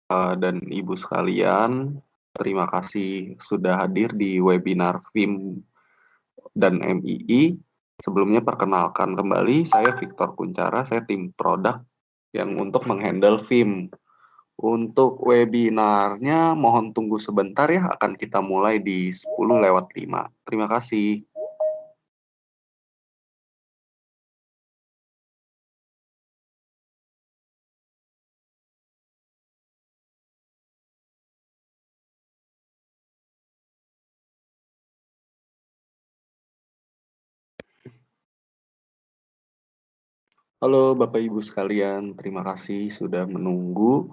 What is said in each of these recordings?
dan Ibu sekalian, terima kasih sudah hadir di webinar FIM dan MII. Sebelumnya perkenalkan kembali, saya Victor Kuncara, saya tim produk yang untuk menghandle FIM. Untuk webinarnya mohon tunggu sebentar ya, akan kita mulai di 10:05. Terima kasih. Halo Bapak Ibu sekalian, terima kasih sudah menunggu.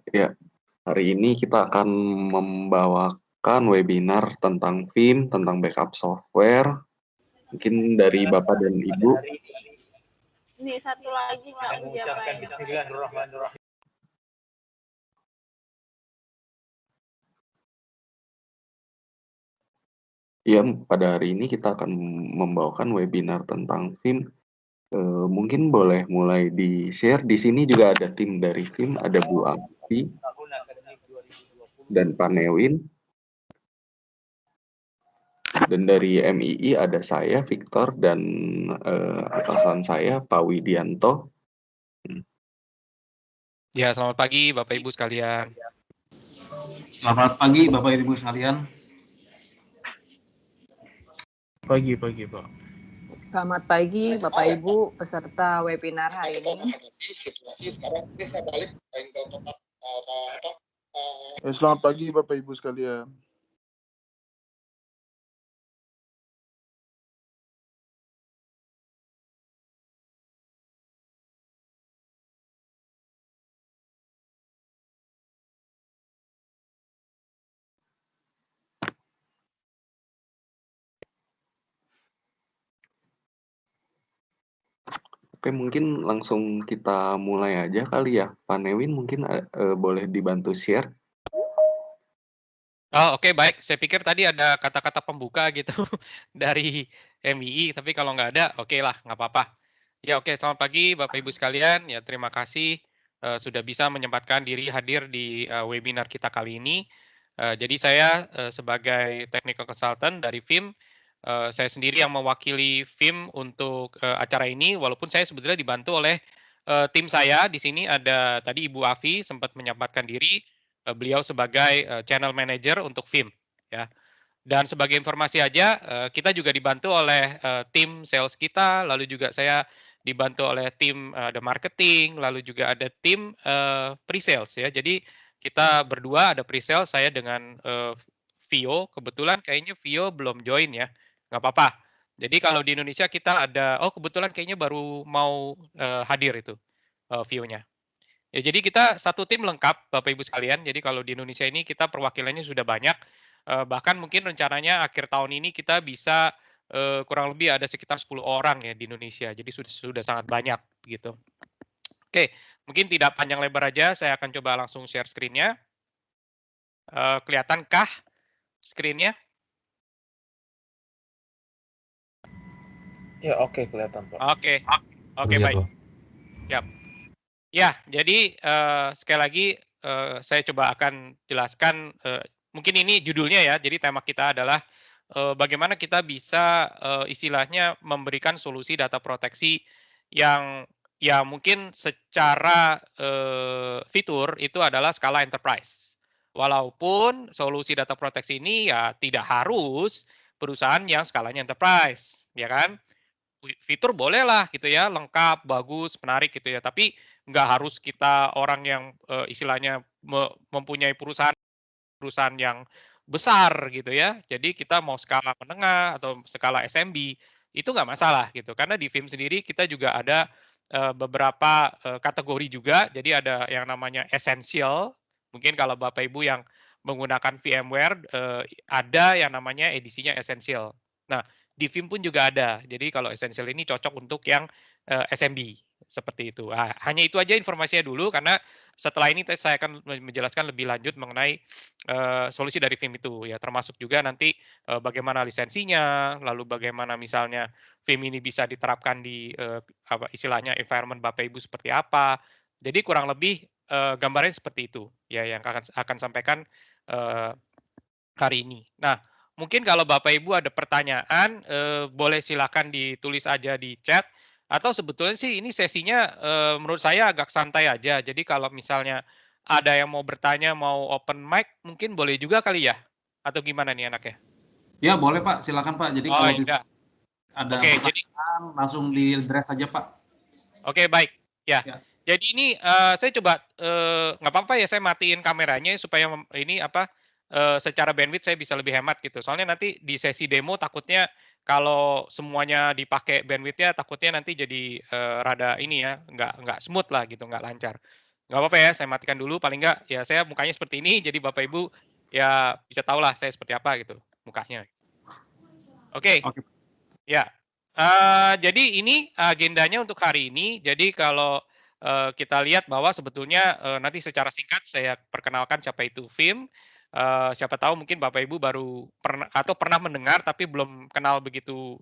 Ya, hari ini kita akan membawakan webinar tentang FIM, tentang backup software. Mungkin dari Bapak dan Ibu. Ini satu lagi Kak, mengucapkan Bismillahirrahmanirrahim. Ya, pada hari ini kita akan membawakan webinar tentang FIM. Mungkin boleh mulai di-share. Di sini juga ada tim dari FIM, ada Bu Amfi dan Pak Newin. Dan dari MII ada saya, Victor, dan atasan saya, Pak Widianto. Ya, selamat pagi Bapak Ibu sekalian. Selamat pagi Bapak Ibu sekalian. Pagi Pak. Selamat pagi Bapak Ibu peserta webinar hari ini. Selamat pagi Bapak Ibu sekalian. Oke, mungkin langsung kita mulai aja kali ya. Pak Newin mungkin boleh dibantu share. Oh, oke, baik. Saya pikir tadi ada kata-kata pembuka gitu dari MII, tapi kalau nggak ada, oke lah, nggak apa-apa. Ya, oke. Selamat pagi Bapak Ibu sekalian. Ya, terima kasih sudah bisa menyempatkan diri hadir di webinar kita kali ini. Jadi saya sebagai technical consultant dari FIM, saya sendiri yang mewakili FIM untuk acara ini, walaupun saya sebetulnya dibantu oleh tim saya. Di sini ada tadi Ibu Afi sempat menyempatkan diri. Beliau sebagai channel manager untuk FIM, ya. Dan sebagai informasi aja, kita juga dibantu oleh tim sales kita, lalu juga saya dibantu oleh tim the marketing, lalu juga ada tim pre-sales ya. Jadi kita berdua ada pre-sales, saya dengan Vio. Kebetulan kayaknya Vio belum join ya, nggak apa-apa. Jadi kalau di Indonesia kita ada, oh kebetulan kayaknya baru mau hadir itu Vio-nya. Ya, jadi kita satu tim lengkap, Bapak Ibu sekalian. Jadi kalau di Indonesia ini kita perwakilannya sudah banyak. Bahkan mungkin rencananya akhir tahun ini kita bisa kurang lebih ada sekitar 10 orang ya di Indonesia. Jadi sudah sangat banyak gitu. Oke, mungkin tidak panjang lebar aja, saya akan coba langsung share screen-nya. Kelihatankah screen-nya? Ya, oke, kelihatan Pak. Oke, baik. Yap. Ya, jadi sekali lagi saya coba akan jelaskan, mungkin ini judulnya ya, jadi tema kita adalah bagaimana kita bisa istilahnya memberikan solusi data proteksi yang ya mungkin secara fitur itu adalah skala enterprise. Walaupun solusi data proteksi ini ya tidak harus perusahaan yang skalanya enterprise, ya kan? Fitur bolehlah gitu ya, lengkap, bagus, menarik gitu ya, tapi nggak harus kita orang yang istilahnya mempunyai perusahaan yang besar gitu ya. Jadi kita mau skala menengah atau skala SMB itu nggak masalah gitu. Karena di FIM sendiri kita juga ada beberapa kategori juga. Jadi ada yang namanya essential. Mungkin kalau Bapak Ibu yang menggunakan VMware ada yang namanya edisinya essential. Nah, di FIM pun juga ada. Jadi kalau essential ini cocok untuk yang SMB seperti itu. Nah, hanya itu aja informasinya dulu karena setelah ini saya akan menjelaskan lebih lanjut mengenai solusi dari FIM itu ya, termasuk juga nanti bagaimana lisensinya, lalu bagaimana misalnya FIM ini bisa diterapkan di apa istilahnya environment Bapak Ibu seperti apa. Jadi kurang lebih gambarnya seperti itu ya yang akan sampaikan hari ini. Nah, mungkin kalau Bapak Ibu ada pertanyaan, boleh silakan ditulis aja di chat. Atau sebetulnya sih ini sesinya menurut saya agak santai aja. Jadi kalau misalnya ada yang mau bertanya, mau open mic, mungkin boleh juga kali ya? Atau gimana nih anaknya? Ya boleh Pak, silakan Pak. Jadi Oh kalau iya. ada Oke, jadi pertanyaan langsung di address saja Pak. oke baik. Ya. Ya. Jadi ini saya coba nggak apa-apa ya saya matiin kameranya supaya ini apa secara bandwidth saya bisa lebih hemat gitu. Soalnya nanti di sesi demo takutnya kalau semuanya dipakai bandwidthnya takutnya nanti jadi rada ini ya nggak smooth lah gitu, nggak lancar. Nggak apa-apa ya, saya matikan dulu. Paling nggak ya saya mukanya seperti ini, jadi Bapak Ibu ya bisa tahu lah saya seperti apa gitu mukanya. Oke. Oke. Ya. Jadi ini agendanya untuk hari ini. Jadi kalau kita lihat bahwa sebetulnya nanti secara singkat saya perkenalkan siapa itu FIM. Siapa tahu mungkin Bapak Ibu baru pernah mendengar tapi belum kenal begitu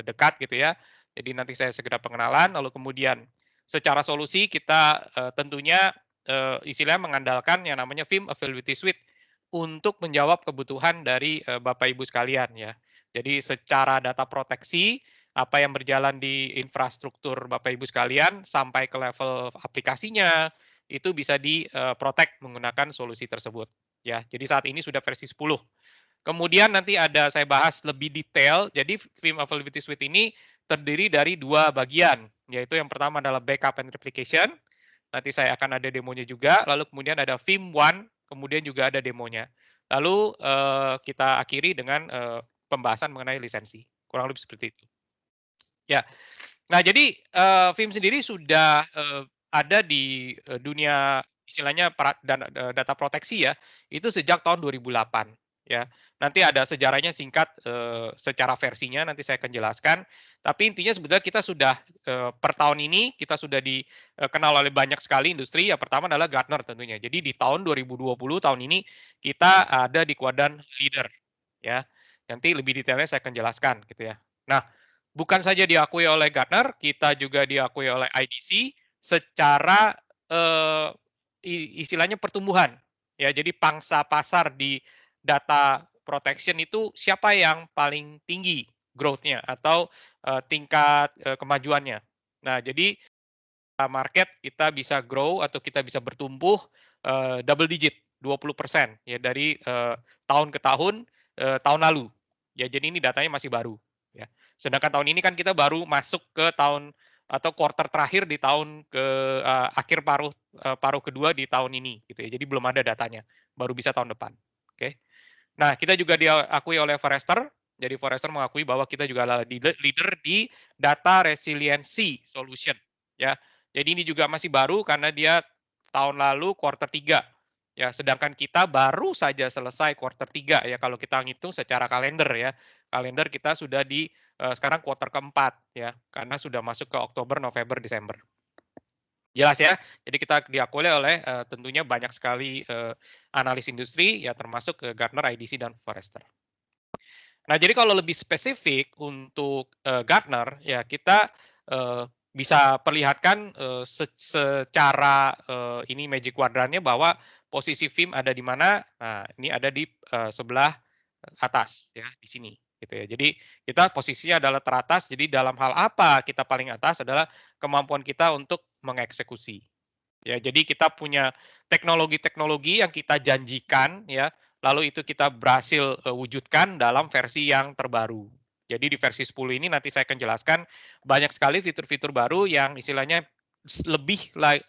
dekat gitu ya. Jadi nanti saya segera pengenalan. Lalu kemudian secara solusi kita tentunya istilahnya mengandalkan yang namanya FIM Availability Suite untuk menjawab kebutuhan dari Bapak Ibu sekalian ya. Jadi secara data proteksi apa yang berjalan di infrastruktur Bapak Ibu sekalian sampai ke level aplikasinya itu bisa di-protect menggunakan solusi tersebut ya. Jadi saat ini sudah versi 10. Kemudian nanti ada saya bahas lebih detail. Jadi FIM Availability Suite ini terdiri dari 2 bagian, yaitu yang pertama adalah backup and replication. Nanti saya akan ada demonya juga, lalu kemudian ada FIM One, kemudian juga ada demonya. Lalu kita akhiri dengan pembahasan mengenai lisensi. Kurang lebih seperti itu. Ya. Nah, jadi FIM sendiri sudah ada di dunia istilahnya data proteksi ya, itu sejak tahun 2008 ya. Nanti ada sejarahnya singkat secara versinya nanti saya akan jelaskan. Tapi intinya sebetulnya kita sudah per tahun ini kita sudah dikenal oleh banyak sekali industri. Yang pertama adalah Gartner tentunya. Jadi di tahun 2020 tahun ini kita ada di kuadran leader ya. Nanti lebih detailnya saya akan jelaskan gitu ya. Nah, bukan saja diakui oleh Gartner, kita juga diakui oleh IDC secara istilahnya pertumbuhan. Ya, jadi pangsa pasar di data protection itu siapa yang paling tinggi growth-nya atau tingkat kemajuannya. Nah, jadi market kita bisa grow atau kita bisa bertumbuh double digit 20% ya dari tahun ke tahun tahun lalu. Ya, jadi ini datanya masih baru ya. Sedangkan tahun ini kan kita baru masuk ke tahun atau quarter terakhir di tahun ke akhir paruh kedua di tahun ini gitu ya. Jadi belum ada datanya, baru bisa tahun depan. Oke. Nah, kita juga diakui oleh Forrester. Jadi Forrester mengakui bahwa kita juga adalah leader di data resiliency solution ya. Jadi ini juga masih baru karena dia tahun lalu quarter 3 ya, sedangkan kita baru saja selesai quarter 3 ya kalau kita ngitung secara kalender ya. Kalender kita sudah di sekarang quarter keempat ya, karena sudah masuk ke Oktober, November, Desember. Jelas ya. Jadi kita diakui oleh tentunya banyak sekali analis industri ya termasuk Gartner, IDC dan Forrester. Nah, jadi kalau lebih spesifik untuk Gartner ya kita bisa perlihatkan secara ini Magic Quadrant-nya bahwa posisi FIM ada di mana. Nah, ini ada di sebelah atas ya di sini gitu ya. Jadi kita posisinya adalah teratas. Jadi dalam hal apa kita paling atas adalah kemampuan kita untuk mengeksekusi. Ya, jadi kita punya teknologi-teknologi yang kita janjikan ya, lalu itu kita berhasil wujudkan dalam versi yang terbaru. Jadi di versi 10 ini nanti saya akan jelaskan banyak sekali fitur-fitur baru yang istilahnya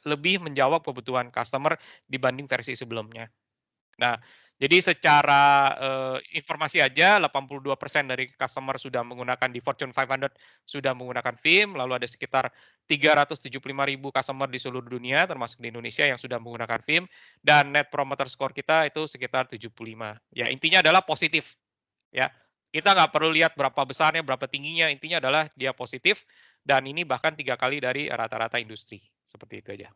lebih menjawab kebutuhan customer dibanding versi sebelumnya. Nah, jadi secara informasi aja 82% dari customer sudah menggunakan di Fortune 500 sudah menggunakan FIM, lalu ada sekitar 375.000 customer di seluruh dunia termasuk di Indonesia yang sudah menggunakan FIM dan net promoter score kita itu sekitar 75. Ya, intinya adalah positif. Ya. Kita nggak perlu lihat berapa besarnya, berapa tingginya, intinya adalah dia positif dan ini bahkan 3 kali dari rata-rata industri. Seperti itu aja.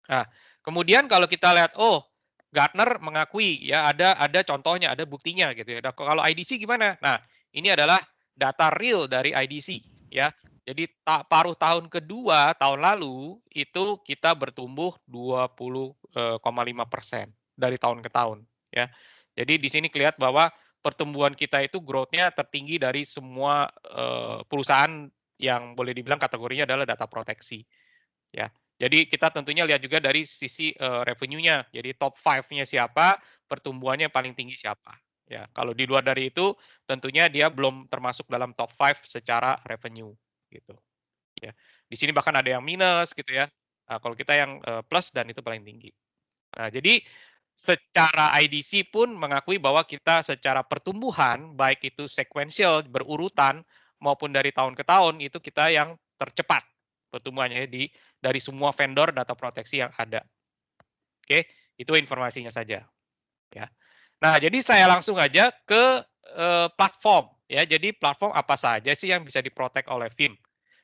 Nah, kemudian kalau kita lihat Gartner mengakui ya ada contohnya, ada buktinya gitu ya. Nah, kalau IDC gimana? Nah, ini adalah data real dari IDC ya. Jadi paruh tahun kedua tahun lalu itu kita bertumbuh 20,5% dari tahun ke tahun ya. Jadi di sini kelihatan bahwa pertumbuhan kita itu growth-nya tertinggi dari semua perusahaan yang boleh dibilang kategorinya adalah data proteksi ya. Jadi kita tentunya lihat juga dari sisi revenue-nya. Jadi top 5-nya siapa, pertumbuhannya paling tinggi siapa. Ya, kalau di luar dari itu tentunya dia belum termasuk dalam top 5 secara revenue gitu. Ya. Di sini bahkan ada yang minus gitu ya. Nah, kalau kita yang plus dan itu paling tinggi. Nah, jadi secara IDC pun mengakui bahwa kita secara pertumbuhan baik itu sequential berurutan maupun dari tahun ke tahun itu kita yang tercepat pertumbuhannya dari semua vendor data proteksi yang ada. Oke, itu informasinya saja ya. Nah, jadi saya langsung aja ke platform ya. Jadi platform apa saja sih yang bisa diprotek oleh VIM?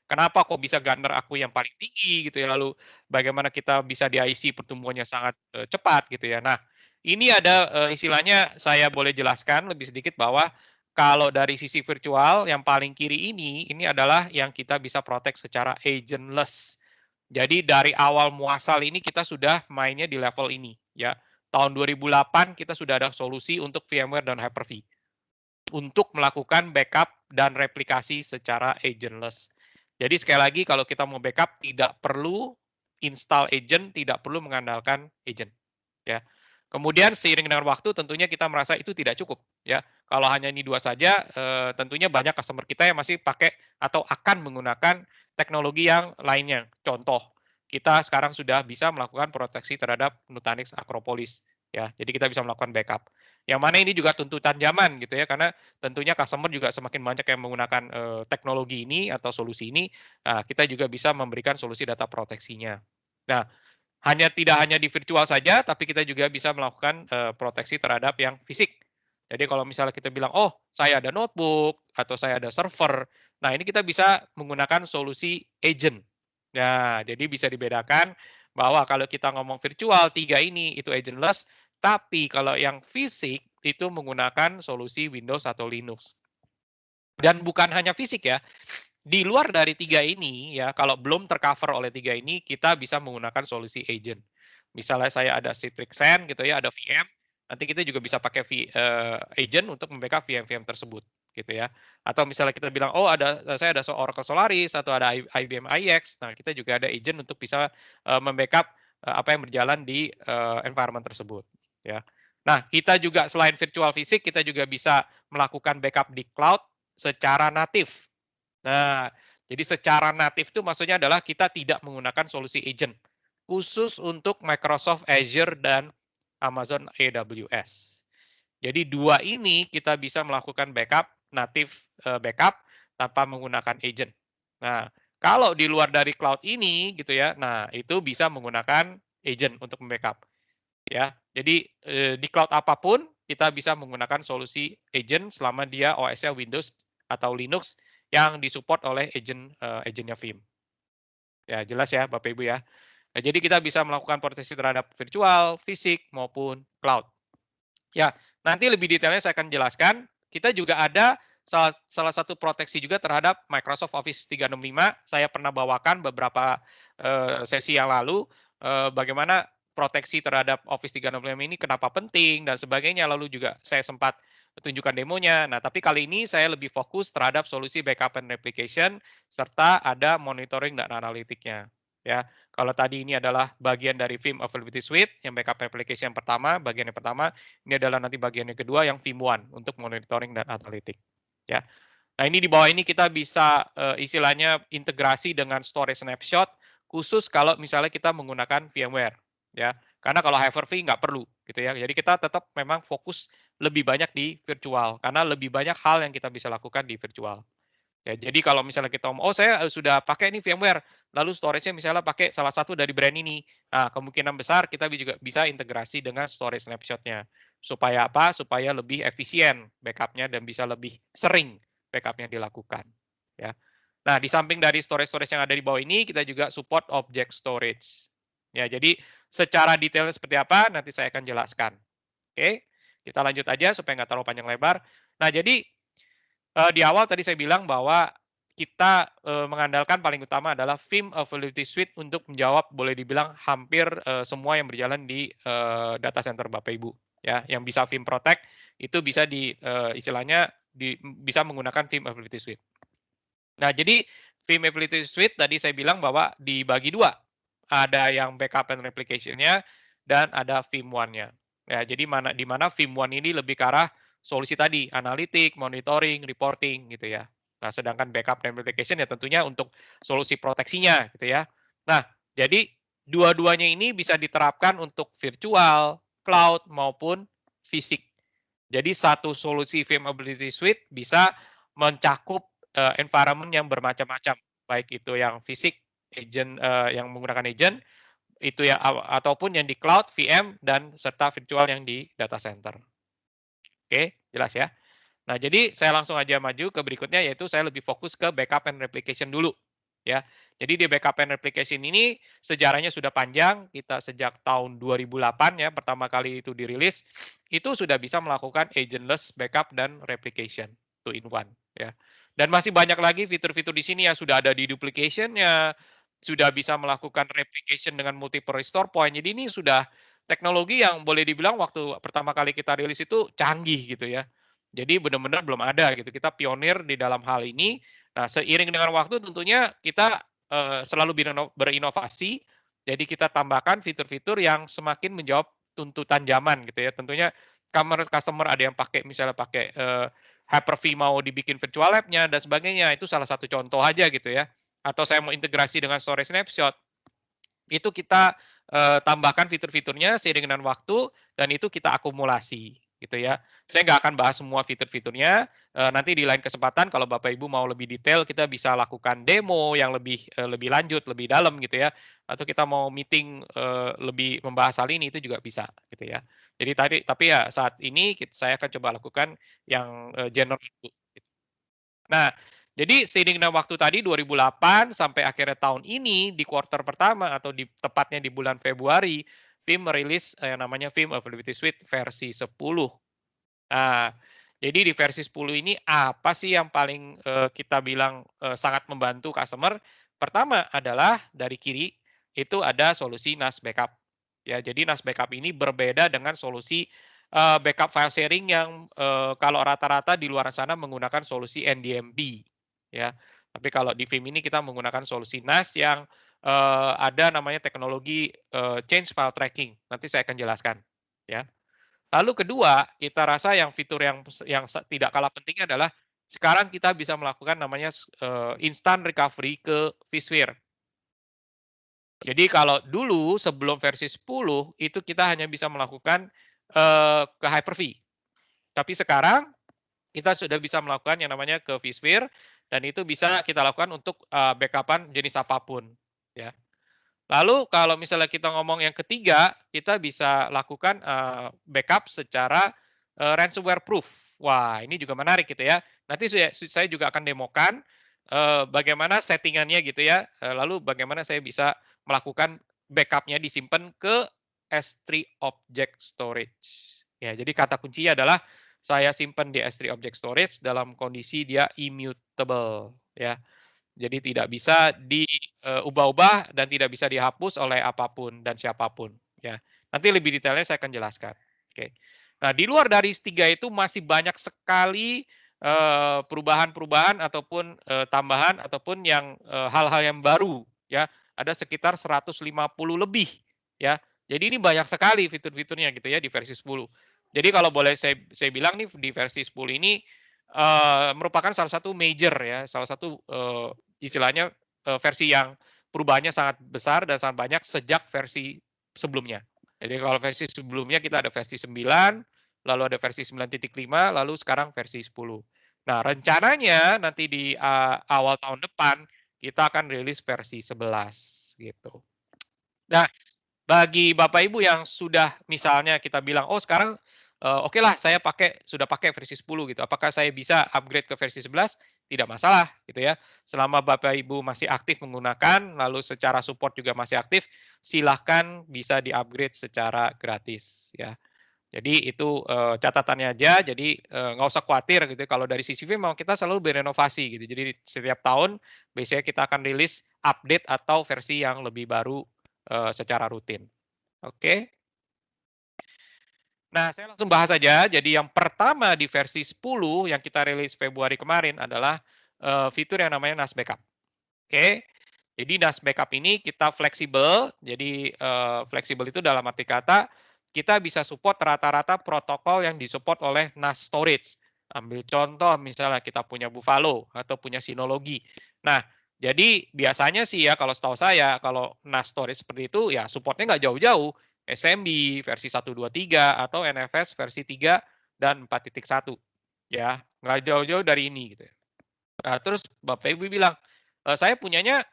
Kenapa kok bisa Gartner akui yang paling tinggi gitu ya, lalu bagaimana kita bisa di IC pertumbuhannya sangat cepat gitu ya. Nah, ini ada istilahnya saya boleh jelaskan lebih sedikit bahwa kalau dari sisi virtual yang paling kiri ini adalah yang kita bisa protek secara agentless. Jadi dari awal muasal ini kita sudah mainnya di level ini ya. Tahun 2008 kita sudah ada solusi untuk VMware dan Hyper-V untuk melakukan backup dan replikasi secara agentless. Jadi sekali lagi kalau kita mau backup tidak perlu install agent, tidak perlu mengandalkan agent ya. Kemudian seiring dengan waktu tentunya kita merasa itu tidak cukup ya. Kalau hanya ini dua saja tentunya banyak customer kita yang masih pakai atau akan menggunakan teknologi yang lainnya. Contoh, kita sekarang sudah bisa melakukan proteksi terhadap Nutanix Acropolis ya. Jadi kita bisa melakukan backup. Yang mana ini juga tuntutan zaman gitu ya, karena tentunya customer juga semakin banyak yang menggunakan teknologi ini atau solusi ini, nah, kita juga bisa memberikan solusi data proteksinya. Nah, tidak hanya di virtual saja, tapi kita juga bisa melakukan proteksi terhadap yang fisik. Jadi kalau misalnya kita bilang, oh saya ada notebook atau saya ada server, nah ini kita bisa menggunakan solusi agent. Nah, jadi bisa dibedakan bahwa kalau kita ngomong virtual, 3 ini itu agentless, tapi kalau yang fisik itu menggunakan solusi Windows atau Linux. Dan bukan hanya fisik ya, di luar dari 3 ini ya, kalau belum tercover oleh 3 ini, kita bisa menggunakan solusi agent. Misalnya saya ada Citrix-Sen gitu ya, ada VM, nanti kita juga bisa pakai agent untuk membackup VM-VM tersebut gitu ya. Atau misalnya kita bilang, oh saya ada Oracle Solaris atau ada IBM iX, nah kita juga ada agent untuk bisa membackup apa yang berjalan di environment tersebut ya. Nah, kita juga selain virtual fisik, kita juga bisa melakukan backup di cloud secara natif. Nah, jadi secara natif itu maksudnya adalah kita tidak menggunakan solusi agent khusus untuk Microsoft Azure dan Amazon AWS. Jadi dua ini kita bisa melakukan backup natif backup tanpa menggunakan agent. Nah, kalau di luar dari cloud ini gitu ya, nah itu bisa menggunakan agent untuk membackup. Ya, jadi di cloud apapun kita bisa menggunakan solusi agent selama dia OS-nya Windows atau Linux yang disupport oleh agentnya VIM. Ya, jelas ya Bapak Ibu ya. Nah, jadi kita bisa melakukan proteksi terhadap virtual, fisik maupun cloud. Ya, nanti lebih detailnya saya akan jelaskan. Kita juga ada salah satu proteksi juga terhadap Microsoft Office 365. Saya pernah bawakan beberapa sesi yang lalu bagaimana proteksi terhadap Office 365 ini kenapa penting dan sebagainya. Lalu juga saya sempat tunjukkan demonya. Nah, tapi kali ini saya lebih fokus terhadap solusi backup and replication serta ada monitoring dan analitiknya. Ya, kalau tadi ini adalah bagian dari VIM Availability Suite yang backup application yang pertama, bagian yang pertama, ini adalah nanti bagian yang kedua yang VIM One untuk monitoring dan analitik. Ya. Nah, ini di bawah ini kita bisa istilahnya integrasi dengan storage snapshot khusus kalau misalnya kita menggunakan VMware ya. Karena kalau Hyper-V nggak perlu gitu ya. Jadi kita tetap memang fokus lebih banyak di virtual karena lebih banyak hal yang kita bisa lakukan di virtual. Ya, jadi kalau misalnya kita oh saya sudah pakai ini VMware, lalu storage-nya misalnya pakai salah satu dari brand ini. Nah, kemungkinan besar kita juga bisa integrasi dengan storage snapshot-nya. Supaya apa? Supaya lebih efisien backup-nya dan bisa lebih sering backup-nya dilakukan. Ya. Nah, di samping dari storage-storage yang ada di bawah ini, kita juga support object storage. Ya, jadi secara detailnya seperti apa, nanti saya akan jelaskan. Oke, kita lanjut aja supaya nggak terlalu panjang lebar. Nah, jadi di awal tadi saya bilang bahwa kita mengandalkan paling utama adalah Vim Availability Suite untuk menjawab boleh dibilang hampir semua yang berjalan di data center Bapak Ibu. Ya, yang bisa Vim Protect itu bisa istilahnya bisa menggunakan Vim Availability Suite. Nah, jadi Vim Availability Suite tadi saya bilang bahwa dibagi dua. Ada yang backup and replication-nya dan ada Vim One-nya. Ya, jadi di mana Vim One ini lebih ke arah solusi tadi, analitik, monitoring, reporting gitu ya. Nah, sedangkan backup dan replication ya tentunya untuk solusi proteksinya gitu ya. Nah, jadi dua-duanya ini bisa diterapkan untuk virtual, cloud maupun fisik. Jadi satu solusi Vim Availability Suite bisa mencakup environment yang bermacam-macam, baik itu yang fisik, agent yang menggunakan agent, itu ya ataupun yang di cloud, VM dan serta virtual yang di data center. Oke, jelas ya. Nah, jadi saya langsung aja maju ke berikutnya yaitu saya lebih fokus ke backup and replication dulu. Ya. Jadi di backup and replication ini sejarahnya sudah panjang, kita sejak tahun 2008 ya pertama kali itu dirilis, itu sudah bisa melakukan agentless backup dan replication 2-in-1 ya. Dan masih banyak lagi fitur-fitur di sini yang sudah ada di duplication-nya, sudah bisa melakukan replication dengan multiple restore point. Jadi ini sudah teknologi yang boleh dibilang waktu pertama kali kita rilis itu canggih gitu ya. Jadi benar-benar belum ada gitu. Kita pionir di dalam hal ini. Nah, seiring dengan waktu tentunya kita selalu berinovasi. Jadi kita tambahkan fitur-fitur yang semakin menjawab tuntutan zaman gitu ya. Tentunya customer ada yang pakai misalnya pakai Hyper-V mau dibikin virtual lab-nya dan sebagainya. Itu salah satu contoh aja gitu ya. Atau saya mau integrasi dengan storage snapshot. Itu kita tambahkan fitur-fiturnya seiring dengan waktu dan itu kita akumulasi gitu ya. Saya nggak akan bahas semua fitur-fiturnya. Nanti di lain kesempatan kalau Bapak Ibu mau lebih detail kita bisa lakukan demo yang lebih lanjut, lebih dalam gitu ya. Atau kita mau meeting lebih membahas hal ini itu juga bisa gitu ya. Jadi tapi ya saat ini saya akan coba lakukan yang general dulu. Nah, jadi seiring dengan waktu tadi 2008 sampai akhirnya tahun ini di kuartal pertama atau tepatnya di bulan Februari, Vim merilis yang namanya Vim Availability Suite versi 10. Nah, jadi di versi 10 ini apa sih yang paling kita bilang sangat membantu customer? Pertama adalah dari kiri itu ada solusi NAS backup. Ya, jadi NAS backup ini berbeda dengan solusi backup file sharing yang kalau rata-rata di luar sana menggunakan solusi NDMP. Ya, tapi kalau di Vim ini kita menggunakan solusi NAS yang ada namanya teknologi change file tracking. Nanti saya akan jelaskan. Ya. Lalu kedua, kita rasa yang fitur yang tidak kalah pentingnya adalah sekarang kita bisa melakukan namanya instant recovery ke vSphere. Jadi kalau dulu sebelum versi 10 itu kita hanya bisa melakukan ke Hyper-V. Tapi sekarang kita sudah bisa melakukan yang namanya ke vSphere dan itu bisa kita lakukan untuk backup-an jenis apapun ya. Lalu kalau misalnya kita ngomong yang ketiga, kita bisa lakukan backup secara ransomware proof. Wah, ini juga menarik gitu ya. Nanti saya juga akan demokan bagaimana settingannya gitu ya. Lalu bagaimana saya bisa melakukan backup-nya disimpan ke S3 Object Storage. Ya, jadi kata kuncinya adalah saya simpan di S3 Object Storage dalam kondisi dia immutable ya. Jadi tidak bisa diubah-ubah dan tidak bisa dihapus oleh apapun dan siapapun ya. Nanti lebih detailnya saya akan jelaskan. Oke. Nah, di luar dari tiga itu masih banyak sekali perubahan-perubahan ataupun tambahan ataupun yang hal-hal yang baru ya. Ada sekitar 150 lebih ya. Jadi ini banyak sekali fitur-fiturnya gitu ya di versi 10. Jadi kalau boleh saya bilang nih di versi 10 ini merupakan salah satu major ya, salah satu istilahnya versi yang perubahannya sangat besar dan sangat banyak sejak versi sebelumnya. Jadi kalau versi sebelumnya kita ada versi 9, lalu ada versi 9.5, lalu sekarang versi 10. Nah, rencananya nanti di awal tahun depan kita akan rilis versi 11 gitu. Nah, bagi Bapak Ibu yang sudah misalnya kita bilang, oh sekarang oke lah saya sudah pakai versi 10 gitu. Apakah saya bisa upgrade ke versi 11? Tidak masalah gitu ya. Selama Bapak Ibu masih aktif menggunakan, lalu secara support juga masih aktif, silahkan bisa di-upgrade secara gratis ya. Jadi itu catatannya aja. Jadi nggak usah khawatir gitu. Kalau dari sisi film memang kita selalu berenovasi gitu. Jadi setiap tahun biasanya kita akan rilis update atau versi yang lebih baru secara rutin. Oke. Nah, saya langsung bahas aja. Jadi yang pertama di versi 10 yang kita rilis Februari kemarin adalah fitur yang namanya NAS Backup. Oke. Jadi NAS Backup ini kita fleksibel. Jadi fleksibel itu dalam arti kata kita bisa support rata-rata protokol yang disupport oleh NAS Storage. Ambil contoh misalnya kita punya Buffalo atau punya Synology. Nah, jadi biasanya sih ya kalau setahu saya kalau NAS Storage seperti itu ya supportnya nggak jauh-jauh. SMB versi 123 atau NFS versi 3 dan 4.1. Ya, nggak jauh-jauh dari ini gitu ya. Nah, terus Bapak Ibu bilang, saya punyanya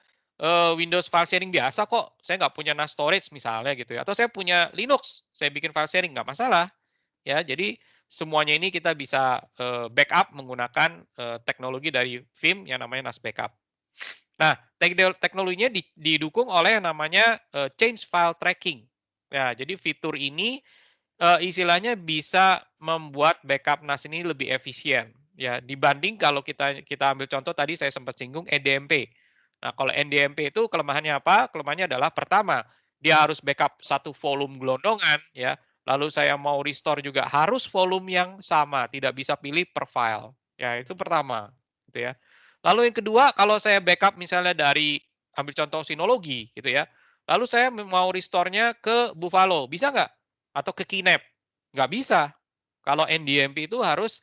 Windows file sharing biasa kok, saya nggak punya NAS storage misalnya gitu ya, atau saya punya Linux, saya bikin file sharing, nggak masalah. Ya, jadi semuanya ini kita bisa backup menggunakan teknologi dari Vim yang namanya NAS Backup. Nah, teknologinya didukung oleh yang namanya change file tracking. Ya, jadi fitur ini istilahnya bisa membuat backup NAS ini lebih efisien ya dibanding kalau kita ambil contoh tadi saya sempat singgung NDMP. Nah, kalau NDMP itu kelemahannya apa? Kelemahannya adalah pertama, dia harus backup satu volume gelondongan ya. Lalu saya mau restore juga harus volume yang sama, tidak bisa pilih per file. Ya, itu pertama, gitu ya. Lalu yang kedua, kalau saya backup misalnya dari ambil contoh Synology gitu ya. Lalu saya mau restore-nya ke Buffalo, bisa nggak? Atau ke Kinect? Nggak bisa. Kalau NDMP itu harus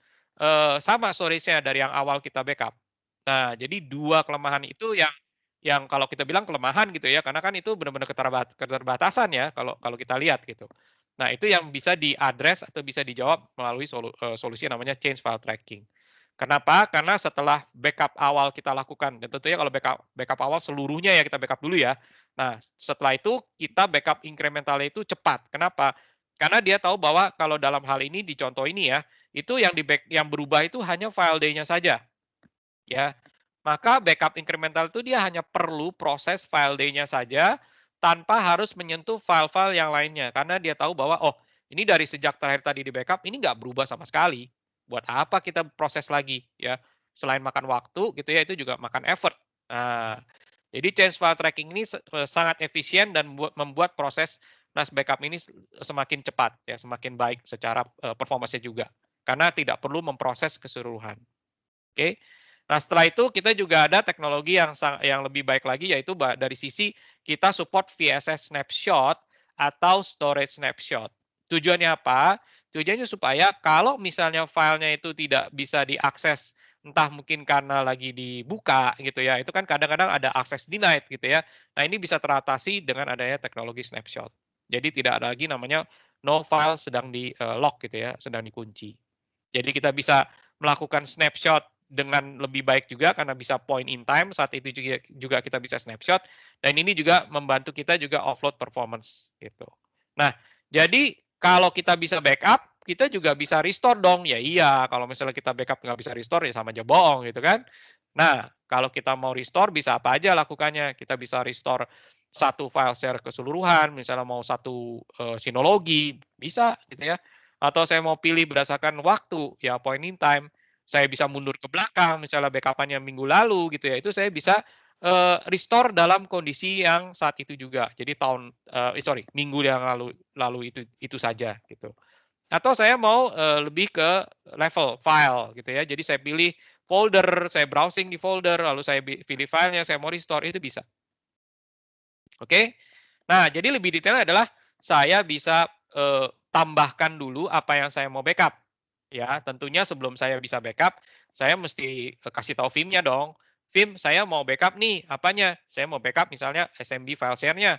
sama storage-nya dari yang awal kita backup. Nah, jadi dua kelemahan itu yang kalau kita bilang kelemahan gitu ya, karena kan itu benar-benar keterbatasan ya kalau kalau kita lihat gitu. Nah, itu yang bisa diadres atau bisa dijawab melalui solusi yang namanya change file tracking. Kenapa? Karena setelah backup awal kita lakukan, dan tentunya kalau backup awal seluruhnya ya kita backup dulu ya. Nah, setelah itu kita backup incrementalnya itu cepat. Kenapa? Karena dia tahu bahwa kalau dalam hal ini di contoh ini ya, itu yang berubah itu hanya file D-nya saja. Ya. Maka backup incremental itu dia hanya perlu proses file D-nya saja tanpa harus menyentuh file-file yang lainnya. Karena dia tahu bahwa oh, ini dari sejak terakhir tadi di backup ini nggak berubah sama sekali. Buat apa kita proses lagi ya? Selain makan waktu gitu ya, itu juga makan effort. Nah, jadi change file tracking ini sangat efisien dan membuat proses NAS backup ini semakin cepat ya, semakin baik secara performanya juga. Karena tidak perlu memproses keseluruhan. Oke. Nah, setelah itu kita juga ada teknologi yang lebih baik lagi yaitu dari sisi kita support VSS snapshot atau storage snapshot. Tujuannya apa? Tujuannya supaya kalau misalnya filenya itu tidak bisa diakses entah mungkin karena lagi dibuka gitu ya. Itu kan kadang-kadang ada akses denied gitu ya. Nah, ini bisa teratasi dengan adanya teknologi snapshot. Jadi tidak ada lagi namanya no file sedang di lock gitu ya, sedang dikunci. Jadi kita bisa melakukan snapshot dengan lebih baik juga karena bisa point in time, saat itu juga kita bisa snapshot, dan ini juga membantu kita juga offload performance gitu. Nah, jadi kalau kita bisa backup, kita juga bisa restore dong. Ya iya, kalau misalnya kita backup nggak bisa restore ya sama aja bohong gitu kan. Nah, kalau kita mau restore bisa apa aja lakukannya. Kita bisa restore satu file share keseluruhan, misalnya mau satu Synology, bisa gitu ya. Atau saya mau pilih berdasarkan waktu, ya point in time. Saya bisa mundur ke belakang, misalnya backup-annya minggu lalu gitu ya, itu saya bisa restore dalam kondisi yang saat itu juga. Jadi minggu yang lalu itu saja gitu. Atau saya mau lebih ke level file gitu ya. Jadi saya pilih folder, saya browsing di folder, lalu saya pilih filenya, saya mau restore, itu bisa. Oke. Nah, jadi lebih detailnya adalah saya bisa tambahkan dulu apa yang saya mau backup. Ya, tentunya sebelum saya bisa backup, saya mesti kasih tahu Vim-nya dong. Vim, saya mau backup nih, apanya? Saya mau backup misalnya SMB file share-nya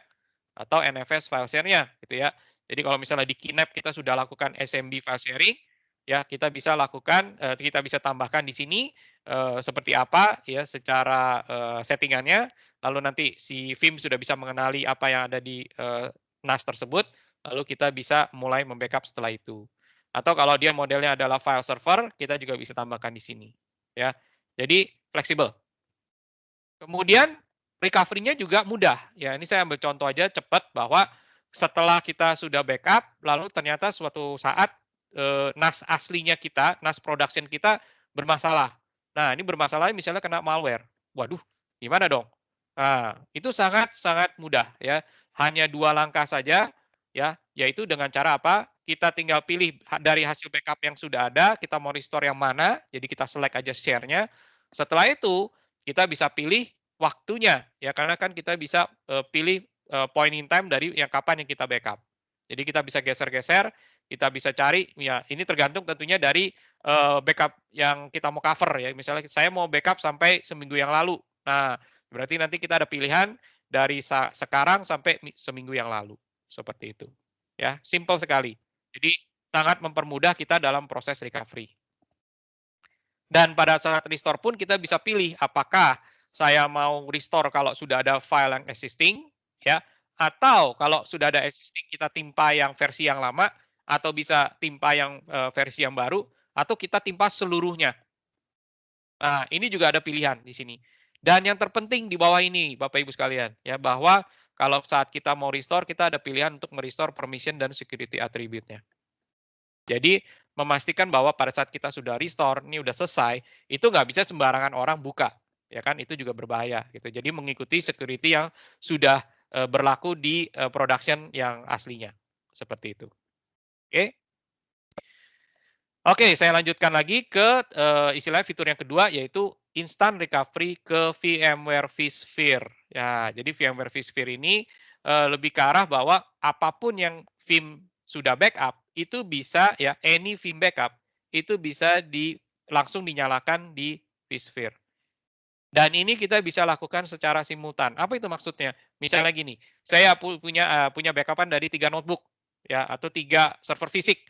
atau NFS file share-nya gitu ya. Jadi kalau misalnya di Kinect kita sudah lakukan SMB file sharing, ya kita bisa lakukan, kita bisa tambahkan di sini seperti apa ya secara settingannya. Lalu nanti si Vim sudah bisa mengenali apa yang ada di NAS tersebut, lalu kita bisa mulai membackup setelah itu. Atau kalau dia modelnya adalah file server, kita juga bisa tambahkan di sini. Ya, jadi fleksibel. Kemudian recovery-nya juga mudah. Ya, ini saya ambil contoh aja cepat bahwa setelah kita sudah backup, lalu ternyata suatu saat NAS aslinya kita, NAS production kita bermasalah. Nah, ini bermasalah misalnya kena malware. Waduh, gimana dong? Nah, itu sangat-sangat mudah ya. Hanya 2 langkah saja ya, yaitu dengan cara apa? Kita tinggal pilih dari hasil backup yang sudah ada, kita mau restore yang mana, jadi kita select aja share-nya. Setelah itu, kita bisa pilih waktunya ya, karena kan kita bisa pilih point in time dari yang kapan yang kita backup. Jadi kita bisa geser-geser, kita bisa cari ya, ini tergantung tentunya dari backup yang kita mau cover ya. Misalnya saya mau backup sampai seminggu yang lalu. Nah, berarti nanti kita ada pilihan dari sekarang sampai seminggu yang lalu. Seperti itu. Ya, simple sekali. Jadi sangat mempermudah kita dalam proses recovery. Dan pada saat restore pun kita bisa pilih apakah saya mau restore kalau sudah ada file yang existing ya, atau kalau sudah ada existing kita timpa yang versi yang lama, atau bisa timpa yang versi yang baru, atau kita timpa seluruhnya. Nah, ini juga ada pilihan di sini. Dan yang terpenting di bawah ini, Bapak Ibu sekalian, ya, bahwa kalau saat kita mau restore, kita ada pilihan untuk merestore permission dan security attribute-nya. Jadi, memastikan bahwa pada saat kita sudah restore, ini udah selesai, itu nggak bisa sembarangan orang buka. Ya kan, itu juga berbahaya. Gitu. Jadi, mengikuti security yang sudah berlaku di production yang aslinya. Seperti itu. Oke. Oke, saya lanjutkan lagi ke istilahnya fitur yang kedua, yaitu instant recovery ke VMware vSphere. Ya, jadi VMware vSphere ini lebih ke arah bahwa apapun yang VIM sudah backup, itu bisa ya, any VIM backup, itu bisa langsung dinyalakan di vSphere. Dan ini kita bisa lakukan secara simultan. Apa itu maksudnya? Misalnya gini, saya punya backupan dari 3 notebook, ya, atau 3 server fisik.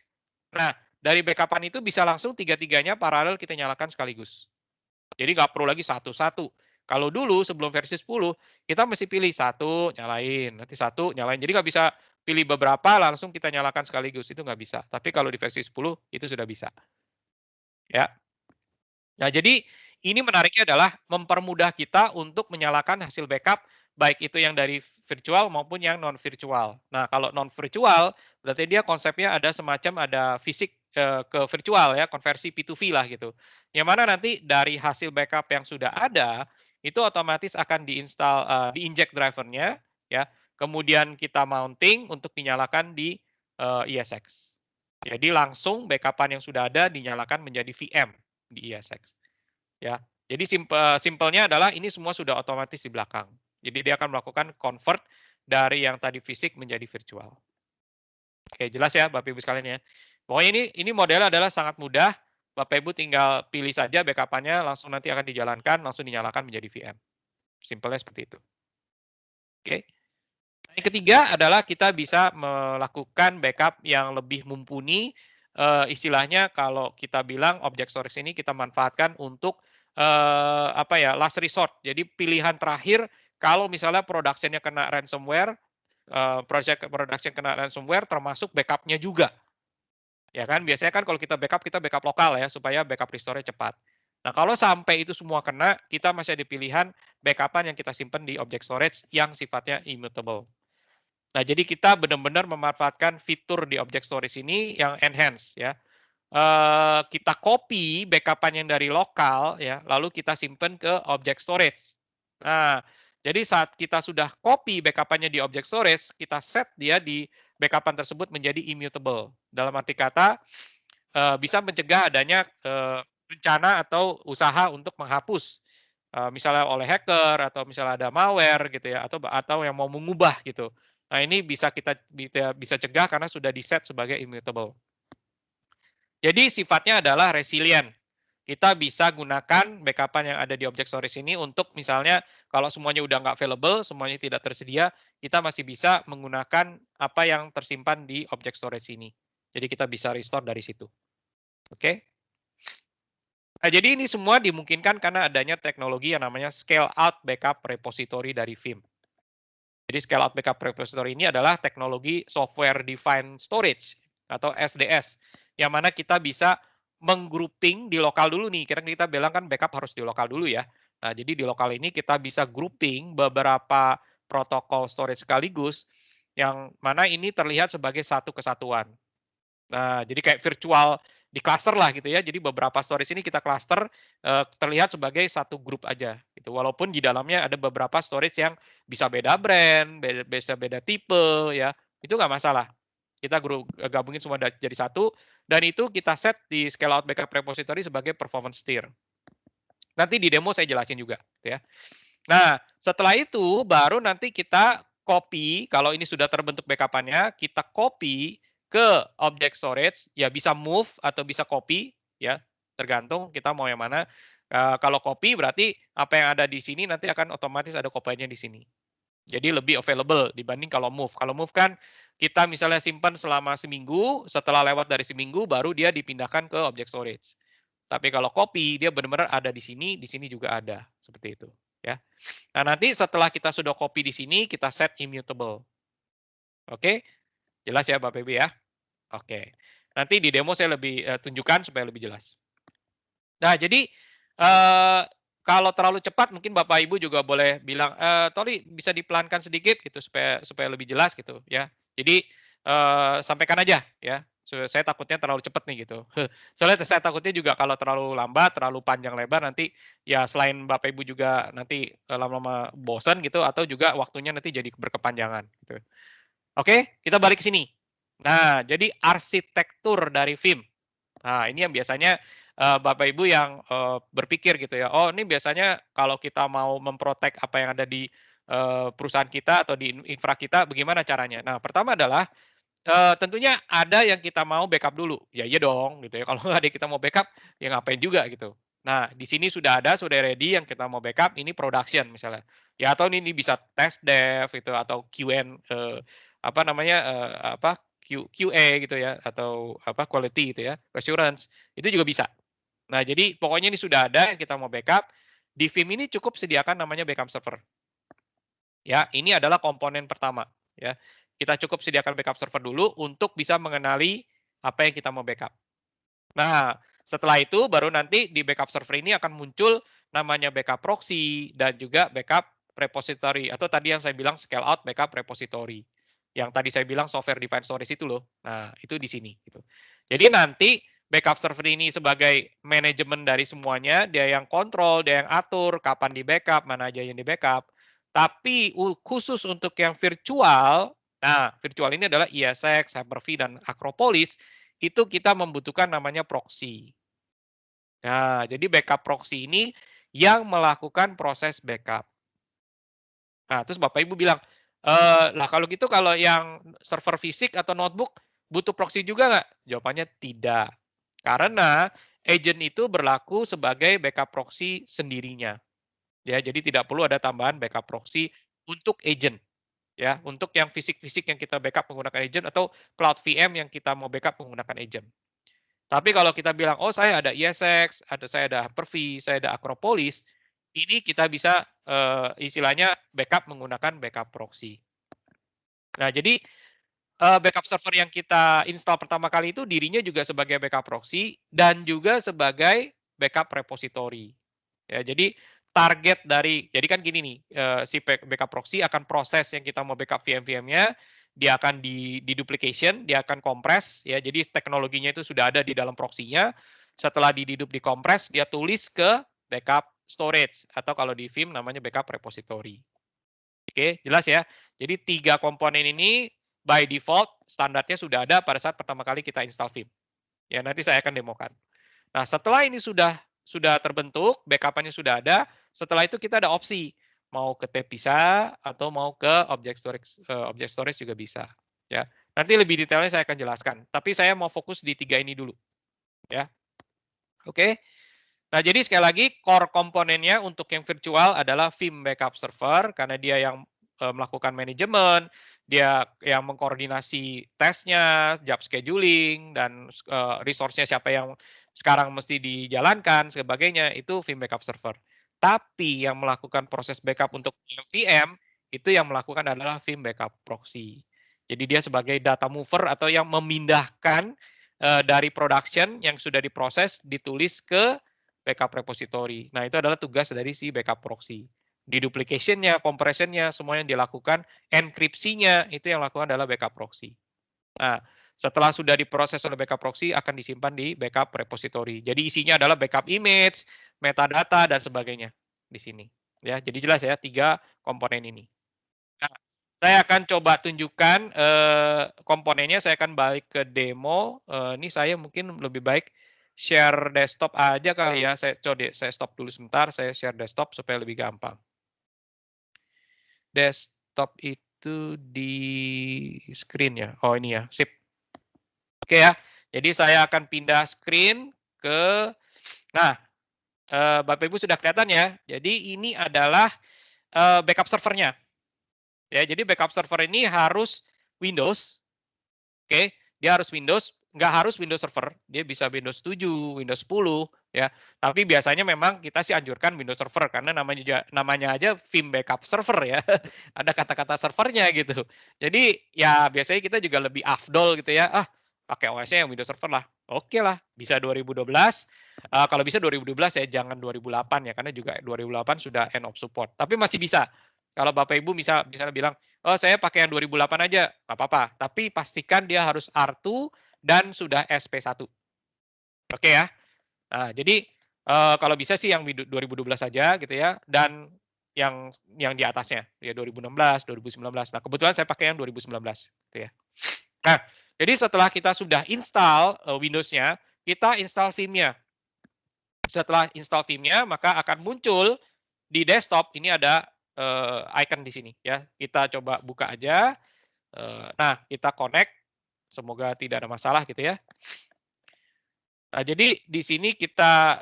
Nah, dari backupan itu bisa langsung 3-3-nya paralel kita nyalakan sekaligus. Jadi nggak perlu lagi satu-satu. Kalau dulu sebelum versi 10, kita mesti pilih satu, nyalain. Nanti satu, nyalain. Jadi nggak bisa pilih beberapa, langsung kita nyalakan sekaligus. Itu nggak bisa. Tapi kalau di versi 10, itu sudah bisa. Ya. Nah, jadi ini menariknya adalah mempermudah kita untuk menyalakan hasil backup, baik itu yang dari virtual maupun yang non-virtual. Nah, kalau non-virtual, berarti dia konsepnya ada semacam ada fisik ke virtual ya, konversi P2V lah gitu. Yang mana nanti dari hasil backup yang sudah ada, itu otomatis akan diinjek drivernya, ya. Kemudian kita mounting untuk dinyalakan di ESX. Jadi langsung backupan yang sudah ada dinyalakan menjadi VM di ESX. Ya, jadi simpelnya adalah ini semua sudah otomatis di belakang. Jadi dia akan melakukan convert dari yang tadi fisik menjadi virtual. Oke, jelas ya Bapak Ibu sekalian ya. Pokoknya ini modelnya adalah sangat mudah. Bapak Ibu tinggal pilih saja backup-nya, langsung nanti akan dijalankan, langsung dinyalakan menjadi VM. Simpelnya seperti itu. Oke. Yang ketiga adalah kita bisa melakukan backup yang lebih mumpuni. Istilahnya kalau kita bilang object storage ini kita manfaatkan untuk last resort. Jadi pilihan terakhir kalau misalnya production-nya kena ransomware, production kena ransomware termasuk backup-nya juga. Ya kan, biasanya kan kalau kita backup lokal ya, supaya backup restore-nya cepat. Nah, kalau sampai itu semua kena, kita masih ada pilihan backup-an yang kita simpan di object storage yang sifatnya immutable. Nah, jadi kita benar-benar memanfaatkan fitur di object storage ini yang enhance ya. Kita copy backup-an yang dari lokal ya, lalu kita simpan ke object storage. Nah, jadi saat kita sudah copy backup-annya di object storage, kita set dia di backup-an tersebut menjadi immutable. Dalam arti kata bisa mencegah adanya rencana atau usaha untuk menghapus misalnya oleh hacker atau misalnya ada malware gitu ya, atau yang mau mengubah gitu. Nah, ini bisa kita bisa cegah karena sudah di-set sebagai immutable. Jadi sifatnya adalah resilient. Kita bisa gunakan backup-an yang ada di object storage ini untuk misalnya kalau semuanya udah nggak available, semuanya tidak tersedia, kita masih bisa menggunakan apa yang tersimpan di object storage ini. Jadi kita bisa restore dari situ. Oke? Nah, jadi ini semua dimungkinkan karena adanya teknologi yang namanya scale out backup repository dari VIM. Jadi scale out backup repository ini adalah teknologi software defined storage atau SDS, yang mana kita bisa menggrouping di lokal dulu nih. Kira kita bilang kan backup harus di lokal dulu ya. Nah, jadi di lokal ini kita bisa grouping beberapa protokol storage sekaligus yang mana ini terlihat sebagai satu kesatuan. Nah, jadi kayak virtual di cluster lah gitu ya. Jadi beberapa storage ini kita cluster terlihat sebagai satu grup aja gitu. Walaupun di dalamnya ada beberapa storage yang bisa beda brand, bisa beda tipe ya. Itu nggak masalah. Kita gabungin semua jadi satu dan itu kita set di scale out backup repository sebagai performance tier. Nanti di demo saya jelasin juga gitu ya. Nah, setelah itu baru nanti kita copy, kalau ini sudah terbentuk backup-annya, kita copy ke object storage, ya bisa move atau bisa copy, ya tergantung kita mau yang mana. Kalau copy berarti apa yang ada di sini nanti akan otomatis ada kopiannya di sini. Jadi lebih available dibanding kalau move. Kalau move kan kita misalnya simpan selama seminggu, setelah lewat dari seminggu baru dia dipindahkan ke object storage. Tapi kalau copy dia benar-benar ada di sini juga ada, seperti itu, ya. Nah, nanti setelah kita sudah copy di sini, kita set immutable. Oke? Jelas ya Bapak Ibu ya? Oke. Nanti di demo saya lebih tunjukkan supaya lebih jelas. Nah, jadi kalau terlalu cepat mungkin Bapak Ibu juga boleh bilang, Toli bisa dipelankan sedikit gitu supaya lebih jelas gitu ya. Jadi sampaikan aja ya. Saya takutnya terlalu cepat nih gitu. Soalnya saya takutnya juga kalau terlalu lambat, terlalu panjang lebar nanti ya selain Bapak Ibu juga nanti lama-lama bosan gitu atau juga waktunya nanti jadi berkepanjangan gitu. Oke, kita balik ke sini. Nah, jadi arsitektur dari Vim. Nah, ini yang biasanya Bapak Ibu yang berpikir gitu ya, oh ini biasanya kalau kita mau memprotek apa yang ada di perusahaan kita atau di infra kita, bagaimana caranya? Nah, pertama adalah tentunya ada yang kita mau backup dulu. Ya iya dong gitu ya, kalau nggak ada yang kita mau backup, ya ngapain juga gitu. Nah, di sini sudah ada, sudah ready yang kita mau backup, ini production misalnya. Ya atau ini bisa test dev gitu atau QN apa namanya QA gitu ya atau apa quality gitu ya, assurance. Itu juga bisa. Nah, jadi pokoknya ini sudah ada yang kita mau backup. Di Vim ini cukup sediakan namanya backup server. Ya, ini adalah komponen pertama ya. Kita cukup sediakan backup server dulu untuk bisa mengenali apa yang kita mau backup. Nah, setelah itu baru nanti di backup server ini akan muncul namanya backup proxy dan juga backup repository atau tadi yang saya bilang scale out backup repository. Yang tadi saya bilang software defined storage itu loh. Nah, itu di sini gitu. Jadi nanti backup server ini sebagai manajemen dari semuanya, dia yang kontrol, dia yang atur kapan di backup, mana aja yang di backup. Tapi khusus untuk yang virtual, nah virtual ini adalah ESX, Hyper-V, dan Acropolis, itu kita membutuhkan namanya proxy. Nah, jadi backup proxy ini yang melakukan proses backup. Nah, terus Bapak Ibu bilang, lah kalau gitu kalau yang server fisik atau notebook butuh proxy juga nggak? Jawabannya tidak. Karena agent itu berlaku sebagai backup proxy sendirinya. Ya, jadi tidak perlu ada tambahan backup proxy untuk agent. Ya, untuk yang fisik-fisik yang kita backup menggunakan agent atau cloud VM yang kita mau backup menggunakan agent. Tapi kalau kita bilang, oh saya ada ESX, saya ada Hyper-V, saya ada Acropolis, ini kita bisa istilahnya backup menggunakan backup proxy. Nah, jadi backup server yang kita install pertama kali itu dirinya juga sebagai backup proxy dan juga sebagai backup repository. Ya, jadi target dari, jadi kan gini nih, si backup proxy akan proses yang kita mau backup VM-VM-nya, dia akan di duplication, dia akan kompres, ya, jadi teknologinya itu sudah ada di dalam proxy-nya. Setelah dikompres, dia tulis ke backup storage, atau kalau di Vim namanya backup repository. Oke, jelas ya. Jadi 3 komponen ini by default standarnya sudah ada pada saat pertama kali kita install Vim. Ya, nanti saya akan demokan. Nah, setelah ini sudah terbentuk, backup-nya sudah ada, setelah itu kita ada opsi mau ke tape bisa atau mau ke object storage juga bisa, ya. Nanti lebih detailnya saya akan jelaskan, tapi saya mau fokus di 3 ini dulu, ya. Oke. Nah, jadi sekali lagi core komponennya untuk yang virtual adalah Vim Backup Server karena dia yang melakukan manajemen, dia yang mengkoordinasi tesnya, job scheduling, dan resource-nya siapa yang sekarang mesti dijalankan, sebagainya, itu Vim Backup Server. Tapi yang melakukan proses backup untuk VM, itu yang melakukan adalah Vim Backup Proxy. Jadi dia sebagai data mover atau yang memindahkan dari production yang sudah diproses, ditulis ke backup repository. Nah, itu adalah tugas dari si backup proxy. Deduplication-nya, compression-nya, semua yang dilakukan, enkripsinya, itu yang lakukan adalah backup proxy. Nah, setelah sudah diproses oleh backup proxy, akan disimpan di backup repository. Jadi isinya adalah backup image, metadata, dan sebagainya di sini. Ya, jadi jelas ya, 3 komponen ini. Nah, saya akan coba tunjukkan komponennya, saya akan balik ke demo. Ini saya mungkin lebih baik share desktop aja kali ya. Saya stop dulu sebentar, saya share desktop supaya lebih gampang. Desktop itu di screen ya. Oh ini ya, sip. Oke ya. Jadi saya akan pindah screen ke, nah Bapak Ibu sudah kelihatan ya. Jadi ini adalah backup servernya. Ya, jadi backup server ini harus Windows. Oke, dia harus Windows, nggak harus Windows Server, dia bisa Windows 7, Windows 10, ya. Tapi biasanya memang kita sih anjurkan Windows Server karena namanya aja Vim Backup Server ya. Ada kata-kata servernya gitu. Jadi ya biasanya kita juga lebih afdol gitu ya. Pakai OS-nya yang Windows Server lah. Oke lah, bisa 2012. Kalau bisa 2012 ya, jangan 2008 ya, karena juga 2008 sudah end of support. Tapi masih bisa. Kalau Bapak Ibu misalnya bilang, oh saya pakai yang 2008 aja, nggak apa-apa. Tapi pastikan dia harus R2 dan sudah SP1. Oke ya. Nah, jadi kalau bisa sih yang 2012 saja gitu ya, dan yang di atasnya ya 2016, 2019. Nah, kebetulan saya pakai yang 2019 gitu ya. Nah, jadi setelah kita sudah install Windows-nya, kita install Vim-nya. Setelah install Vim-nya, maka akan muncul di desktop ini ada icon di sini ya. Kita coba buka aja. Nah, kita connect. Semoga tidak ada masalah gitu ya. Nah, jadi di sini kita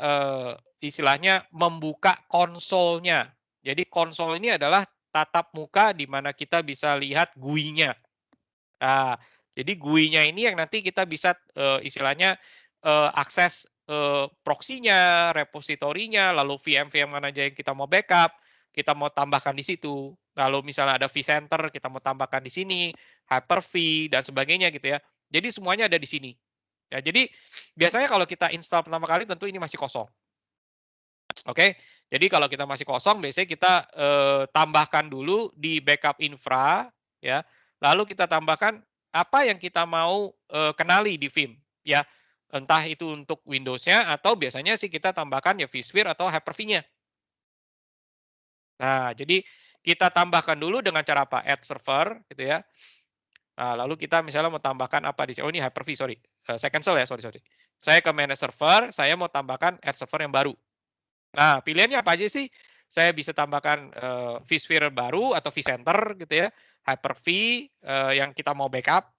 istilahnya membuka konsolnya. Jadi konsol ini adalah tatap muka di mana kita bisa lihat GUI-nya. Nah, jadi GUI-nya ini yang nanti kita bisa istilahnya akses proxy-nya, repositorinya, lalu VM-VM mana aja yang kita mau backup, kita mau tambahkan di situ. Lalu misalnya ada vCenter, kita mau tambahkan di sini, Hyper-V, dan sebagainya gitu ya. Jadi semuanya ada di sini. Ya, jadi biasanya kalau kita install pertama kali tentu ini masih kosong. Oke, jadi kalau kita masih kosong, biasanya kita tambahkan dulu di backup infra, ya. Lalu kita tambahkan apa yang kita mau kenali di Vim, ya. Entah itu untuk Windows-nya atau biasanya sih kita tambahkan ya vSphere atau Hyper-V-nya. Nah, jadi kita tambahkan dulu dengan cara apa? Add server, gitu ya. Nah, lalu kita misalnya mau tambahkan apa di sini? Oh, ini Hyper-V, sorry. Saya cancel ya, sorry. Saya ke manage server, saya mau tambahkan add server yang baru. Nah, pilihannya apa aja sih? Saya bisa tambahkan vSphere baru atau vCenter gitu ya, Hyper-V yang kita mau backup,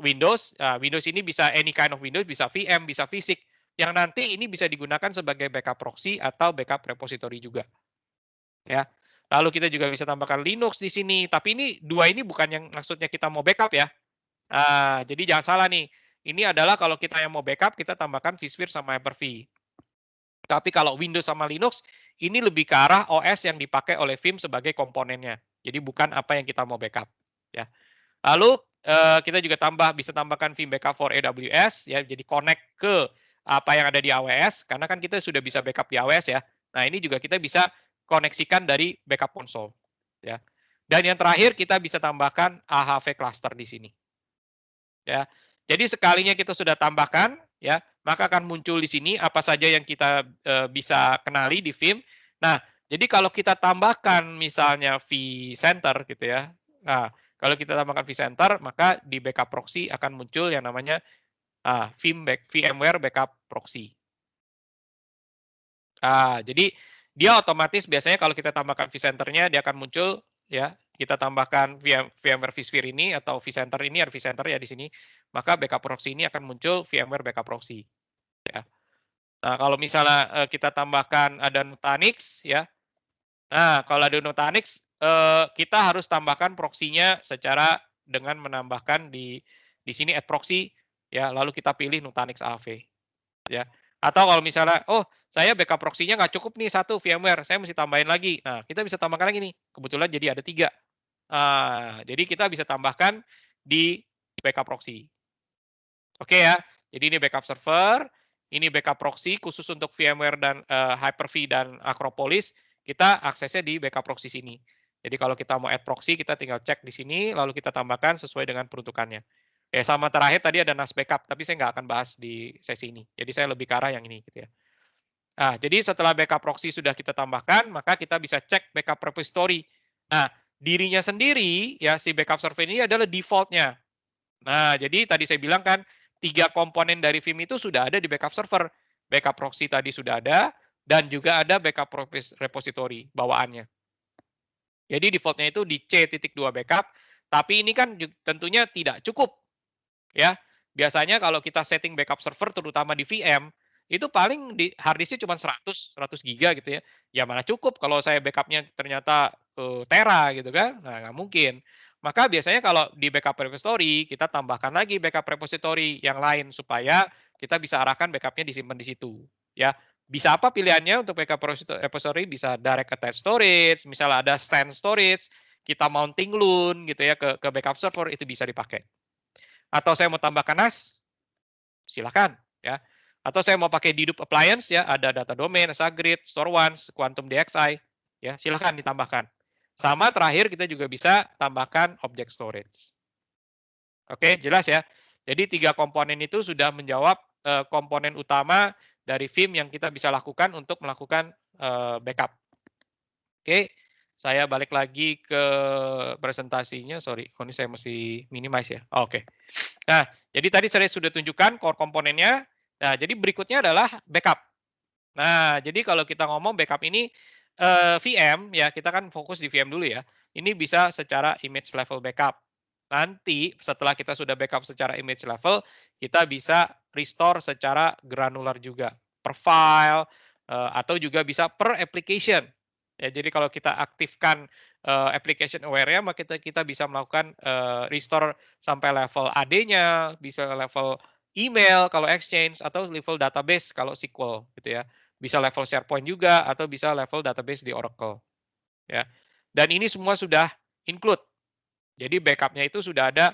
Windows. Windows ini bisa any kind of Windows, bisa VM, bisa FSIC, yang nanti ini bisa digunakan sebagai backup proxy atau backup repository juga. Ya. Lalu kita juga bisa tambahkan Linux di sini, tapi ini dua ini bukan yang maksudnya kita mau backup ya. Jadi jangan salah nih. Ini adalah kalau kita yang mau backup, kita tambahkan vSphere sama Hyper-V. Tapi kalau Windows sama Linux, ini lebih ke arah OS yang dipakai oleh Vim sebagai komponennya. Jadi bukan apa yang kita mau backup. Ya. Lalu kita juga bisa tambahkan Vim Backup for AWS, ya. Jadi connect ke apa yang ada di AWS, karena kan kita sudah bisa backup di AWS ya. Nah ini juga kita bisa koneksikan dari backup console. Ya. Dan yang terakhir kita bisa tambahkan AHV cluster di sini. Ya. Jadi sekalinya kita sudah tambahkan, ya, maka akan muncul di sini apa saja yang kita bisa kenali di Vim. Nah, jadi kalau kita tambahkan misalnya vCenter gitu ya. Nah, kalau kita tambahkan vCenter, maka di backup proxy akan muncul yang namanya VMware Backup Proxy. Jadi dia otomatis biasanya kalau kita tambahkan vCenter-nya dia akan muncul ya. Kita tambahkan VMware vSphere ini atau vCenter ini, ada vCenter ya di sini, maka backup proxy ini akan muncul VMware Backup Proxy. Ya. Nah, kalau misalnya kita tambahkan ada Nutanix ya. Nah, kalau ada Nutanix kita harus tambahkan proxy-nya secara dengan menambahkan di sini add proxy ya, lalu kita pilih Nutanix AV ya. Atau kalau misalnya, oh saya backup proxy-nya nggak cukup nih satu VMware, saya mesti tambahin lagi. Nah, kita bisa tambahkan lagi nih. Kebetulan jadi ada 3. Jadi kita bisa tambahkan di backup proxy. Oke ya, jadi ini backup server, ini backup proxy khusus untuk VMware dan Hyper-V dan Acropolis. kita aksesnya di backup proxy sini. Jadi kalau kita mau add proxy, kita tinggal cek di sini, lalu kita tambahkan sesuai dengan peruntukannya. Ya, sama terakhir tadi ada NAS backup, tapi saya nggak akan bahas di sesi ini. Jadi saya lebih ke arah yang ini, gitu ya. Nah, jadi setelah backup proxy sudah kita tambahkan, maka kita bisa cek backup repository. Nah, dirinya sendiri, ya si backup server ini adalah default-nya. Nah, jadi tadi saya bilang kan, 3 komponen dari Vim itu sudah ada di backup server. Backup proxy tadi sudah ada, dan juga ada backup repository bawaannya. Jadi default-nya itu di C.2 backup, tapi ini kan tentunya tidak cukup. Ya, biasanya kalau kita setting backup server, terutama di VM, itu paling di hard disk-nya cuma 100 giga gitu ya. Ya mana cukup kalau saya backup-nya ternyata tera gitu kan. Nah, nggak mungkin. Maka biasanya kalau di backup repository, kita tambahkan lagi backup repository yang lain supaya kita bisa arahkan backup-nya disimpan di situ. Ya, bisa apa pilihannya untuk backup repository? Bisa direct attached storage, misalnya ada stand storage, kita mounting LUN gitu ya ke backup server, itu bisa dipakai. Atau saya mau tambahkan NAS, silakan ya. Atau saya mau pakai dedupe appliance ya, ada data domain, Asagrid, StoreOnce, Quantum DXi, ya silakan ditambahkan. Sama terakhir kita juga bisa tambahkan object storage. Oke, jelas ya. Jadi 3 komponen itu sudah menjawab komponen utama dari Vim yang kita bisa lakukan untuk melakukan backup. Oke, saya balik lagi ke presentasinya. Sorry, ini saya mesti minimize ya. Oke. Nah, jadi tadi saya sudah tunjukkan core komponennya. Nah, jadi berikutnya adalah backup. Nah, jadi kalau kita ngomong backup ini VM, ya kita kan fokus di VM dulu ya. Ini bisa secara image level backup. Nanti setelah kita sudah backup secara image level, kita bisa restore secara granular juga. Per file, atau juga bisa per application. Ya, jadi kalau kita aktifkan application aware-nya, maka kita bisa melakukan restore sampai level AD-nya, bisa level email kalau Exchange, atau level database kalau SQL gitu ya. Bisa level SharePoint juga, atau bisa level database di Oracle. Ya. Dan ini semua sudah include. Jadi backup-nya itu sudah ada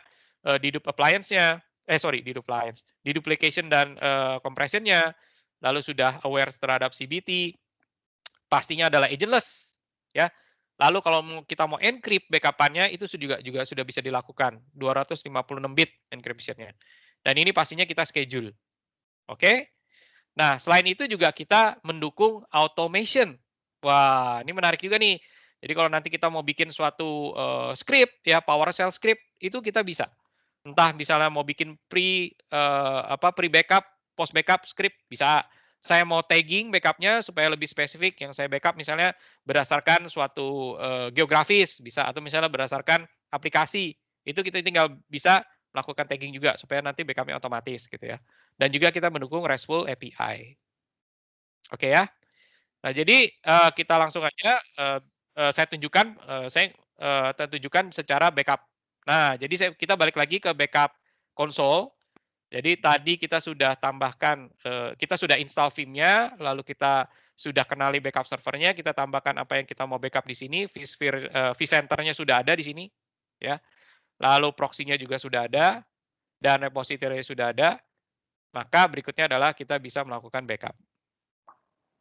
dedupe appliance-nya, deduplication dan compression-nya, lalu sudah aware terhadap CBT, pastinya adalah agentless, ya. Lalu kalau kita mau encrypt backup-nya itu juga sudah bisa dilakukan, 256 bit encryption-nya. Dan ini pastinya kita schedule. Oke? Nah, selain itu juga kita mendukung automation. Wah, ini menarik juga nih. Jadi kalau nanti kita mau bikin suatu script ya, PowerShell script, itu kita bisa. Entah misalnya mau bikin pre backup, post backup script bisa. Saya mau tagging backup-nya supaya lebih spesifik, yang saya backup misalnya berdasarkan suatu geografis bisa, atau misalnya berdasarkan aplikasi. Itu kita tinggal bisa melakukan tagging juga supaya nanti backup-nya otomatis gitu ya. Dan juga kita mendukung RESTful API. Oke ya. Nah, jadi kita langsung aja saya tunjukkan secara backup. Nah, jadi kita balik lagi ke backup console. Jadi tadi kita sudah tambahkan, kita sudah install Vim-nya, lalu kita sudah kenali backup servernya, kita tambahkan apa yang kita mau backup di sini, vCenter-nya sudah ada di sini, ya. Lalu proxy-nya juga sudah ada, dan repository sudah ada. Maka berikutnya adalah kita bisa melakukan backup.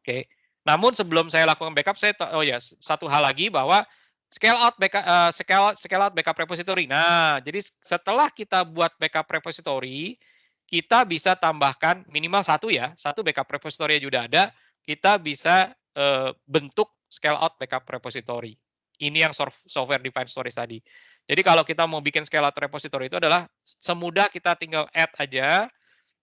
Oke. Namun sebelum saya lakukan backup, satu hal lagi bahwa scale out backup repository. Nah, jadi setelah kita buat backup repository, kita bisa tambahkan minimal satu backup repository yang sudah ada, kita bisa bentuk scale out backup repository. Ini yang software defined storage tadi. Jadi kalau kita mau bikin scale out repository itu adalah semudah kita tinggal add aja,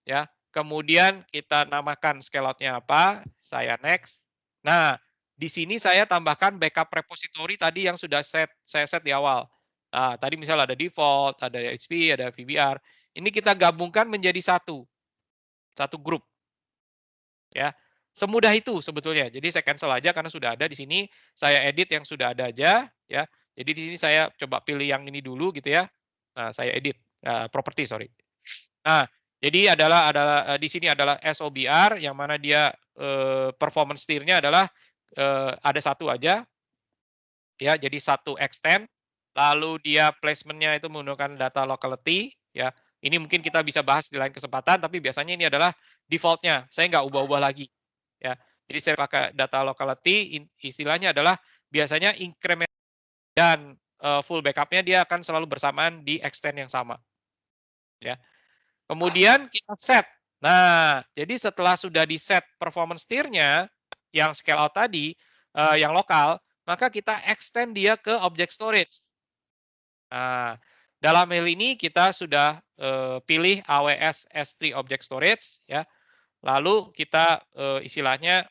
ya. Kemudian kita namakan scale out-nya apa, saya next. Nah, di sini saya tambahkan backup repository tadi yang sudah saya set di awal. Nah, tadi misalnya ada default, ada HP, ada VBR. Ini kita gabungkan menjadi satu grup. Ya, semudah itu sebetulnya. Jadi saya cancel aja karena sudah ada di sini. Saya edit yang sudah ada aja, ya. Jadi di sini saya coba pilih yang ini dulu gitu ya. Nah, saya edit property, sorry. Nah, jadi di sini adalah SOBR yang mana dia performance tier-nya adalah ada satu aja. Ya, jadi satu extend. Lalu dia placement-nya itu menggunakan data locality, ya. Ini mungkin kita bisa bahas di lain kesempatan, tapi biasanya ini adalah default-nya. Saya nggak ubah-ubah lagi. Ya. Jadi saya pakai data locality, istilahnya adalah biasanya increment dan full backupnya dia akan selalu bersamaan di extend yang sama. Ya. Kemudian kita set. Nah, jadi setelah sudah di set performance tier-nya yang scale out tadi, yang lokal, maka kita extend dia ke object storage. Nah, dalam hal ini kita sudah pilih AWS S3 Object Storage, ya. Lalu kita istilahnya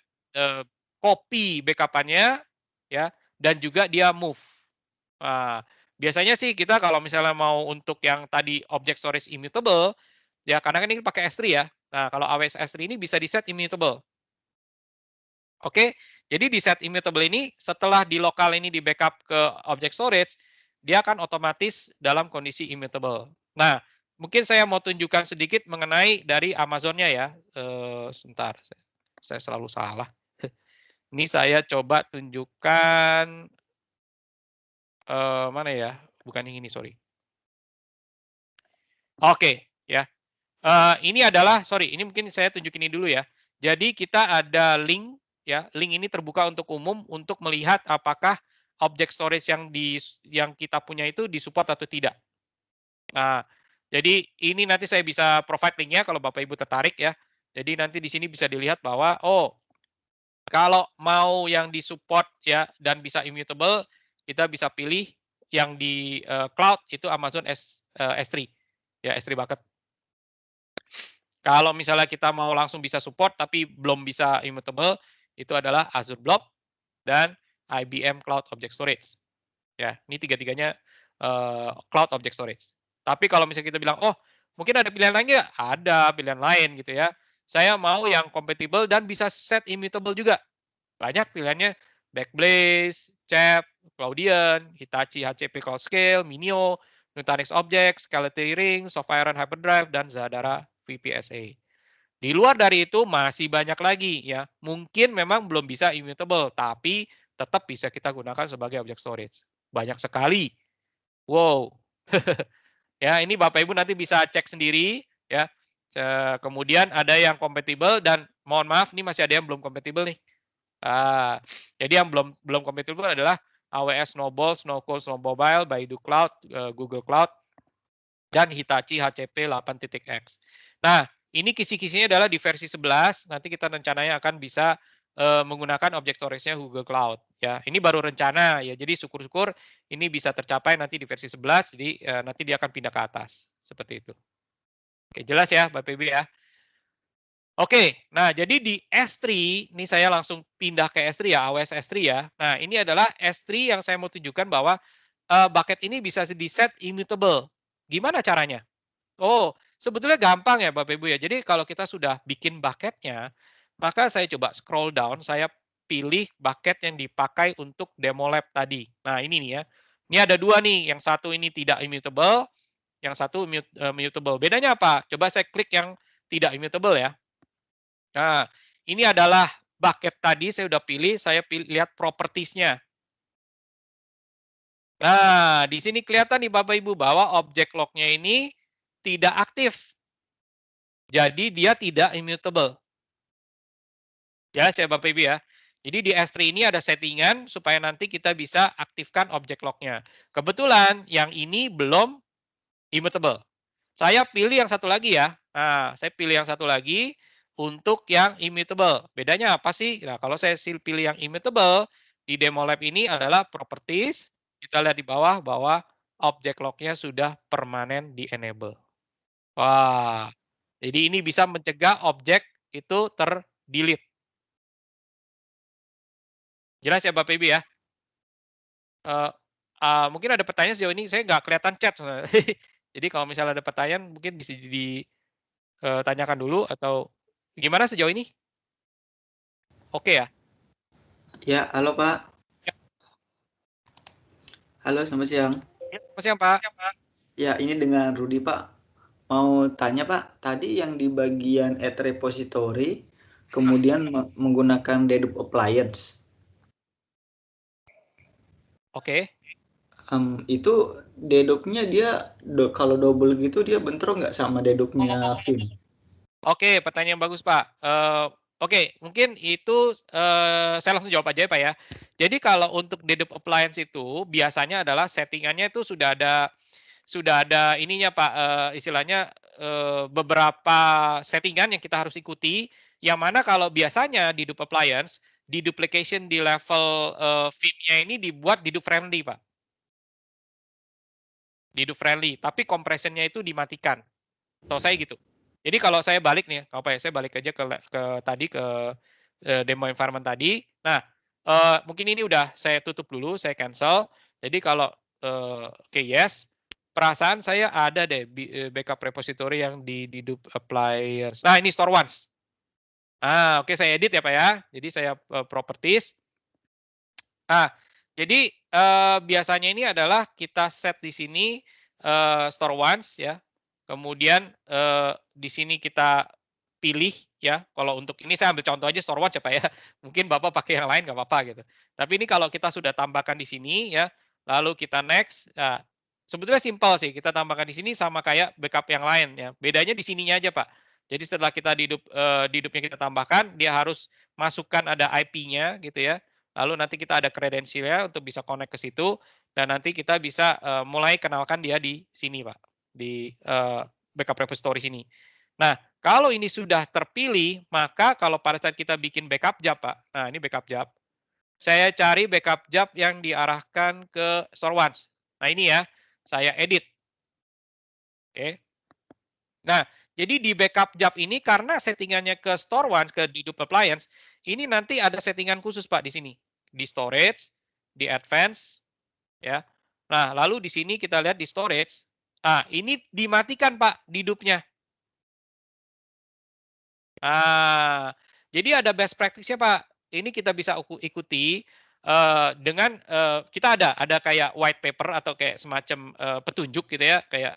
copy backup-annya, ya, dan juga dia move. Nah, biasanya sih kita kalau misalnya mau untuk yang tadi object storage immutable, ya karena kan ini pakai S3 ya. Nah, kalau AWS S3 ini bisa di set immutable. Oke, jadi di set immutable ini setelah di lokal ini di backup ke object storage, dia akan otomatis dalam kondisi immutable. Nah, mungkin saya mau tunjukkan sedikit mengenai dari Amazon-nya ya. Sebentar, saya selalu salah. Ini saya coba tunjukkan mana ya? Bukan yang ini, sorry. Oke, ya. Ini adalah, sorry, ini mungkin saya tunjukin ini dulu ya. Jadi kita ada link, ya. Link ini terbuka untuk umum untuk melihat apakah object storage yang kita punya itu disupport atau tidak. Nah, jadi ini nanti saya bisa provide linknya kalau Bapak Ibu tertarik ya. Jadi nanti di sini bisa dilihat bahwa, oh, kalau mau yang disupport ya dan bisa immutable, kita bisa pilih yang di cloud itu Amazon S3, ya S3 bucket. Kalau misalnya kita mau langsung bisa support tapi belum bisa immutable, itu adalah Azure Blob dan IBM Cloud Object Storage. Ya, ini tiga-tiganya Cloud Object Storage. Tapi kalau misalnya kita bilang, oh mungkin ada pilihan lain nggak? Ada pilihan lain gitu ya. Saya mau yang compatible dan bisa set immutable juga. Banyak pilihannya, Backblaze, Chef, Cloudian, Hitachi HCP Cloud Scale, Minio, Nutanix Object, Scalability Ring, Sophiron Hyperdrive, dan Zadara VPSA. Di luar dari itu masih banyak lagi ya. Mungkin memang belum bisa immutable, tapi tetap bisa kita gunakan sebagai object storage. Banyak sekali. Wow. Ya, ini Bapak Ibu nanti bisa cek sendiri ya. Kemudian ada yang compatible dan mohon maaf ini masih ada yang belum compatible nih. Jadi yang belum compatible adalah AWS Snowball, Snowcall, Snowmobile, Baidu Cloud, Google Cloud, dan Hitachi HCP 8.x. Nah, ini kisi-kisinya adalah di versi 11, nanti kita rencananya akan bisa menggunakan object storage-nya Google Cloud. Ya, ini baru rencana ya, jadi syukur-syukur ini bisa tercapai nanti di versi 11, jadi nanti dia akan pindah ke atas, seperti itu. Oke, jelas ya Bapak Ibu ya. Oke, nah jadi di S3, ini saya langsung pindah ke S3 ya, AWS S3 ya. Nah, ini adalah S3 yang saya mau tunjukkan bahwa bucket ini bisa di-set immutable. Gimana caranya? Oh, sebetulnya gampang ya Bapak Ibu ya. Jadi kalau kita sudah bikin bucketnya, maka saya coba scroll down, saya pilih bucket yang dipakai untuk demo lab tadi. Nah, ini nih ya. Ini ada dua nih, yang satu ini tidak immutable, yang satu mutable. Bedanya apa? Coba saya klik yang tidak immutable ya. Nah, ini adalah bucket tadi saya udah pilih, saya lihat properties-nya. Nah, di sini kelihatan nih Bapak Ibu bahwa objek log-nya ini tidak aktif. Jadi dia tidak immutable. Ya, saya Bapak Ibu ya. Jadi di S3 ini ada settingan supaya nanti kita bisa aktifkan objek log-nya. Kebetulan yang ini belum immutable. Saya pilih yang satu lagi ya. Nah, saya pilih yang satu lagi untuk yang immutable. Bedanya apa sih? Nah, kalau saya pilih yang immutable, di demo lab ini adalah properties. Kita lihat di bawah bahwa object log-nya sudah permanen di-enable. Wah, jadi ini bisa mencegah objek itu ter-delete. Jelas ya Bapak Ibu ya? Mungkin ada pertanyaan sejauh ini, saya nggak kelihatan chat. Jadi kalau misalnya ada pertanyaan, mungkin bisa ditanyakan dulu atau gimana sejauh ini? Oke ya? Ya, halo Pak. Ya. Halo, selamat siang. Ya, selamat siang Pak. Ya, ini dengan Rudi Pak. Mau tanya Pak, tadi yang di bagian add repository, kemudian menggunakan dedup appliance. Oke. Itu dedupnya dia kalau double gitu dia bentrok nggak sama dedupnya Vim? Oke, pertanyaan bagus Pak. Oke, mungkin itu saya langsung jawab aja ya Pak ya. Jadi kalau untuk dedup appliance itu biasanya adalah settingannya itu sudah ada ininya Pak, istilahnya beberapa settingan yang kita harus ikuti. Yang mana kalau biasanya dedup appliance, deduplication di level Vim-nya ini dibuat dedup friendly Pak. Dedup friendly, tapi compression-nya itu dimatikan. Tahu saya gitu. Jadi kalau saya balik nih, apa ya? Saya balik aja ke demo environment tadi. Nah, mungkin ini udah saya tutup dulu, saya cancel. Jadi kalau oke yes, perasaan saya ada deh backup repository yang di dedup appliers. Nah, ini store once. Oke saya edit ya Pak ya. Jadi saya properties. Jadi biasanya ini adalah kita set di sini store once ya. Kemudian di sini kita pilih ya. Kalau untuk ini saya ambil contoh aja store once ya Pak ya. Mungkin Bapak pakai yang lain nggak apa-apa gitu. Tapi ini kalau kita sudah tambahkan di sini ya, lalu kita next. Sebetulnya simpel sih. Kita tambahkan di sini sama kayak backup yang lain ya. Bedanya di sininya aja Pak. Jadi setelah kita didupnya kita tambahkan, dia harus masukkan ada IP-nya gitu ya. Lalu nanti kita ada kredensialnya untuk bisa connect ke situ dan nanti kita bisa mulai kenalkan dia di sini Pak, di backup repository sini. Nah, kalau ini sudah terpilih, maka kalau pada saat kita bikin backup job Pak, nah ini backup job, saya cari backup job yang diarahkan ke store once. Nah ini ya, saya edit. Oke. Nah, jadi di backup job ini karena settingannya ke store once, ke dedup appliance, ini nanti ada settingan khusus Pak di sini. Di storage, di advance, ya. Nah, lalu di sini kita lihat di storage. Ini dimatikan Pak dedupnya. Jadi ada best practice-nya Pak. Ini kita bisa ikuti dengan kita ada kayak white paper atau kayak semacam petunjuk gitu ya, kayak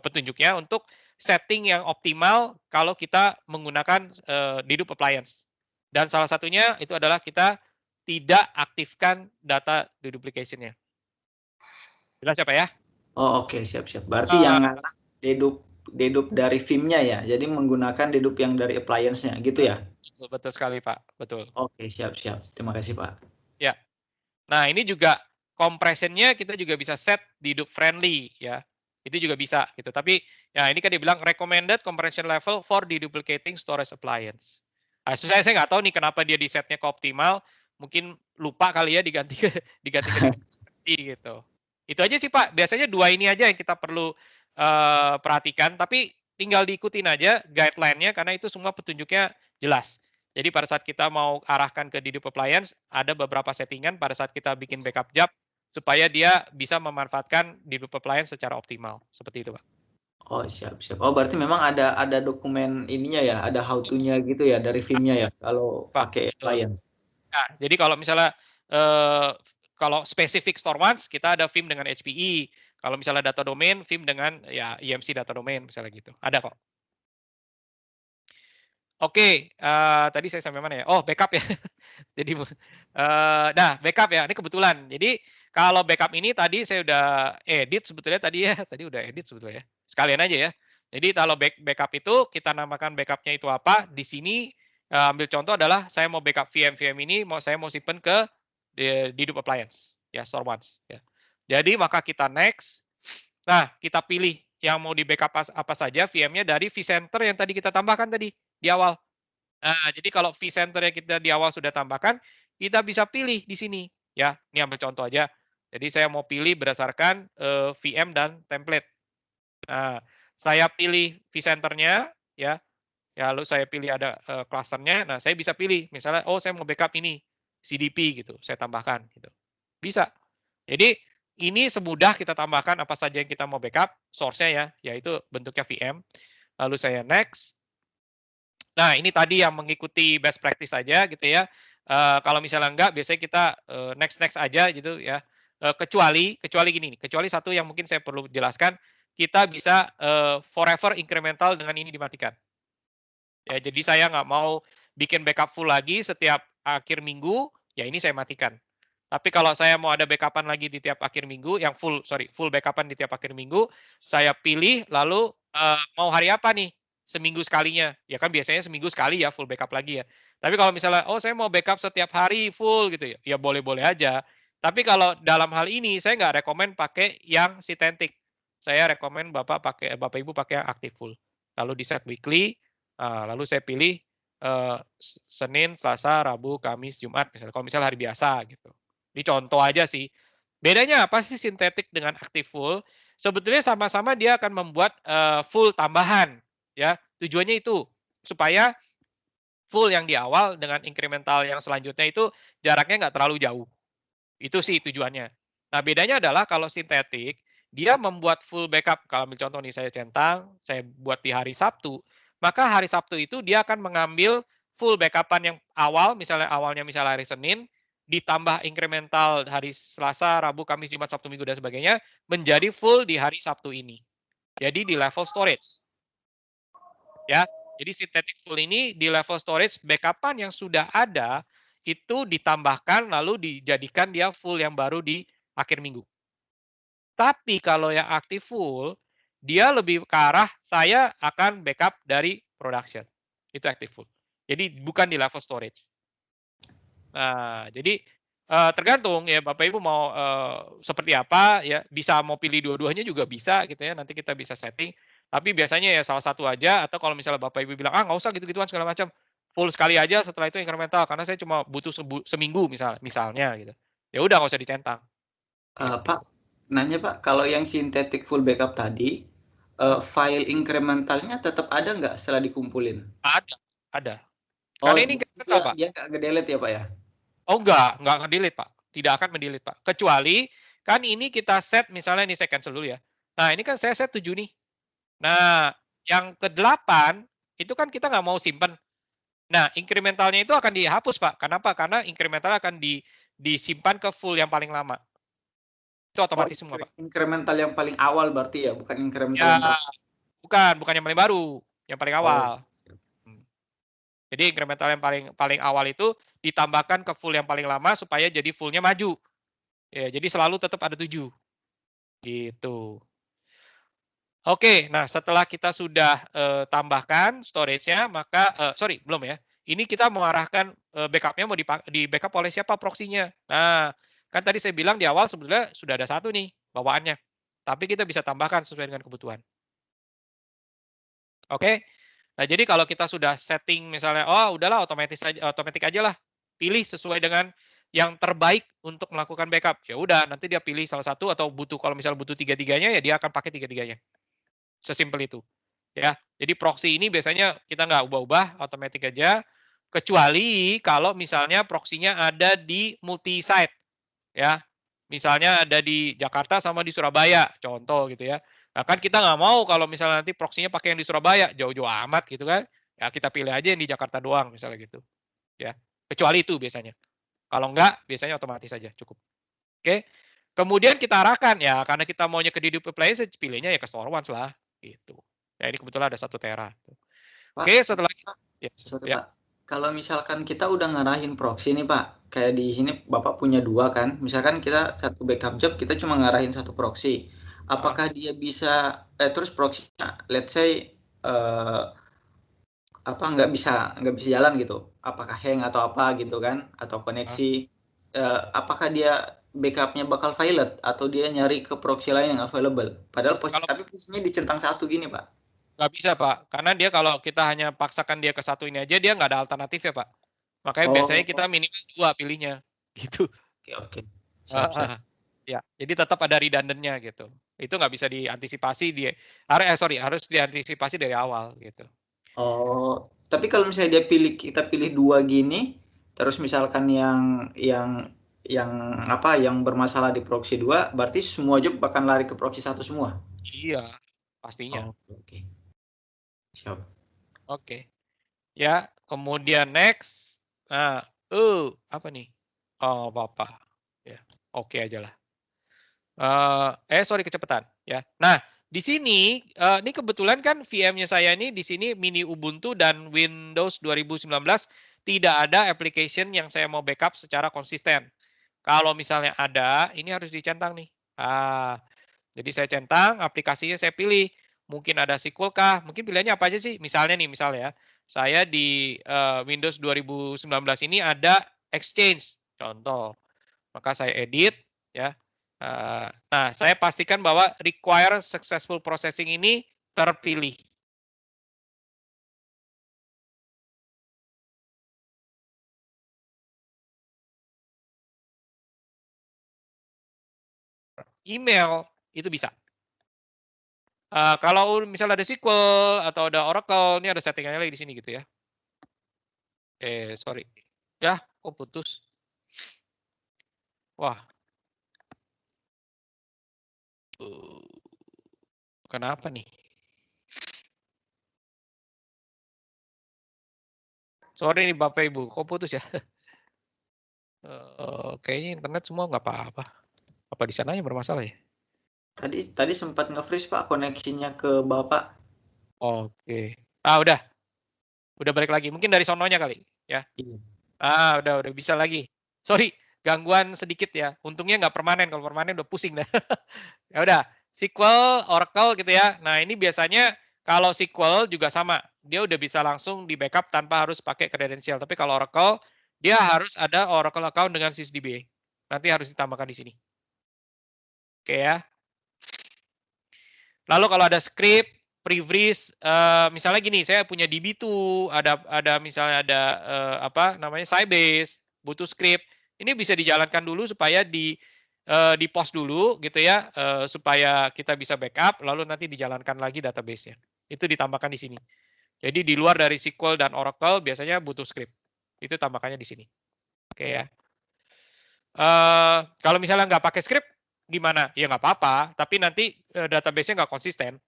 petunjuknya untuk setting yang optimal kalau kita menggunakan dedup appliance. Dan salah satunya itu adalah kita tidak aktifkan data deduplication-nya. Jelas ya Pak ya? Oh oke, siap-siap. Berarti yang ngalah dedup dari Vim-nya ya. Jadi menggunakan dedup yang dari appliance-nya gitu ya? Betul sekali Pak, betul. Oke, siap-siap. Terima kasih Pak. Ya. Nah, ini juga compression-nya kita juga bisa set dedup friendly ya. Itu juga bisa gitu. Tapi ya ini kan dibilang recommended compression level for deduplicating storage appliance. Saya nggak tahu nih kenapa dia di setnya ke optimal. Mungkin lupa kali ya diganti ke gitu. Itu aja sih Pak. Biasanya dua ini aja yang kita perlu perhatikan. Tapi tinggal diikutin aja guideline-nya karena itu semua petunjuknya jelas. Jadi pada saat kita mau arahkan ke dedup appliance, ada beberapa settingan pada saat kita bikin backup job supaya dia bisa memanfaatkan dedup appliance secara optimal. Seperti itu Pak. Oh siap-siap. Oh berarti memang ada dokumen ininya ya, ada how to-nya gitu ya dari Vim-nya ya kalau pakai appliance. Nah, jadi kalau misalnya kalau spesifik store once kita ada Vim dengan HPE. Kalau misalnya data domain, Vim dengan ya EMC data domain misalnya gitu. Ada kok. Oke, tadi saya sampai mana ya? Oh, backup ya. Jadi, backup ya. Ini kebetulan. Jadi kalau backup ini tadi saya udah edit sebetulnya tadi ya. Tadi udah edit sebetulnya ya. Sekalian aja ya. Jadi kalau backup itu kita namakan backupnya itu apa? Di sini ambil contoh adalah saya mau backup VM ini, saya mau simpen ke dedup appliance ya, store once ya. Jadi maka kita next. Nah, kita pilih yang mau di backup apa saja VM-nya dari vCenter yang tadi kita tambahkan tadi di awal. Nah, jadi kalau vCenter yang kita di awal sudah tambahkan, kita bisa pilih di sini ya. Ini ambil contoh aja. Jadi saya mau pilih berdasarkan VM dan template. Nah, saya pilih vCenter-nya ya. Ya, lalu saya pilih ada cluster-nya. Nah, saya bisa pilih misalnya saya mau backup ini CDP gitu, saya tambahkan gitu. Bisa. Jadi ini semudah kita tambahkan apa saja yang kita mau backup, source-nya ya, yaitu bentuknya VM. Lalu saya next. Nah, ini tadi yang mengikuti best practice saja gitu ya. Kalau misalnya enggak, biasanya kita next aja gitu ya. Kecuali gini nih, kecuali satu yang mungkin saya perlu jelaskan, kita bisa forever incremental dengan ini dimatikan. Ya, jadi saya nggak mau bikin backup full lagi setiap akhir minggu, ya ini saya matikan. Tapi kalau saya mau ada backupan lagi di tiap akhir minggu, yang full backupan di tiap akhir minggu, saya pilih lalu mau hari apa nih seminggu sekalinya. Ya kan biasanya seminggu sekali ya full backup lagi ya. Tapi kalau misalnya, oh saya mau backup setiap hari full gitu ya, ya boleh-boleh aja. Tapi kalau dalam hal ini saya nggak rekomen pakai yang sintetik. Saya rekomen Bapak Ibu pakai yang aktif full. Lalu di set weekly, lalu saya pilih Senin, Selasa, Rabu, Kamis, Jumat misalnya. Kalau misalnya hari biasa gitu. Ini contoh aja sih. Bedanya apa sih sintetik dengan aktif full? Sebetulnya sama-sama dia akan membuat full tambahan ya. Tujuannya itu supaya full yang di awal dengan incremental yang selanjutnya itu jaraknya nggak terlalu jauh. Itu sih tujuannya. Nah, bedanya adalah kalau sintetik dia membuat full backup. Kalau ambil contoh nih saya centang, saya buat di hari Sabtu, maka hari Sabtu itu dia akan mengambil full backupan yang awal, misalnya awalnya misalnya hari Senin, ditambah incremental hari Selasa, Rabu, Kamis, Jumat, Sabtu, Minggu dan sebagainya menjadi full di hari Sabtu ini. Jadi di level storage. Ya. Jadi synthetic full ini di level storage backupan yang sudah ada itu ditambahkan lalu dijadikan dia full yang baru di akhir minggu. Tapi kalau yang aktif full, dia lebih ke arah saya akan backup dari production. Itu active full. Jadi bukan di level storage. Nah, jadi tergantung ya Bapak Ibu mau seperti apa ya, bisa mau pilih dua-duanya juga bisa gitu ya, nanti kita bisa setting. Tapi biasanya ya salah satu aja atau kalau misalnya Bapak Ibu bilang, "Ah, nggak usah gitu-gituan segala macam, full sekali aja setelah itu incremental karena saya cuma butuh seminggu," misalnya gitu. Ya udah nggak usah dicentang. Pak, nanya Pak, kalau yang sintetik full backup tadi, file incrementalnya tetap ada nggak setelah dikumpulin? Ada. Oh, Karena ini incremental, Pak. dia nggak nge-delete ya Pak ya? Oh nggak nge-delete Pak. Tidak akan mendelete Pak. Kecuali kan ini kita set misalnya ini saya cancel dulu ya. Nah ini kan saya set 7 nih. Nah yang ke-8 itu kan kita nggak mau simpen. Nah incrementalnya itu akan dihapus Pak. Kenapa? Karena incremental akan disimpan ke full yang paling lama. Itu otomatis semua Pak. Incremental yang paling awal berarti ya, bukan incremental Ya, yang bukan yang paling baru, yang paling awal. Jadi incremental yang paling awal itu ditambahkan ke full yang paling lama supaya jadi fullnya maju. Ya, jadi selalu tetap ada 7. Gitu. Oke, nah setelah kita sudah tambahkan storage-nya, maka sorry belum ya. Ini kita mengarahkan backup-nya mau di backup oleh siapa proxy-nya. Nah, kan tadi saya bilang di awal sebetulnya sudah ada satu nih bawaannya. Tapi kita bisa tambahkan sesuai dengan kebutuhan. Oke. Nah, jadi kalau kita sudah setting misalnya, oh udahlah otomatis aja lah. Pilih sesuai dengan yang terbaik untuk melakukan backup. Ya udah, nanti dia pilih salah satu atau kalau misalnya butuh tiga-tiganya ya dia akan pakai tiga-tiganya. Sesimpel itu. Ya. Jadi proxy ini biasanya kita nggak ubah-ubah, otomatis aja. Kecuali kalau misalnya proxy-nya ada di multi site. Ya. Misalnya ada di Jakarta sama di Surabaya, contoh gitu ya. Nah kan kita nggak mau kalau misalnya nanti proxy-nya pakai yang di Surabaya, jauh-jauh amat gitu kan. Ya kita pilih aja yang di Jakarta doang misalnya gitu. Ya. Kecuali itu biasanya. Kalau enggak, biasanya otomatis saja cukup. Oke. Kemudian kita arahkan ya, karena kita maunya ke DDoS appliance, pilihnya ya ke SolarOne lah gitu. Ya ini kebetulan ada 1 tera. Oke, setelah Pak, kalau misalkan kita udah ngarahin proxy nih Pak, kayak di sini Bapak punya 2 kan, misalkan kita satu backup job kita cuma ngarahin satu proxy, apakah dia bisa terus proxy-nya let's say nggak bisa jalan gitu, apakah hang atau apa gitu kan, atau koneksi, apakah dia backup-nya bakal violet atau dia nyari ke proxy lain yang available? Padahal tapi posisinya dicentang satu gini Pak. Nggak bisa Pak, karena dia kalau kita hanya paksakan dia ke satu ini aja, dia nggak ada alternatif ya Pak. Makanya biasanya kita minimal 2 pilihnya, gitu. Oke. Ya, jadi tetap ada redundant-nya gitu. Itu nggak bisa diantisipasi harus diantisipasi dari awal gitu. Oh, tapi kalau misalnya kita pilih 2 gini, terus misalkan yang bermasalah di proxy 2, berarti semua job bakal lari ke proxy 1 semua? Iya, pastinya. Oke. Siap. Oke. Ya, kemudian next. Nah, apa nih? Oh, apa-apa. Ya, oke aja lah. Sorry kecepatan ya. Nah, di sini ini kebetulan kan VM-nya saya ini di sini mini Ubuntu dan Windows 2019 tidak ada application yang saya mau backup secara konsisten. Kalau misalnya ada, ini harus dicentang nih. Jadi saya centang, aplikasinya saya pilih mungkin ada SQL kah, mungkin pilihannya apa aja sih? Misalnya nih, misalnya ya, saya di Windows 2019 ini ada Exchange, contoh. Maka saya edit, ya. Nah, saya pastikan bahwa require successful processing ini terpilih. Email itu bisa. Kalau misalnya ada SQL atau ada Oracle, ini ada settingannya lagi di sini gitu ya. Sorry. Ya, kok putus? Wah. Kenapa nih? Sorry nih Bapak Ibu, kok putus ya? Kayaknya internet semua nggak apa-apa. Apa di sana yang bermasalah ya? Tadi sempat nge-freeze Pak koneksinya ke Bapak. Oke. Udah. Udah balik lagi. Mungkin dari sononya kali ya. Iya. Udah bisa lagi. Sorry, gangguan sedikit ya. Untungnya nggak permanen. Kalau permanen udah pusing dah. Ya udah, SQL, Oracle gitu ya. Nah, ini biasanya kalau SQL juga sama. Dia udah bisa langsung di backup tanpa harus pakai kredensial. Tapi kalau Oracle, dia harus ada Oracle account dengan sysdb. Nanti harus ditambahkan di sini. Oke ya. Lalu kalau ada script, pre-freeze, misalnya gini, saya punya DB2, ada misalnya ada apa namanya Sybase, butuh script, ini bisa dijalankan dulu supaya di post dulu gitu ya, supaya kita bisa backup, lalu nanti dijalankan lagi database-nya. Itu ditambahkan di sini. Jadi di luar dari SQL dan Oracle biasanya butuh script. Itu tambahkannya di sini. Oke ya. Kalau misalnya nggak pakai script, gimana? Ya nggak apa-apa, tapi nanti database-nya nggak konsisten.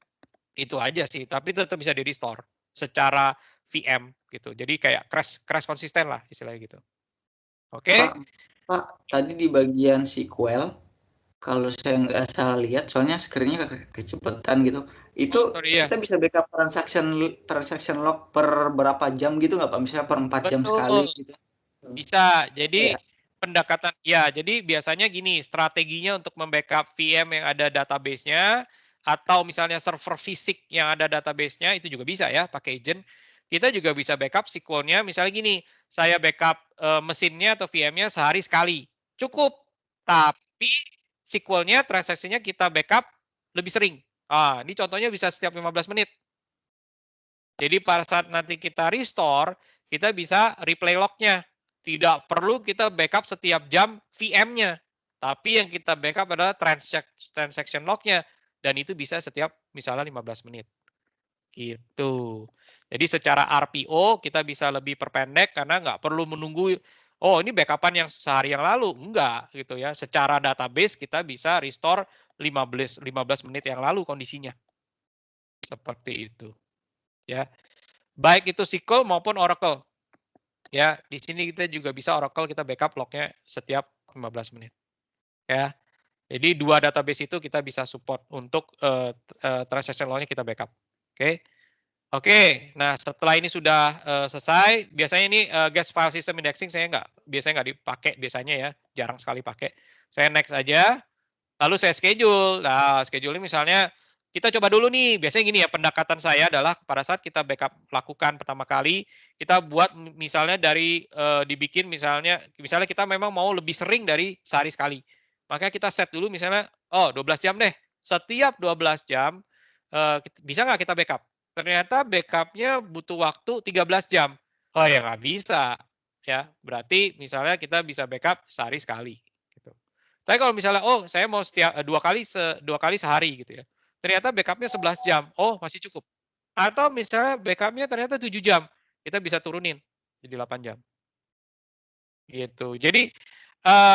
Itu aja sih, tapi tetap bisa di-restore secara VM gitu. Jadi kayak crash konsisten lah istilahnya gitu. Oke? Pak, tadi di bagian SQL, kalau saya nggak salah lihat, soalnya screen-nya kecepatan gitu. Itu kita bisa backup transaction log per berapa jam gitu nggak Pak? Misalnya per 4 jam sekali gitu. Bisa. Jadi pendekatan, ya jadi biasanya gini, strateginya untuk membackup VM yang ada database-nya, atau misalnya server fisik yang ada database-nya, itu juga bisa ya, pakai agent. Kita juga bisa backup SQL-nya, misalnya gini, saya backup mesinnya atau VM-nya sehari sekali. Cukup. Tapi SQL-nya, transaksinya kita backup lebih sering. Ini contohnya bisa setiap 15 menit. Jadi pada saat nanti kita restore, kita bisa replay log-nya. Tidak perlu kita backup setiap jam VM-nya. Tapi yang kita backup adalah transaction log-nya. Dan itu bisa setiap misalnya 15 menit. Gitu. Jadi secara RPO kita bisa lebih perpendek karena nggak perlu menunggu, oh ini backupan yang sehari yang lalu. Enggak gitu ya. Secara database kita bisa restore 15 menit yang lalu kondisinya. Seperti itu. Ya. Baik itu SQL maupun Oracle. Ya, di sini kita juga bisa Oracle kita backup lognya setiap 15 menit. Ya. Jadi dua database itu kita bisa support untuk transaction lognya kita backup. Oke. Oke, nah setelah ini sudah selesai, biasanya ini guest file system indexing saya biasanya nggak dipakai biasanya ya, jarang sekali pakai. Saya next aja, lalu saya schedule. Nah, schedule misalnya kita coba dulu nih, biasanya gini ya, pendekatan saya adalah pada saat kita backup lakukan pertama kali, kita buat misalnya dari dibikin misalnya kita memang mau lebih sering dari sehari sekali. Maka kita set dulu misalnya, 12 jam deh. Setiap 12 jam, bisa nggak kita backup? Ternyata backup-nya butuh waktu 13 jam. Oh ya nggak bisa. Ya, berarti misalnya kita bisa backup sehari sekali. Gitu. Tapi kalau misalnya, saya mau setiap dua kali sehari gitu ya. Ternyata backup-nya 11 jam. Oh, masih cukup. Atau misalnya backup-nya ternyata 7 jam. Kita bisa turunin jadi 8 jam. Gitu. Jadi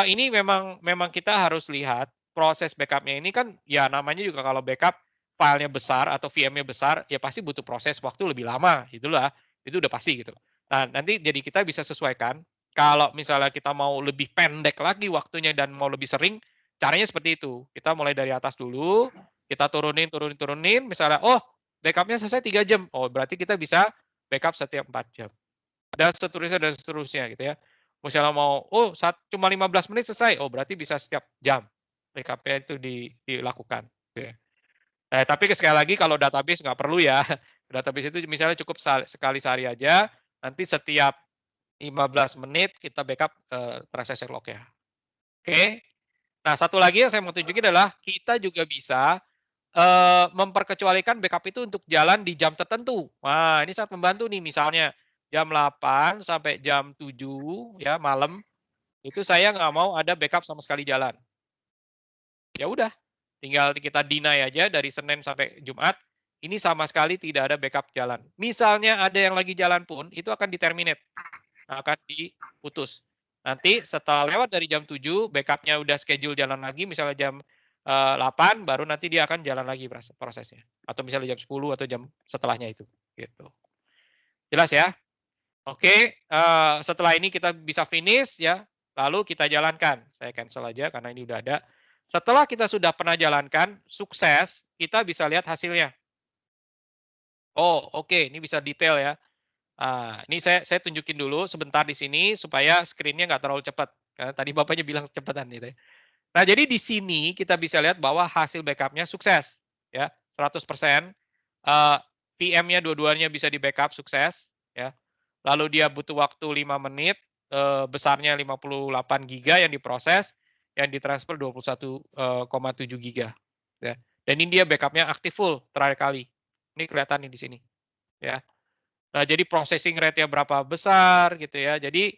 ini memang kita harus lihat proses backup-nya ini kan ya namanya juga kalau backup filenya besar atau VM-nya besar ya pasti butuh proses waktu lebih lama, itulah. Itu udah pasti gitu. Nah, nanti jadi kita bisa sesuaikan kalau misalnya kita mau lebih pendek lagi waktunya dan mau lebih sering, caranya seperti itu. Kita mulai dari atas dulu, kita turunin, misalnya backup-nya selesai 3 jam. Oh, berarti kita bisa backup setiap 4 jam. Dan seterusnya gitu ya. Misalnya mau, cuma 15 menit selesai, berarti bisa setiap jam backup-nya itu dilakukan. Gitu ya. Tapi sekali lagi kalau database nggak perlu ya. Database itu misalnya cukup sekali sehari aja, nanti setiap 15 menit kita backup transaction log ya. Oke. Nah, satu lagi yang saya mau tunjukin adalah kita juga bisa memperkecualikan backup itu untuk jalan di jam tertentu. Wah, ini sangat membantu nih, misalnya jam 8 sampai jam 7 ya malam, itu saya nggak mau ada backup sama sekali jalan. Ya udah, tinggal kita deny aja dari Senin sampai Jumat, ini sama sekali tidak ada backup jalan. Misalnya ada yang lagi jalan pun, itu akan di-terminate, akan diputus. Nanti setelah lewat dari jam 7, backupnya udah schedule jalan lagi, misalnya jam 8, baru nanti dia akan jalan lagi prosesnya. Atau misalnya jam 10 atau jam setelahnya itu. Gitu. Jelas ya? Oke, setelah ini kita bisa finish ya, lalu kita jalankan. Saya cancel aja karena ini udah ada. Setelah kita sudah pernah jalankan, sukses, kita bisa lihat hasilnya. Oh, oke, ini bisa detail ya. Ini saya tunjukin dulu sebentar di sini supaya screen-nya nggak terlalu cepat. Karena tadi Bapaknya bilang kecepatan gitu ya. Nah, jadi di sini kita bisa lihat bahwa hasil backup-nya sukses ya, 100%. VM-nya dua-duanya bisa di-backup sukses ya. Lalu dia butuh waktu 5 menit, besarnya 58 giga yang diproses, yang ditransfer 21,7 giga ya. Dan ini dia backup-nya aktif full terakhir kali. Ini kelihatan nih di sini ya. Nah, jadi processing rate-nya berapa besar gitu ya. Jadi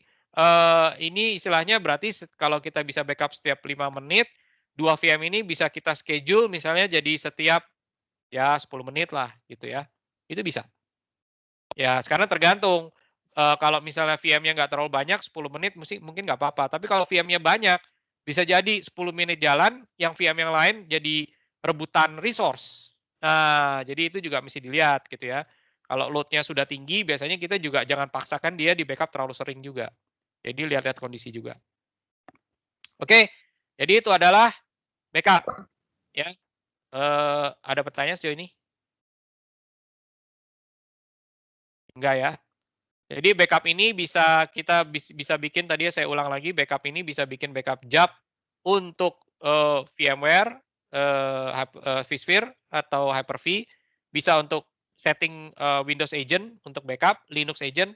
ini istilahnya berarti kalau kita bisa backup setiap 5 menit, 2 VM ini bisa kita schedule misalnya jadi setiap ya 10 menit lah gitu ya. Itu bisa. Ya, sekarang tergantung. Kalau misalnya VM-nya nggak terlalu banyak, 10 menit mungkin nggak apa-apa. Tapi kalau VM-nya banyak, bisa jadi 10 menit jalan, yang VM yang lain jadi rebutan resource. Nah, jadi itu juga mesti dilihat gitu ya. Kalau load-nya sudah tinggi, biasanya kita juga jangan paksakan dia di backup terlalu sering juga. Jadi lihat-lihat kondisi juga. Oke, jadi itu adalah backup. Ya, ada pertanyaan sejauh ini? Enggak ya? Jadi backup ini bisa kita bisa bikin, tadi saya ulang lagi, backup ini bisa bikin backup job untuk VMware, vSphere atau Hyper-V, bisa untuk setting Windows Agent untuk backup, Linux Agent,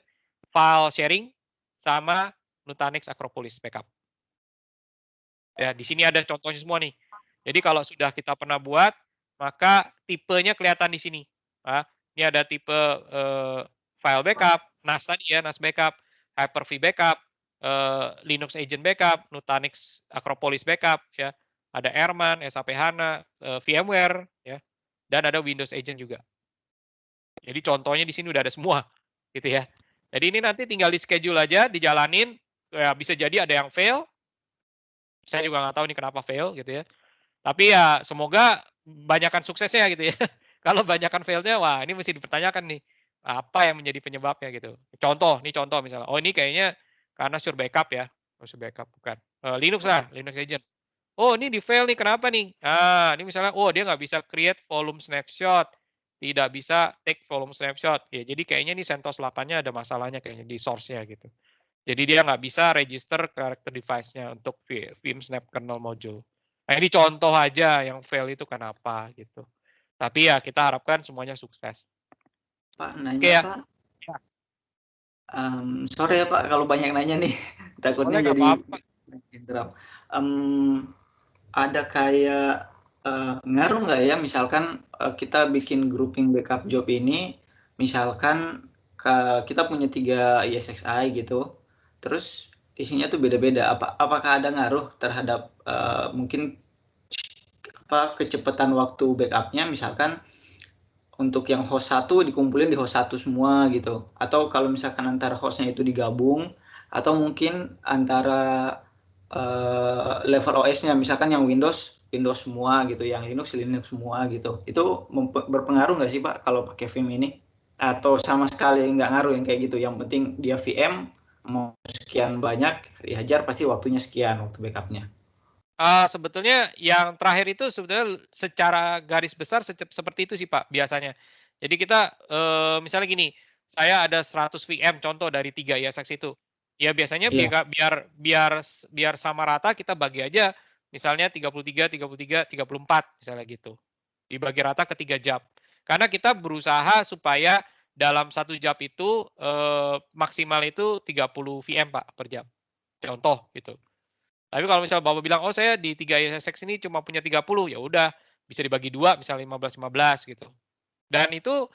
file sharing, sama Nutanix Acropolis backup. Ya, di sini ada contohnya semua nih. Jadi kalau sudah kita pernah buat, maka tipenya kelihatan di sini. Nah, ini ada tipe file backup, NAS tadi ya, NAS backup, Hyper-V backup, Linux Agent backup, Nutanix Acropolis backup, ya, ada Airman, SAP HANA, VMware, ya, dan ada Windows Agent juga. Jadi contohnya di sini udah ada semua, gitu ya. Jadi ini nanti tinggal di schedule aja, dijalanin, ya bisa jadi ada yang fail. Saya juga nggak tahu nih kenapa fail, gitu ya. Tapi ya semoga banyakkan suksesnya gitu ya. Kalau banyakkan fail-nya, wah ini mesti dipertanyakan nih. Apa yang menjadi penyebabnya gitu. Contoh, nih contoh misalnya. Oh ini kayaknya karena Sure Backup ya. Oh, Sure Backup bukan. Linux lah, Linux Agent. Oh ini di fail nih, kenapa nih? Ini misalnya, oh dia nggak bisa create volume snapshot. Tidak bisa take volume snapshot. Ya, jadi kayaknya nih CentOS 8-nya ada masalahnya kayaknya di source-nya gitu. Jadi dia nggak bisa register character device-nya untuk vmsnap kernel module. Nah, ini contoh aja yang fail itu kenapa gitu. Tapi ya kita harapkan semuanya sukses. Pak, nanya Oke ya. Pak. Sorry ya Pak, kalau banyak nanya nih, takutnya Boleh, jadi apa-apa. Ada kayak ngaruh nggak ya, misalkan kita bikin grouping backup job ini, misalkan kita punya 3 ESXi gitu, terus isinya tuh beda-beda. Apakah ada ngaruh terhadap mungkin kecepatan waktu backupnya, misalkan untuk yang host 1 dikumpulin di host 1 semua gitu, atau kalau misalkan antara hostnya itu digabung, atau mungkin antara level OS-nya, misalkan yang Windows semua gitu, yang Linux semua gitu, itu berpengaruh nggak sih Pak kalau pakai VM ini, atau sama sekali nggak ngaruh yang kayak gitu, yang penting dia VM mau sekian banyak dihajar pasti waktunya sekian waktu backupnya? Sebetulnya yang terakhir itu sebetulnya secara garis besar seperti itu sih Pak biasanya. Jadi kita misalnya gini, saya ada 100 VM contoh dari 3 ESX itu. Ya biasanya biar sama rata kita bagi aja misalnya 33, 34 misalnya gitu. dibagi rata ke 3 job. Karena kita berusaha supaya dalam 1 job itu maksimal itu 30 VM Pak per jam. Contoh gitu. Tapi kalau misal Bapak bilang, oh saya di 3 ESX ini cuma punya 30, ya udah bisa dibagi 2 misal 15-15 gitu. Dan itu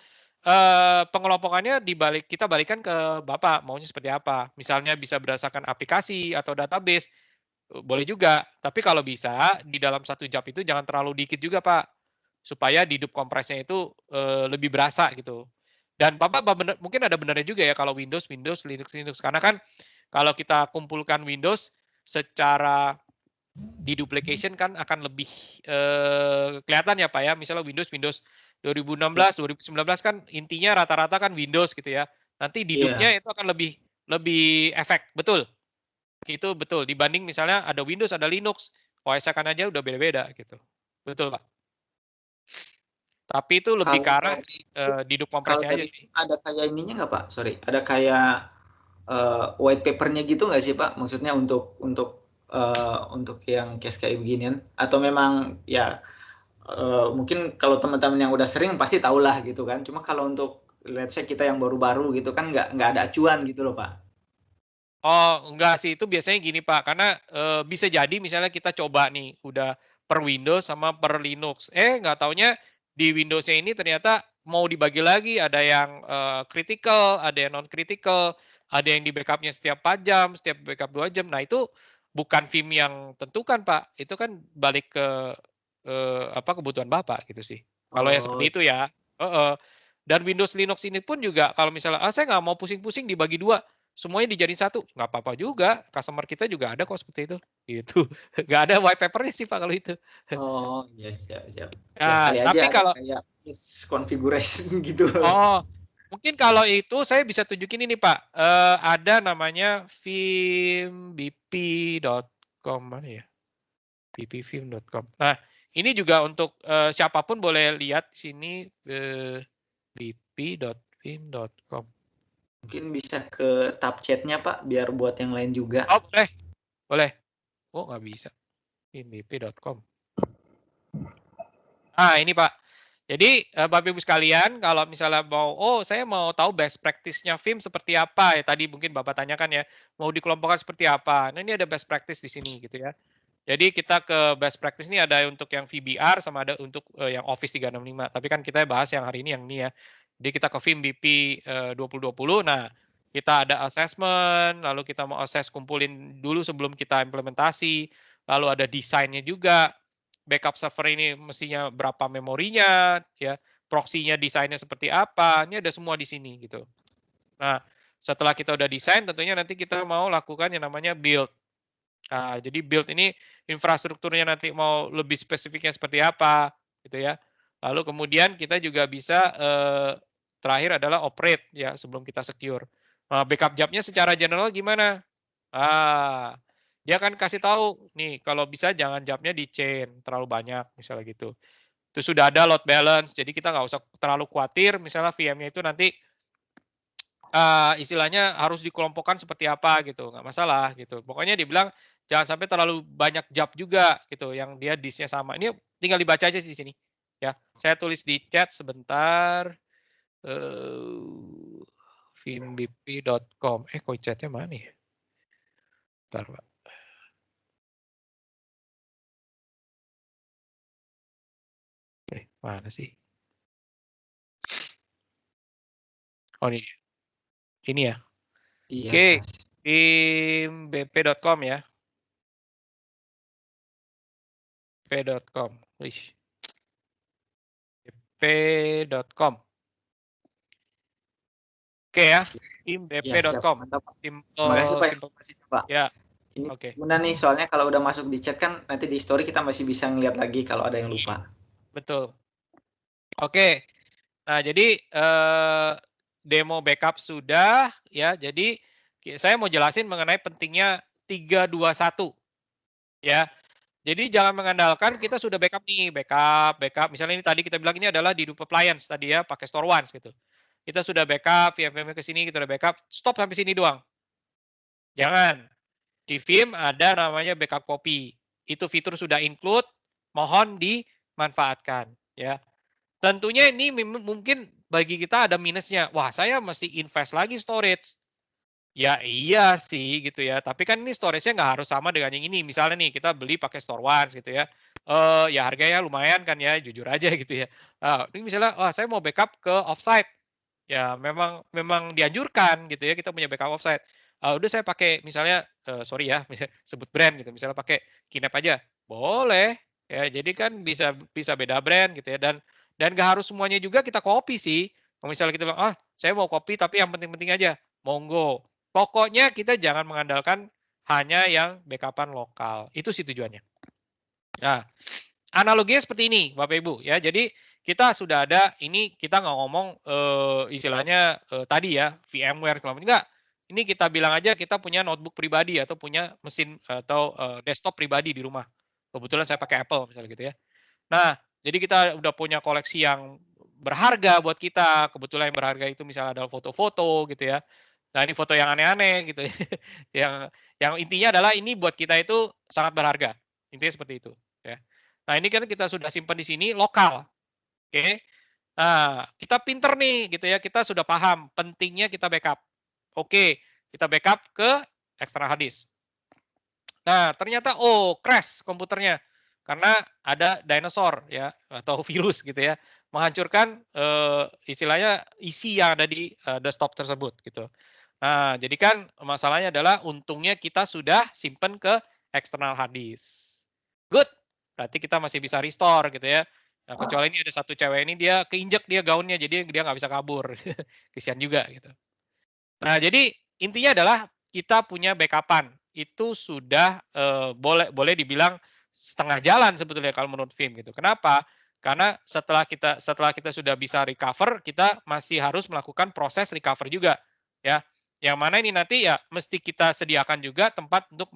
pengelompokannya kita balikan ke Bapak maunya seperti apa. Misalnya bisa berdasarkan aplikasi atau database, boleh juga. Tapi kalau bisa di dalam 1 job itu jangan terlalu dikit juga Pak. Supaya dedup kompresnya itu lebih berasa gitu. Dan Bapak mungkin ada benarnya juga ya kalau Windows, Linux. Karena kan kalau kita kumpulkan Windows secara deduplication kan akan lebih kelihatan ya Pak ya. Misalnya Windows 2016, 2019 kan intinya rata-rata kan Windows gitu ya. Nanti dedupnya itu akan lebih efek, betul. Itu betul. Dibanding misalnya ada Windows, ada Linux, OS-nya aja udah beda-beda gitu. Betul Pak. Tapi itu lebih ke arah dedup kompresnya aja sih. Ada kayak ininya nggak Pak? Sorry, ada kayak white paper-nya gitu nggak sih Pak? Maksudnya untuk yang case kayak beginian? Atau memang ya mungkin kalau teman-teman yang udah sering pasti tahulah gitu kan. Cuma kalau untuk let's say kita yang baru-baru gitu kan nggak ada acuan gitu loh Pak. Oh, enggak sih, itu biasanya gini Pak, karena bisa jadi misalnya kita coba nih, udah per Windows sama per Linux. Nggak taunya di Windows-nya ini ternyata mau dibagi lagi, ada yang critical, ada yang non-critical, ada yang di backup-nya setiap 4 jam, setiap backup 2 jam. Nah, itu bukan VIM yang tentukan Pak, itu kan balik ke kebutuhan Bapak gitu sih. Kalau yang seperti itu ya. Heeh. Dan Windows Linux ini pun juga kalau misalnya, saya nggak mau pusing-pusing dibagi 2, semuanya dijadiin 1, nggak apa-apa juga. Customer kita juga ada kok seperti itu. Gitu. Nggak ada white paper-nya sih Pak kalau itu. Oh, iya siap. Nah, kali tapi aja kalau kayak misconfiguration gitu. mungkin kalau itu saya bisa tunjukin ini Pak. Ada namanya vimbp.com mana ya? vpvim.com. Nah, ini juga untuk siapapun boleh lihat sini bp.vim.com. Mungkin bisa ke tab chat-nya Pak, biar buat yang lain juga. Oh, boleh. Oh, nggak bisa. vimbp.com. Nah, ini Pak. Jadi, Bapak Ibu sekalian, kalau misalnya saya mau tahu best practice-nya VIM seperti apa ya, tadi mungkin Bapak tanyakan ya, mau dikelompokkan seperti apa. Nah, ini ada best practice di sini gitu ya. Jadi kita ke best practice ini ada untuk yang VBR sama ada untuk yang Office 365. Tapi kan kita bahas yang hari ini yang ini ya. Jadi kita ke VIM BP 2020. Nah, kita ada assessment, lalu kita mau assess kumpulin dulu sebelum kita implementasi, lalu ada desainnya juga. Backup server ini mestinya berapa memorinya, ya, proxy-nya desainnya seperti apa, ini ada semua di sini gitu. Nah, setelah kita udah desain, tentunya nanti kita mau lakukan yang namanya build. Nah, jadi build ini infrastrukturnya nanti mau lebih spesifiknya seperti apa, gitu ya. Lalu kemudian kita juga bisa terakhir adalah operate ya sebelum kita secure. Nah, backup job-nya secara general gimana? Dia akan kasih tahu nih kalau bisa jangan job-nya di chain terlalu banyak misalnya gitu. Itu sudah ada load balance, jadi kita nggak usah terlalu khawatir misalnya VM-nya itu nanti istilahnya harus dikelompokkan seperti apa gitu, nggak masalah gitu. Pokoknya dibilang jangan sampai terlalu banyak job juga gitu yang dia disk-nya sama. Ini tinggal dibaca aja di sini ya. Saya tulis di chat sebentar. vimbp.com. Kok chatnya mana ya? Bentar, Pak. Mana sih? Oh, ini. Ini ya. Iya. Oke, vimbp.com ya. bp.com. bp.com. Oke ya, timbp.com. Terima kasih Pak informasinya Pak. Ya. Ini Oke. gimana nih, soalnya kalau udah masuk di chat kan nanti di story kita masih bisa ngeliat lagi kalau ada yang lupa. Betul. Oke. Nah, jadi demo backup sudah ya. Jadi saya mau jelasin mengenai pentingnya 321 ya. Jadi jangan mengandalkan kita sudah backup nih, backup. Misalnya ini tadi kita bilang ini adalah di Dedup Appliance tadi ya, pakai Store Once gitu. Kita sudah backup, VM-nya ke sini, kita udah backup, stop sampai sini doang. Jangan. Di Vim ada namanya backup copy. Itu fitur sudah include, mohon dimanfaatkan. ya. Tentunya ini mungkin bagi kita ada minusnya. Wah, saya mesti invest lagi storage. Ya iya sih gitu ya, tapi kan ini storage-nya nggak harus sama dengan yang ini. Misalnya nih kita beli pakai Store Once gitu ya, ya harganya lumayan kan ya, jujur aja gitu ya. Ini misalnya, wah saya mau backup ke offsite, ya memang memang dianjurkan gitu ya kita punya backup offsite. Udah saya pakai misalnya, sorry ya misalnya sebut brand gitu, misalnya pakai QNAP aja, boleh ya. Jadi kan bisa bisa beda brand gitu ya dan nggak harus semuanya juga kita copy sih. Kalau misalnya kita bilang, "Ah, saya mau copy tapi yang penting-penting aja." Monggo. Pokoknya kita jangan mengandalkan hanya yang backup-an lokal. Itu sih tujuannya. Nah, analoginya seperti ini, Bapak Ibu ya. Jadi kita sudah ada ini kita nggak ngomong istilahnya tadi ya VMware kalau enggak. Ini kita bilang aja kita punya notebook pribadi atau punya mesin atau desktop pribadi di rumah. Kebetulan saya pakai Apple misalnya gitu ya. Nah, jadi kita udah punya koleksi yang berharga buat kita. Kebetulan yang berharga itu misalnya ada foto-foto gitu ya. Nah, ini foto yang aneh-aneh gitu ya. Yang yang intinya adalah ini buat kita itu sangat berharga. Intinya seperti itu, ya. Nah, ini kan kita sudah simpan di sini lokal, oke. Nah, kita pinter nih gitu ya, kita sudah paham pentingnya kita backup. Oke, kita backup ke external hard disk. Nah, ternyata crash komputernya karena ada dinosaur ya atau virus gitu ya, menghancurkan istilahnya isi yang ada di desktop tersebut gitu. Nah, jadi kan masalahnya adalah untungnya kita sudah simpen ke external hard disk. Good, berarti kita masih bisa restore gitu ya. Nah, kecuali ini ada satu cewek ini dia keinjek dia gaunnya jadi dia nggak bisa kabur. Kesian juga gitu. Nah, jadi intinya adalah kita punya backup-an. Itu sudah boleh dibilang setengah jalan sebetulnya kalau menurut Vim gitu. Kenapa? Karena setelah kita sudah bisa recover, kita masih harus melakukan proses recover juga, ya. Yang mana ini nanti ya mesti kita sediakan juga tempat untuk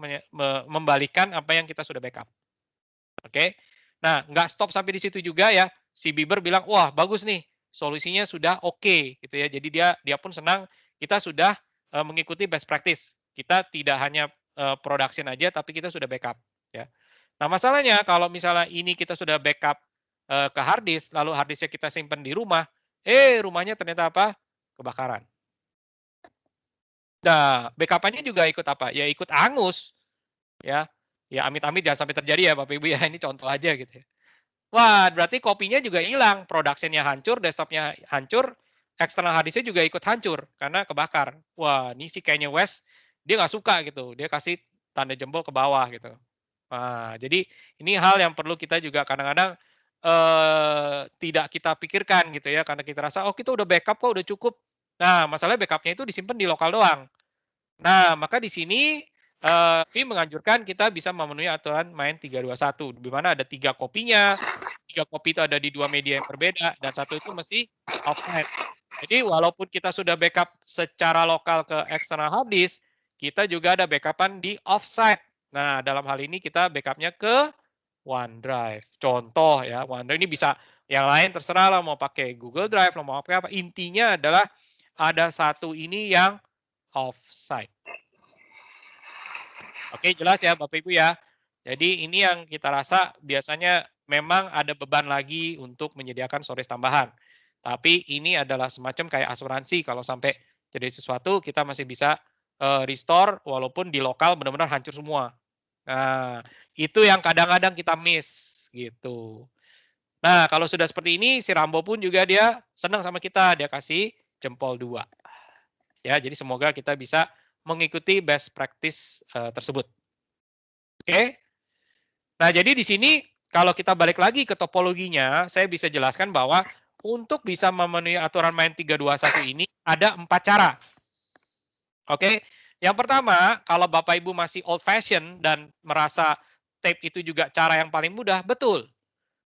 membalikan apa yang kita sudah backup. Oke. Nah, nggak stop sampai di situ juga ya. Si Bieber bilang, "Wah, bagus nih. Solusinya sudah oke," gitu ya. Jadi dia pun senang kita sudah mengikuti best practice. Kita tidak hanya production aja tapi kita sudah backup, ya. Nah, masalahnya kalau misalnya ini kita sudah backup ke hard disk, lalu hard disk-nya kita simpan di rumah, rumahnya ternyata apa? Kebakaran. Nah, backup-annya juga ikut apa? Ya ikut angus, ya. Ya amit-amit jangan sampai terjadi ya Bapak Ibu ya, ini contoh aja gitu ya. Wah, berarti kopinya juga hilang, production-nya hancur, desktop-nya hancur, eksternal hard disk-nya juga ikut hancur karena kebakar. Wah, ini si Kanye West dia nggak suka gitu, dia kasih tanda jempol ke bawah gitu. Nah, jadi ini hal yang perlu kita juga kadang-kadang tidak kita pikirkan gitu ya, karena kita rasa, "Oh, kita udah backup kok, udah cukup." Nah, masalahnya backup-nya itu disimpan di lokal doang. Nah, maka di sini tim menganjurkan kita bisa memenuhi aturan main 321, di mana ada 3 kopinya, 3 kopi itu ada di 2 media yang berbeda, dan 1 itu mesti offsite. Jadi walaupun kita sudah backup secara lokal ke external hard disk, kita juga ada backup-an di offsite. Nah, dalam hal ini kita backup-nya ke OneDrive. Contoh ya, OneDrive ini bisa yang lain terserah lah mau pakai Google Drive, mau pakai apa. Intinya adalah ada satu ini yang offsite. Oke, jelas ya Bapak Ibu ya. Jadi ini yang kita rasa biasanya memang ada beban lagi untuk menyediakan storage tambahan. Tapi ini adalah semacam kayak asuransi kalau sampai terjadi sesuatu kita masih bisa restore walaupun di lokal benar-benar hancur semua. Nah, itu yang kadang-kadang kita miss gitu. Nah, kalau sudah seperti ini si Rambo pun juga dia senang sama kita, dia kasih jempol 2. Ya, jadi semoga kita bisa mengikuti best practice tersebut. Oke. Nah, jadi di sini kalau kita balik lagi ke topologinya, saya bisa jelaskan bahwa untuk bisa memenuhi aturan main 321 ini ada 4 cara. Oke. Yang pertama, kalau Bapak Ibu masih old fashion dan merasa tape itu juga cara yang paling mudah, betul.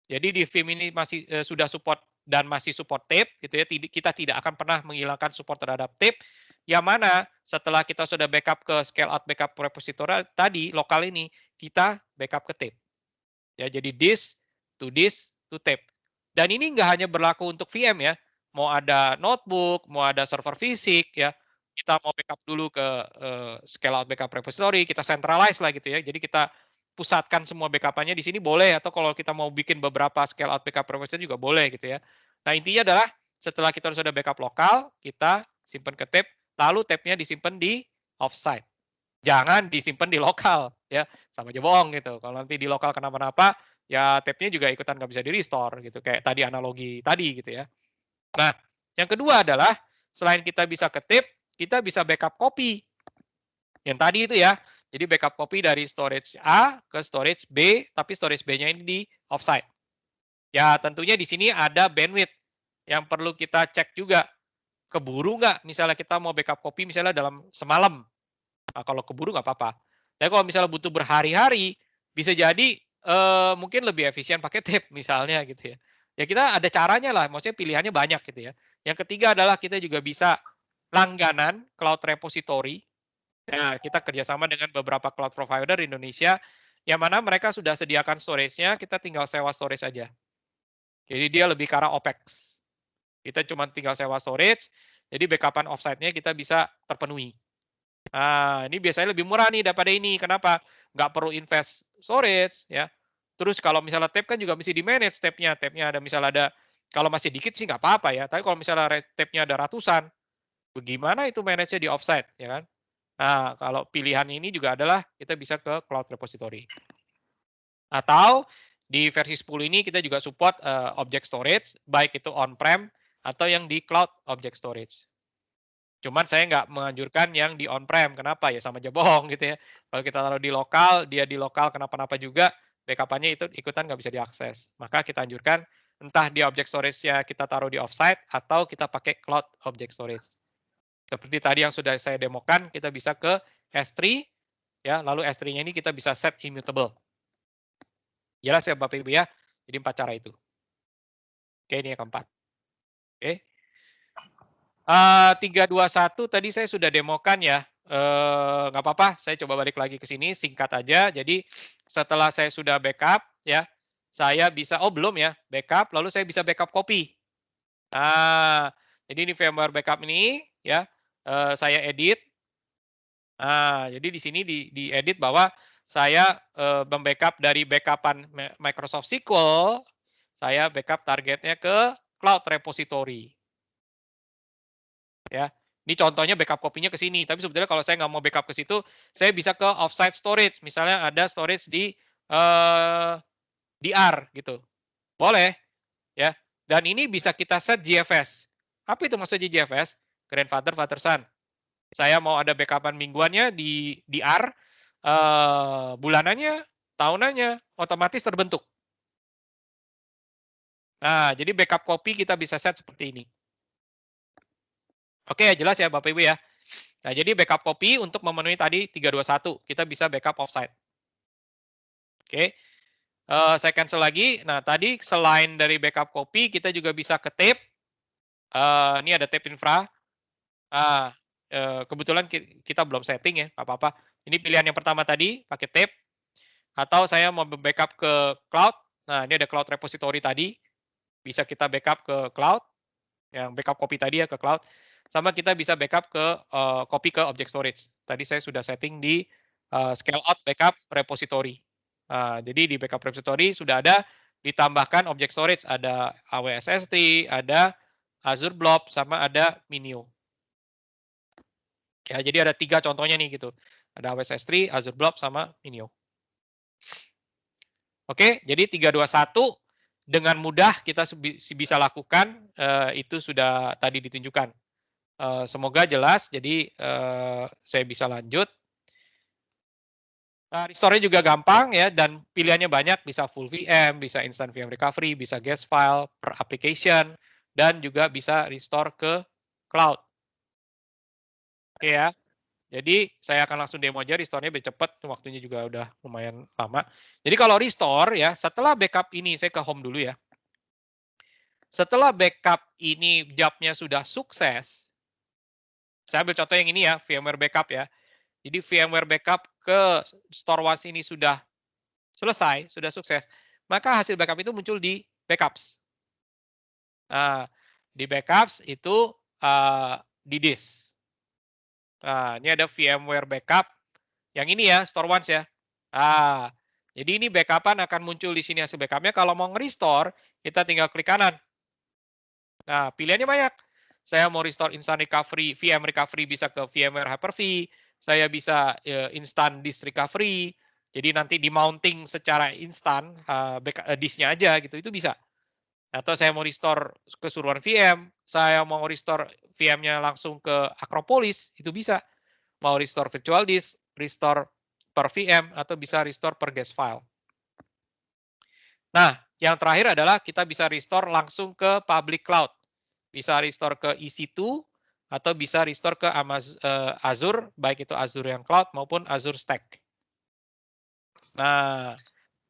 Jadi di Vim ini masih sudah support dan masih support tape gitu ya. Kita tidak akan pernah menghilangkan support terhadap tape. Yang mana setelah kita sudah backup ke scale out backup repository tadi lokal ini, kita backup ke tape. Ya, jadi disk to tape. Dan ini nggak hanya berlaku untuk VM ya. Mau ada notebook, mau ada server fisik ya. Kita mau backup dulu ke scale out backup repository, kita centralize lah gitu ya. Jadi kita pusatkan semua backup-nya di sini boleh, atau kalau kita mau bikin beberapa scale out backup repository juga boleh gitu ya. Nah, intinya adalah setelah kita sudah backup lokal, kita simpan ke tape, lalu tape-nya disimpan di offsite. Jangan disimpan di lokal ya, sama aja bohong gitu. Kalau nanti di lokal kenapa-napa, ya tape-nya juga ikutan nggak bisa di-restore gitu, kayak tadi analogi tadi gitu ya. Nah, yang kedua adalah selain kita bisa ke tape, kita bisa backup copy. Yang tadi itu ya, jadi backup copy dari storage A ke storage B, tapi storage B-nya ini di offsite. Ya, tentunya di sini ada bandwidth yang perlu kita cek juga. Keburu nggak misalnya kita mau backup copy misalnya dalam semalam. Nah, kalau keburu nggak apa-apa. Tapi kalau misalnya butuh berhari-hari, bisa jadi mungkin lebih efisien pakai tape misalnya gitu ya. Ya kita ada caranya lah, maksudnya pilihannya banyak gitu ya. Yang ketiga adalah kita juga bisa langganan cloud repository. Nah, kita kerjasama dengan beberapa cloud provider di Indonesia, yang mana mereka sudah sediakan storage-nya, kita tinggal sewa storage aja. Jadi dia lebih ke arah OPEX. Kita cuma tinggal sewa storage, jadi backupan offsite-nya kita bisa terpenuhi. Nah, ini biasanya lebih murah nih daripada ini. Kenapa? Nggak perlu invest storage, ya. Terus kalau misalnya tape kan juga mesti di-manage tape-nya. Tape-nya ada misalnya ada, kalau masih dikit sih nggak apa-apa ya. Tapi kalau misalnya tape-nya ada ratusan, bagaimana itu manage-nya di offsite, ya kan? Nah, kalau pilihan ini juga adalah kita bisa ke cloud repository. Atau di versi 10 ini kita juga support object storage, baik itu on-prem atau yang di cloud object storage. Cuman saya nggak menganjurkan yang di on-prem. Kenapa? Ya sama aja bohong gitu ya. Kalau kita taruh di lokal, dia di lokal kenapa-napa juga, backup-nya itu ikutan nggak bisa diakses. Maka kita anjurkan entah di object storage-nya kita taruh di offsite atau kita pakai cloud object storage. Seperti tadi yang sudah saya demokan, kita bisa ke S3, ya, lalu S3-nya ini kita bisa set immutable. Jelas ya Bapak Ibu ya? Jadi 4 cara itu. Oke, ini yang keempat. Oke. 321 tadi saya sudah demokan ya. Nggak apa-apa, saya coba balik lagi ke sini, singkat aja. Jadi setelah saya sudah backup, ya, saya bisa, oh belum ya, backup, lalu saya bisa backup copy. Nah, jadi ini firmware backup ini, ya, saya edit. Nah, jadi di sini diedit bahwa saya membackup dari backupan Microsoft SQL, saya backup targetnya ke cloud repository. Ya, ini contohnya backup kopinya ke sini. Tapi sebetulnya kalau saya nggak mau backup ke situ, saya bisa ke offsite storage. Misalnya ada storage di DR gitu, boleh, ya. Dan ini bisa kita set GFS. Apa itu maksudnya GFS? Grandfather, father, son. Saya mau ada backupan mingguannya di DR, bulanannya, tahunannya, otomatis terbentuk. Nah, jadi backup copy kita bisa set seperti ini. Oke, jelas ya Bapak Ibu ya. Nah, jadi backup copy untuk memenuhi tadi 321, kita bisa backup offsite. Oke, saya cancel lagi. Nah, tadi selain dari backup copy, kita juga bisa ke tape. Ini ada tape infra. Kebetulan kita belum setting ya, nggak apa-apa. Ini pilihan yang pertama tadi, pakai tape. Atau saya mau backup ke cloud. Nah, ini ada cloud repository tadi. Bisa kita backup ke cloud. Yang backup copy tadi ya ke cloud. Sama kita bisa backup ke copy ke object storage. Tadi saya sudah setting di scale out backup repository. Jadi di backup repository sudah ada ditambahkan object storage, ada AWS S3, ada Azure Blob, sama ada Minio. Ya, jadi ada 3 contohnya nih gitu. Ada AWS S3, Azure Blob, sama Minio. Oke, jadi 321 dengan mudah kita bisa lakukan, itu sudah tadi ditunjukkan. Semoga jelas, jadi saya bisa lanjut. Restore-nya juga gampang ya, dan pilihannya banyak, bisa full VM, bisa instant VM recovery, bisa guest file per application, dan juga bisa restore ke cloud. Oke ya, jadi saya akan langsung demo aja, restore-nya lebih cepat, waktunya juga udah lumayan lama. Jadi kalau restore ya, setelah backup ini, saya ke home dulu ya. Setelah backup ini job-nya sudah sukses, saya ambil contoh yang ini ya, VMware backup ya. Jadi VMware backup ke StoreOne ini sudah selesai, sudah sukses, maka hasil backup itu muncul di backups. Nah, di backups itu di disk. Nah, ini ada VMware backup yang ini ya, StoreOne ya. Jadi ini backupan akan muncul di sini hasil backupnya. Kalau mau nge-restore, kita tinggal klik kanan. Nah, pilihannya banyak. Saya mau restore instant recovery, VM recovery bisa ke VMware Hyper-V. Saya bisa instant disk recovery. Jadi nanti di mounting secara instan disknya aja gitu, itu bisa. Atau saya mau restore keseluruhan VM, saya mau restore VM-nya langsung ke Acropolis, itu bisa. Mau restore virtual disk, restore per VM, atau bisa restore per guest file. Nah, yang terakhir adalah kita bisa restore langsung ke public cloud. Bisa restore ke EC2, atau bisa restore ke Azure, baik itu Azure yang cloud maupun Azure Stack. Nah,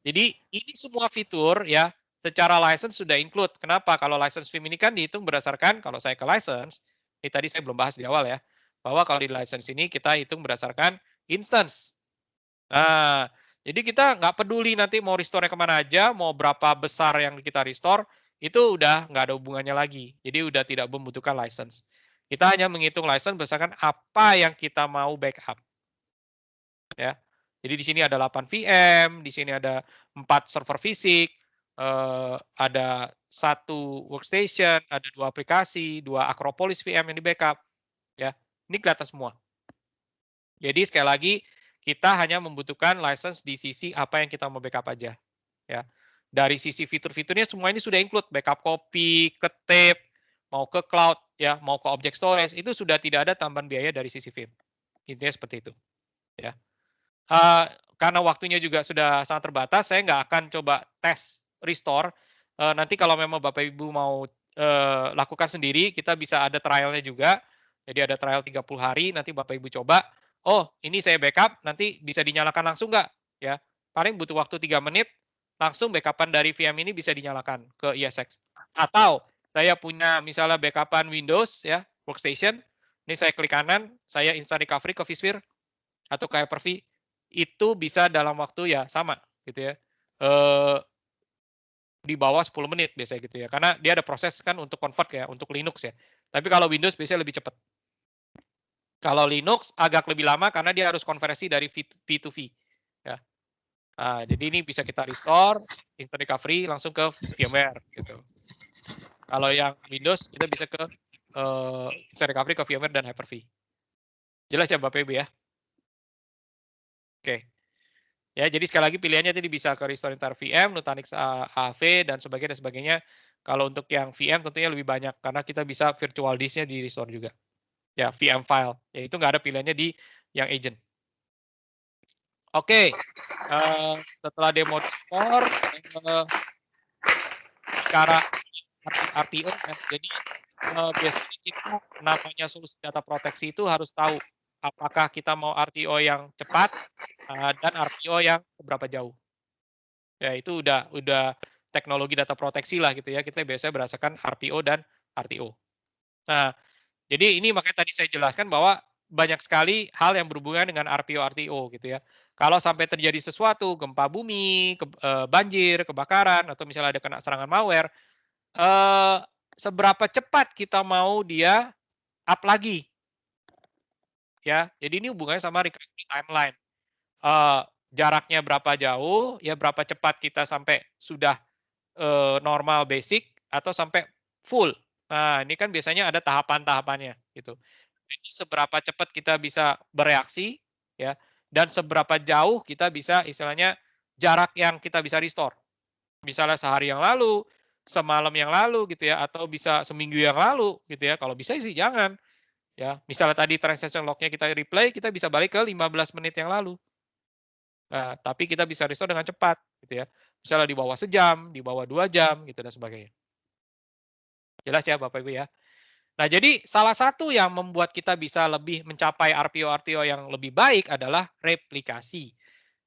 jadi ini semua fitur ya, secara license sudah include. Kenapa? Kalau license VIM ini kan dihitung berdasarkan, kalau saya ke license, ini tadi saya belum bahas di awal ya, bahwa kalau di license ini kita hitung berdasarkan instance. Nah, jadi kita nggak peduli nanti mau restore-nya kemana aja, mau berapa besar yang kita restore, itu udah nggak ada hubungannya lagi. Jadi udah tidak membutuhkan license. Kita hanya menghitung license berdasarkan apa yang kita mau backup. Ya. Jadi di sini ada 8 VM, di sini ada 4 server fisik, ada 1 workstation, ada 2 aplikasi, 2 Acropolis VM yang di backup. Ya, ini kelihatan semua. Jadi sekali lagi kita hanya membutuhkan license di sisi apa yang kita mau backup aja. Ya, dari sisi fitur-fiturnya semua ini sudah include backup copy, ke tape, mau ke cloud, ya, mau ke object storage itu sudah tidak ada tambahan biaya dari sisi VIM. Intinya seperti itu. Ya. Karena waktunya juga sudah sangat terbatas, saya nggak akan coba tes restore. Nanti kalau memang Bapak Ibu mau lakukan sendiri, kita bisa ada trialnya juga. Jadi ada trial 30 hari, nanti Bapak Ibu coba. Oh, ini saya backup, nanti bisa dinyalakan langsung nggak? Ya, paling butuh waktu 3 menit, langsung backupan dari VM ini bisa dinyalakan ke ESX. Atau saya punya misalnya backupan Windows ya, workstation. Ini saya klik kanan, saya instant recovery ke vSphere atau ke Hyper-V. Itu bisa dalam waktu ya sama gitu ya. Di bawah 10 menit biasanya gitu ya. Karena dia ada proses kan untuk convert ya, untuk Linux ya. Tapi kalau Windows biasanya lebih cepat. Kalau Linux agak lebih lama karena dia harus konversi dari V2V. Ya. Nah, jadi ini bisa kita restore, instant recovery langsung ke VMware gitu. Kalau yang Windows kita bisa ke instant recovery ke VMware dan Hyper-V. Jelas ya Bapak Ibu ya? Oke. Ya, jadi sekali lagi pilihannya tadi bisa ke restore entire VM, Nutanix AV dan sebagainya. Kalau untuk yang VM tentunya lebih banyak karena kita bisa virtual disk-nya di restore juga. Ya, VM file. Ya, itu nggak ada pilihannya di yang agent. Oke. Setelah demo restore, cara RTO ya. Jadi biasanya kita namanya solusi data proteksi itu harus tahu apakah kita mau RTO yang cepat dan RTO yang seberapa jauh. Ya itu udah teknologi data proteksi lah gitu ya. Kita biasanya berdasarkan RPO dan RTO. Nah, jadi ini makanya tadi saya jelaskan bahwa banyak sekali hal yang berhubungan dengan RPO RTO gitu ya. Kalau sampai terjadi sesuatu, gempa bumi, banjir, kebakaran atau misalnya ada kena serangan malware, seberapa cepat kita mau dia up lagi. Ya, jadi ini hubungannya sama recovery timeline. Jaraknya berapa jauh, ya berapa cepat kita sampai sudah normal basic atau sampai full. Nah, ini kan biasanya ada tahapan-tahapannya gitu. Jadi seberapa cepat kita bisa bereaksi ya dan seberapa jauh kita bisa istilahnya jarak yang kita bisa restore. Misalnya sehari yang lalu, semalam yang lalu gitu ya atau bisa seminggu yang lalu gitu ya. Kalau bisa sih jangan ya. Misalnya tadi transaction log-nya kita replay, kita bisa balik ke 15 menit yang lalu. Nah, tapi kita bisa restore dengan cepat gitu ya. Misalnya di bawah sejam, di bawah 2 jam gitu dan sebagainya. Jelas ya Bapak Ibu ya. Nah, jadi salah satu yang membuat kita bisa lebih mencapai RPO-RTO yang lebih baik adalah replikasi.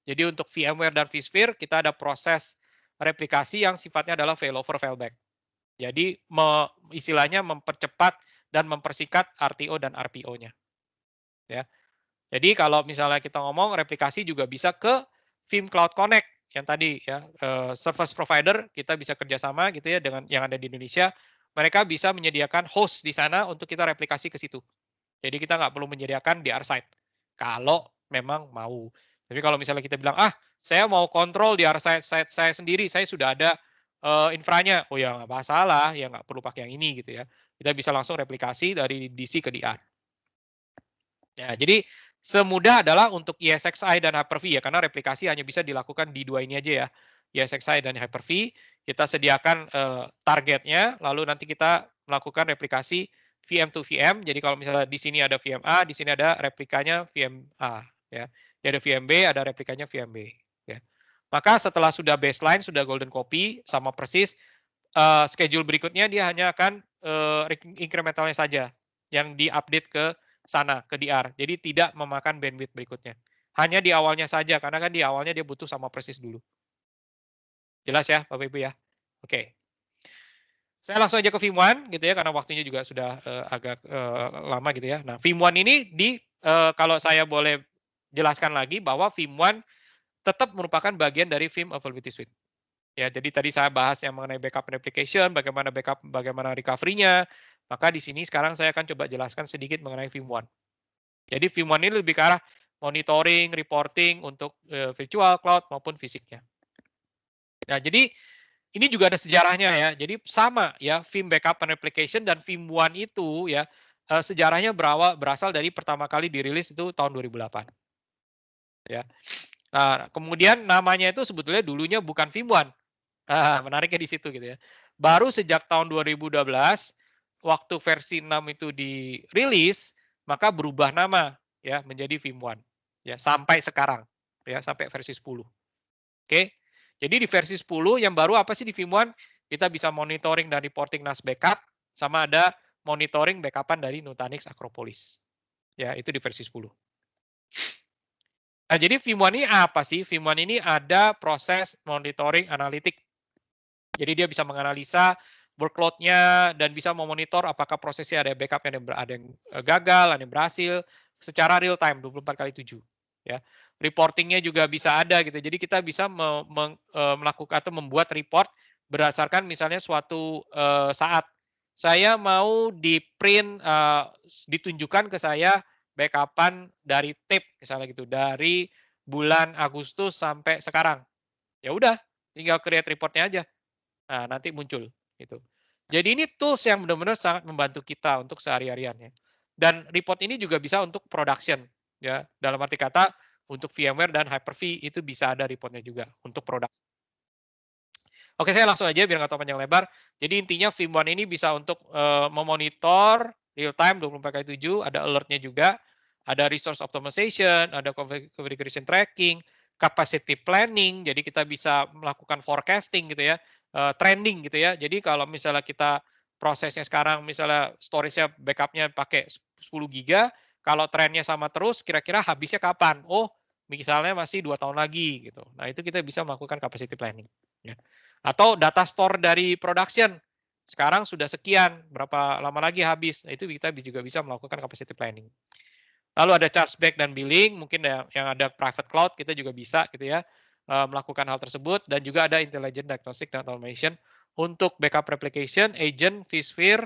Jadi untuk VMware dan vSphere kita ada proses replikasi yang sifatnya adalah failover failback. Jadi istilahnya mempercepat dan mempersingkat RTO dan RPO-nya. Ya. Jadi kalau misalnya kita ngomong replikasi juga bisa ke VIM Cloud Connect yang tadi ya service provider kita bisa kerjasama gitu ya dengan yang ada di Indonesia. Mereka bisa menyediakan host di sana untuk kita replikasi ke situ. Jadi kita nggak perlu menyediakan DR site kalau memang mau. Jadi kalau misalnya kita bilang, saya mau kontrol di arah saya sendiri, saya sudah ada infranya. Oh ya nggak masalah, ya nggak perlu pakai yang ini gitu ya. Kita bisa langsung replikasi dari DC ke DR. Ya, jadi semudah adalah untuk ESXi dan Hyper-V ya, karena replikasi hanya bisa dilakukan di dua ini aja ya, ESXi dan Hyper-V. Kita sediakan targetnya, lalu nanti kita melakukan replikasi VM to VM. Jadi kalau misalnya di sini ada VM A, di sini ada replikanya VM A. Ya, di ada VM B, ada replikanya VM B. Ya. Maka setelah sudah baseline, sudah golden copy, sama persis, schedule berikutnya dia hanya akan incrementalnya saja yang diupdate ke sana, ke DR. Jadi tidak memakan bandwidth berikutnya. Hanya di awalnya saja, karena kan di awalnya dia butuh sama persis dulu. Jelas ya, Bapak Ibu ya? Oke. Saya langsung aja ke Vim1 gitu ya, karena waktunya juga sudah agak lama gitu ya. Nah, Vim1 ini kalau saya boleh jelaskan lagi bahwa Vim1 tetap merupakan bagian dari Vim Availability Suite. Ya, jadi tadi saya bahas yang mengenai backup and replication, bagaimana backup, bagaimana recovery-nya. Maka di sini sekarang saya akan coba jelaskan sedikit mengenai Vim1. Jadi Vim1 ini lebih ke arah monitoring, reporting untuk virtual, cloud maupun fisiknya. Nah, jadi ini juga ada sejarahnya ya. Jadi sama ya, Vim Backup and Replication dan Vim1 itu ya sejarahnya berasal dari pertama kali dirilis itu tahun 2008. Ya. Nah, kemudian namanya itu sebetulnya dulunya bukan Vim1. Menariknya di situ gitu ya. Baru sejak tahun 2012 waktu versi 6 itu dirilis, maka berubah nama ya menjadi Vim1 ya sampai sekarang ya sampai versi 10. Oke. Jadi di versi 10 yang baru apa sih di Vim1? Kita bisa monitoring dan reporting NAS backup sama ada monitoring backupan dari Nutanix Acropolis. Ya, itu di versi 10. Nah, jadi Vim1 ini apa sih? Vim1 ini ada proses monitoring analitik. Jadi dia bisa menganalisa workload-nya dan bisa memonitor apakah prosesnya ada backup yang gagal, ada yang berhasil secara real time 24/7 ya. Reporting-nya juga bisa ada gitu. Jadi kita bisa melakukan atau membuat report berdasarkan misalnya suatu saat saya mau di-print ditunjukkan ke saya backupan dari tape misalnya gitu dari bulan Agustus sampai sekarang. Ya udah, tinggal create report-nya aja. Nah, nanti muncul gitu. Jadi ini tools yang benar-benar sangat membantu kita untuk sehari-hariannya. Dan report ini juga bisa untuk production ya. Dalam arti kata untuk VMware dan Hyper-V itu bisa ada reportnya juga untuk production. Oke, saya langsung aja biar nggak tahu panjang lebar. Jadi intinya Vim1 ini bisa untuk memonitor real time 24/7, ada alertnya juga, ada resource optimization, ada configuration tracking, capacity planning, jadi kita bisa melakukan forecasting gitu ya, trending gitu ya. Jadi kalau misalnya kita prosesnya sekarang misalnya storage-nya backup-nya pakai 10 giga, kalau trennya sama terus, kira-kira habisnya kapan? Oh, misalnya masih 2 tahun lagi gitu. Nah, itu kita bisa melakukan capacity planning. Ya. Atau data store dari production, sekarang sudah sekian, berapa lama lagi habis. Nah, itu kita juga bisa melakukan capacity planning. Lalu ada chargeback dan billing, mungkin yang ada private cloud, kita juga bisa gitu ya, melakukan hal tersebut. Dan juga ada intelligent diagnostic dan automation untuk backup replication, agent, vSphere,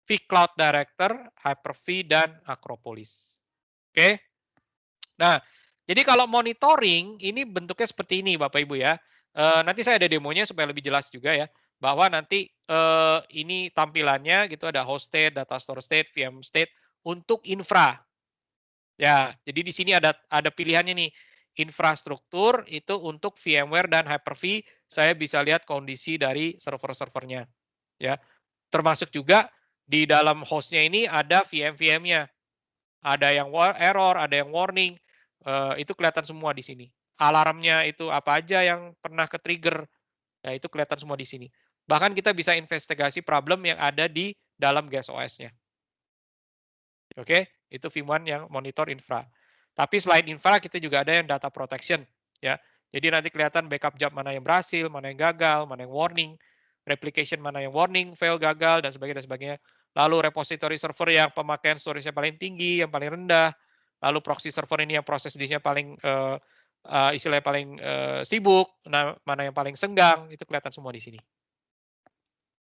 vCloud Director, Hyper-V, dan Acropolis. Oke. Nah, jadi kalau monitoring, ini bentuknya seperti ini Bapak Ibu ya. Nanti saya ada demonya supaya lebih jelas juga ya, bahwa nanti ini tampilannya gitu ada host state, data store state, VM state untuk infra. Ya, jadi di sini ada pilihannya nih. Infrastruktur itu untuk VMware dan Hyper-V, saya bisa lihat kondisi dari server-servernya. Ya, termasuk juga di dalam hostnya ini ada VM-VM-nya. Ada yang error, ada yang warning, itu kelihatan semua di sini. Alarmnya itu apa aja yang pernah ke-trigger, ya itu kelihatan semua di sini. Bahkan kita bisa investigasi problem yang ada di dalam guest OS-nya. Oke, itu Vim1 yang monitor infra. Tapi selain infra, kita juga ada yang data protection. Ya, jadi nanti kelihatan backup job mana yang berhasil, mana yang gagal, mana yang warning, replication mana yang warning, fail, gagal, dan sebagainya. Lalu repository server yang pemakaian storage-nya paling tinggi, yang paling rendah. Lalu proxy server ini yang proses disknya paling istilahnya paling sibuk, mana yang paling senggang, itu kelihatan semua di sini.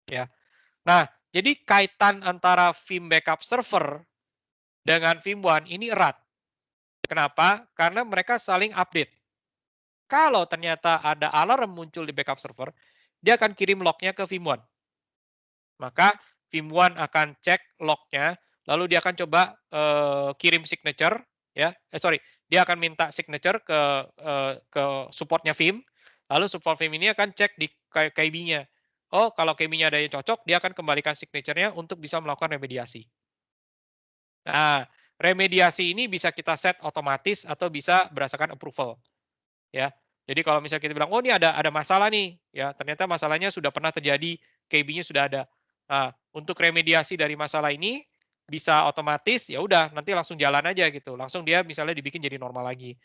Ya. Nah, jadi kaitan antara Vim Backup Server dengan Vim1 ini erat. Kenapa? Karena mereka saling update. Kalau ternyata ada alarm muncul di backup server, dia akan kirim lognya ke Vim1. Maka Vim1 akan cek lognya, lalu dia akan coba kirim signature, ya. Dia akan minta signature ke supportnya Vim, lalu support Vim ini akan cek di KB-nya. Oh, kalau KB-nya ada yang cocok, dia akan kembalikan signature-nya untuk bisa melakukan remediasi. Nah, remediasi ini bisa kita set otomatis atau bisa berdasarkan approval, ya. Jadi kalau misalnya kita bilang, oh ini ada masalah nih, ya ternyata masalahnya sudah pernah terjadi, KB-nya sudah ada. Nah, untuk remediasi dari masalah ini bisa otomatis, ya udah nanti langsung jalan aja gitu, langsung dia misalnya dibikin jadi normal lagi.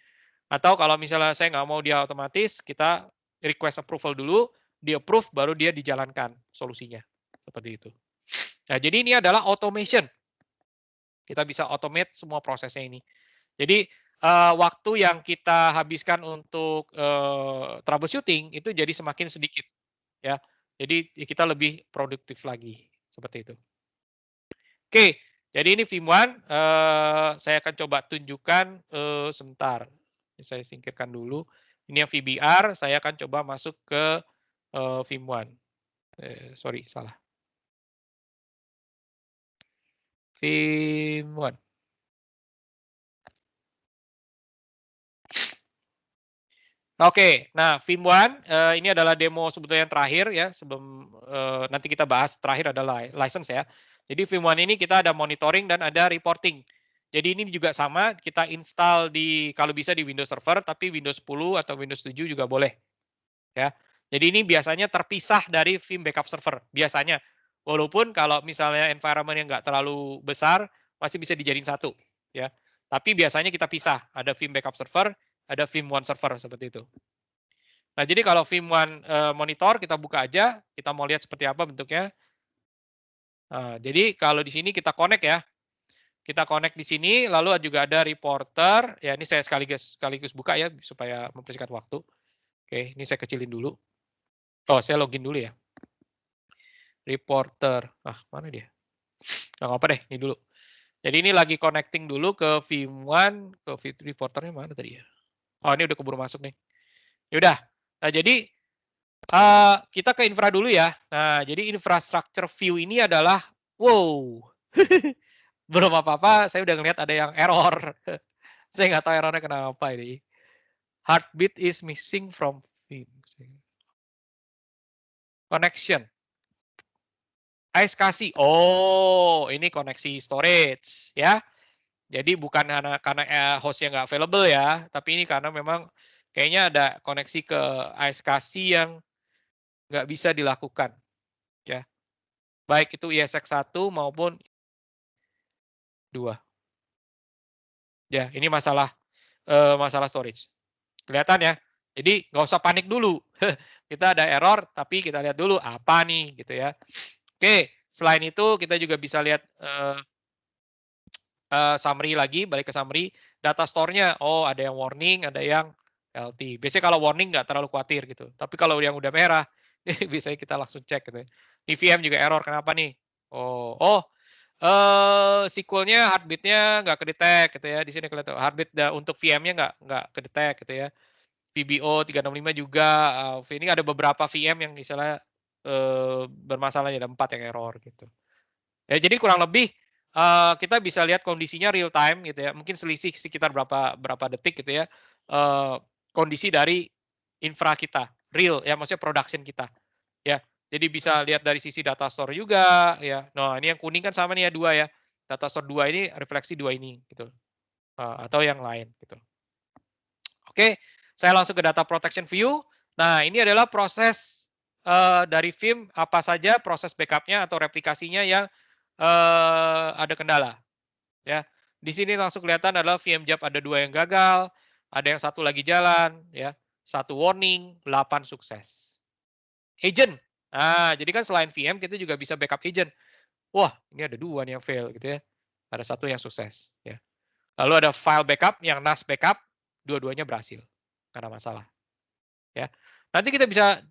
Atau kalau misalnya saya nggak mau dia otomatis, kita request approval dulu, di approve baru dia dijalankan solusinya, seperti itu. Nah, jadi ini adalah automation. Kita bisa automate semua prosesnya ini. Jadi waktu yang kita habiskan untuk troubleshooting itu jadi semakin sedikit, ya. Jadi kita lebih produktif lagi, seperti itu. Oke, jadi ini Vim1. Saya akan coba tunjukkan sebentar. Saya singkirkan dulu. Ini yang VBR. Saya akan coba masuk ke Vim1. Sorry, salah. Vim1. Oke, nah Vim1 ini adalah demo sebetulnya yang terakhir ya, sebelum nanti kita bahas terakhir adalah license ya. Jadi Vim1 ini kita ada monitoring dan ada reporting. Jadi ini juga sama, kita install kalau bisa di Windows Server, tapi Windows 10 atau Windows 7 juga boleh. Ya. Jadi ini biasanya terpisah dari Vim Backup Server, biasanya. Walaupun kalau misalnya environment yang nggak terlalu besar, masih bisa dijadiin satu. Ya. Tapi biasanya kita pisah, ada Vim Backup Server, ada Vim1 server seperti itu. Nah, jadi kalau Vim1 monitor kita buka aja, kita mau lihat seperti apa bentuknya. Nah, jadi kalau di sini kita connect ya. Kita connect di sini, lalu juga ada reporter. Ya, ini saya sekaligus buka ya supaya mempersingkat waktu. Oke, ini saya kecilin dulu. Oh, saya login dulu ya. Reporter. Mana dia? Nggak apa deh, ini dulu. Jadi ini lagi connecting dulu ke Vim1, ke reporternya mana tadi ya? Oh, ini udah keburu masuk nih. Yaudah. Nah, jadi kita ke infra dulu ya. Nah, jadi infrastructure view ini adalah, wow, belum apa-apa, saya udah ngeliat ada yang error. Saya nggak tahu errornya kenapa ini. Heartbeat is missing from Vim. Connection. Kasih. Oh, ini koneksi storage ya. Jadi bukan karena hostnya nggak available ya, tapi ini karena memang kayaknya ada koneksi ke kasih yang nggak bisa dilakukan. Ya. Baik itu ISX1 maupun 2. Ya, ini masalah storage. Kelihatan ya. Jadi nggak usah panik dulu. Kita ada error, tapi kita lihat dulu apa nih gitu ya. Oke, selain itu kita juga bisa lihat summary lagi, balik ke summary. Data store-nya, oh ada yang warning, ada yang LT. Biasanya kalau warning nggak terlalu khawatir gitu. Tapi kalau yang udah merah, biasanya kita langsung cek gitu. Di VM juga error, kenapa nih? SQL-nya heartbeat-nya nggak kedetek gitu ya. Di sini kelihatan heartbeat untuk VM-nya nggak kedetek gitu ya. VBO 365 juga. Ini ada beberapa VM yang misalnya bermasalah, ada 4 yang error gitu. Ya, jadi kurang lebih kita bisa lihat kondisinya real time gitu ya. Mungkin selisih sekitar berapa detik gitu ya. Kondisi dari infra kita, real ya, maksudnya production kita. Ya. Jadi bisa lihat dari sisi data store juga ya. Nah, ini yang kuning kan sama nih ya 2 ya. Data store 2 ini refleksi 2 ini gitu. Atau yang lain gitu. Oke, saya langsung ke data protection view. Nah, ini adalah proses dari Vim apa saja proses backupnya atau replikasinya yang ada kendala. Ya, di sini langsung kelihatan adalah VM job ada 2 yang gagal, ada yang 1 lagi jalan, ya, 1 warning, 8 sukses. Agent. Nah, jadi kan selain VM kita juga bisa backup agent. Wah, ini ada 2 nih yang fail gitu ya. Ada 1 yang sukses. Ya. Lalu ada file backup yang NAS backup, dua-duanya berhasil. Karena masalah. Ya. Nanti kita bisa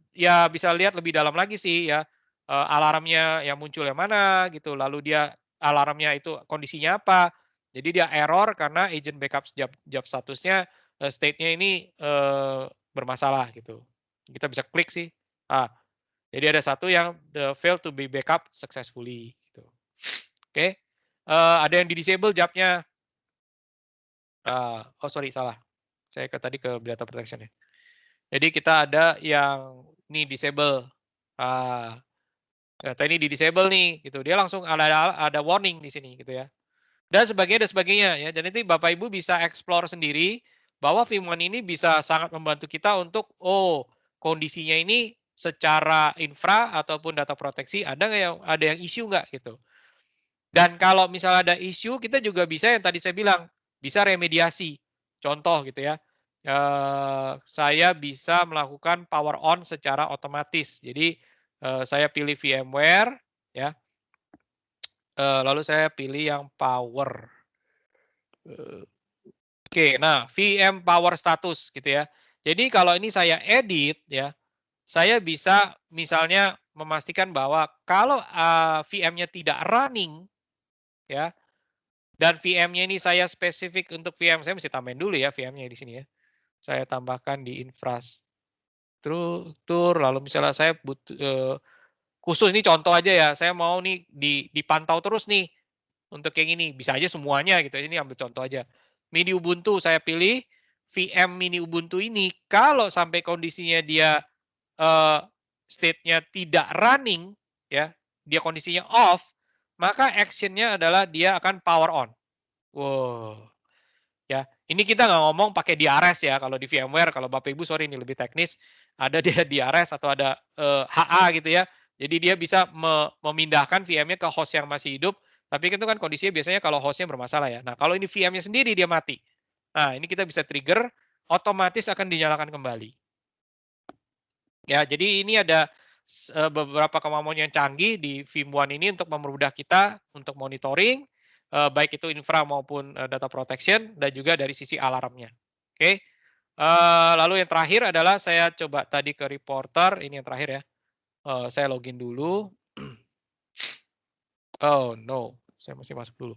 lihat lebih dalam lagi sih ya. Alarmnya yang muncul yang mana gitu. Lalu dia alarmnya itu kondisinya apa. Jadi dia error karena agent backup job statusnya state-nya ini bermasalah gitu. Kita bisa klik sih. Jadi ada satu yang fail to be backup successfully gitu. Oke. Ada yang di disable job-nya. Oh sorry salah. Saya tadi ke data protection ya. Jadi kita ada yang ini disable. Ternyata ini di disable nih gitu. Dia langsung ada warning di sini gitu ya. Dan sebagainya ya. Dan nanti Bapak Ibu bisa explore sendiri bahwa VIM1 ini bisa sangat membantu kita untuk kondisinya ini secara infra ataupun data proteksi ada yang isu nggak gitu. Dan kalau misalnya ada isu kita juga bisa yang tadi saya bilang bisa remediasi. Contoh gitu ya. Saya bisa melakukan power on secara otomatis. Jadi saya pilih VMware ya. Lalu saya pilih yang power. Oke, nah VM power status gitu ya. Jadi kalau ini saya edit ya, saya bisa misalnya memastikan bahwa kalau VM-nya tidak running ya, dan VM-nya ini saya spesifik untuk VM, saya mesti tambahin dulu ya VM-nya di sini ya. Saya tambahkan di infrastruktur, lalu misalnya saya butuh khusus nih contoh aja ya, saya mau nih dipantau terus nih untuk yang ini, bisa aja semuanya gitu. Ini ambil contoh aja. Mini Ubuntu saya pilih, VM Mini Ubuntu ini kalau sampai kondisinya dia state-nya tidak running ya, dia kondisinya off, maka action-nya adalah dia akan power on. Wow. Ya, ini kita nggak ngomong pakai DRS ya kalau di VMware, kalau Bapak Ibu sorry ini lebih teknis, ada dia DRS atau ada HA gitu ya. Jadi dia bisa memindahkan VM-nya ke host yang masih hidup, tapi itu kan kondisinya biasanya kalau host-nya bermasalah ya. Nah, kalau ini VM-nya sendiri dia mati. Nah, ini kita bisa trigger, otomatis akan dinyalakan kembali. Ya, jadi ini ada beberapa kemampuan yang canggih di VIM1 ini untuk mempermudah kita untuk monitoring, baik itu infra maupun data protection, dan juga dari sisi alarmnya. Oke. Lalu yang terakhir adalah saya coba tadi ke reporter, ini yang terakhir ya. Saya login dulu. Oh no, saya mesti masuk dulu.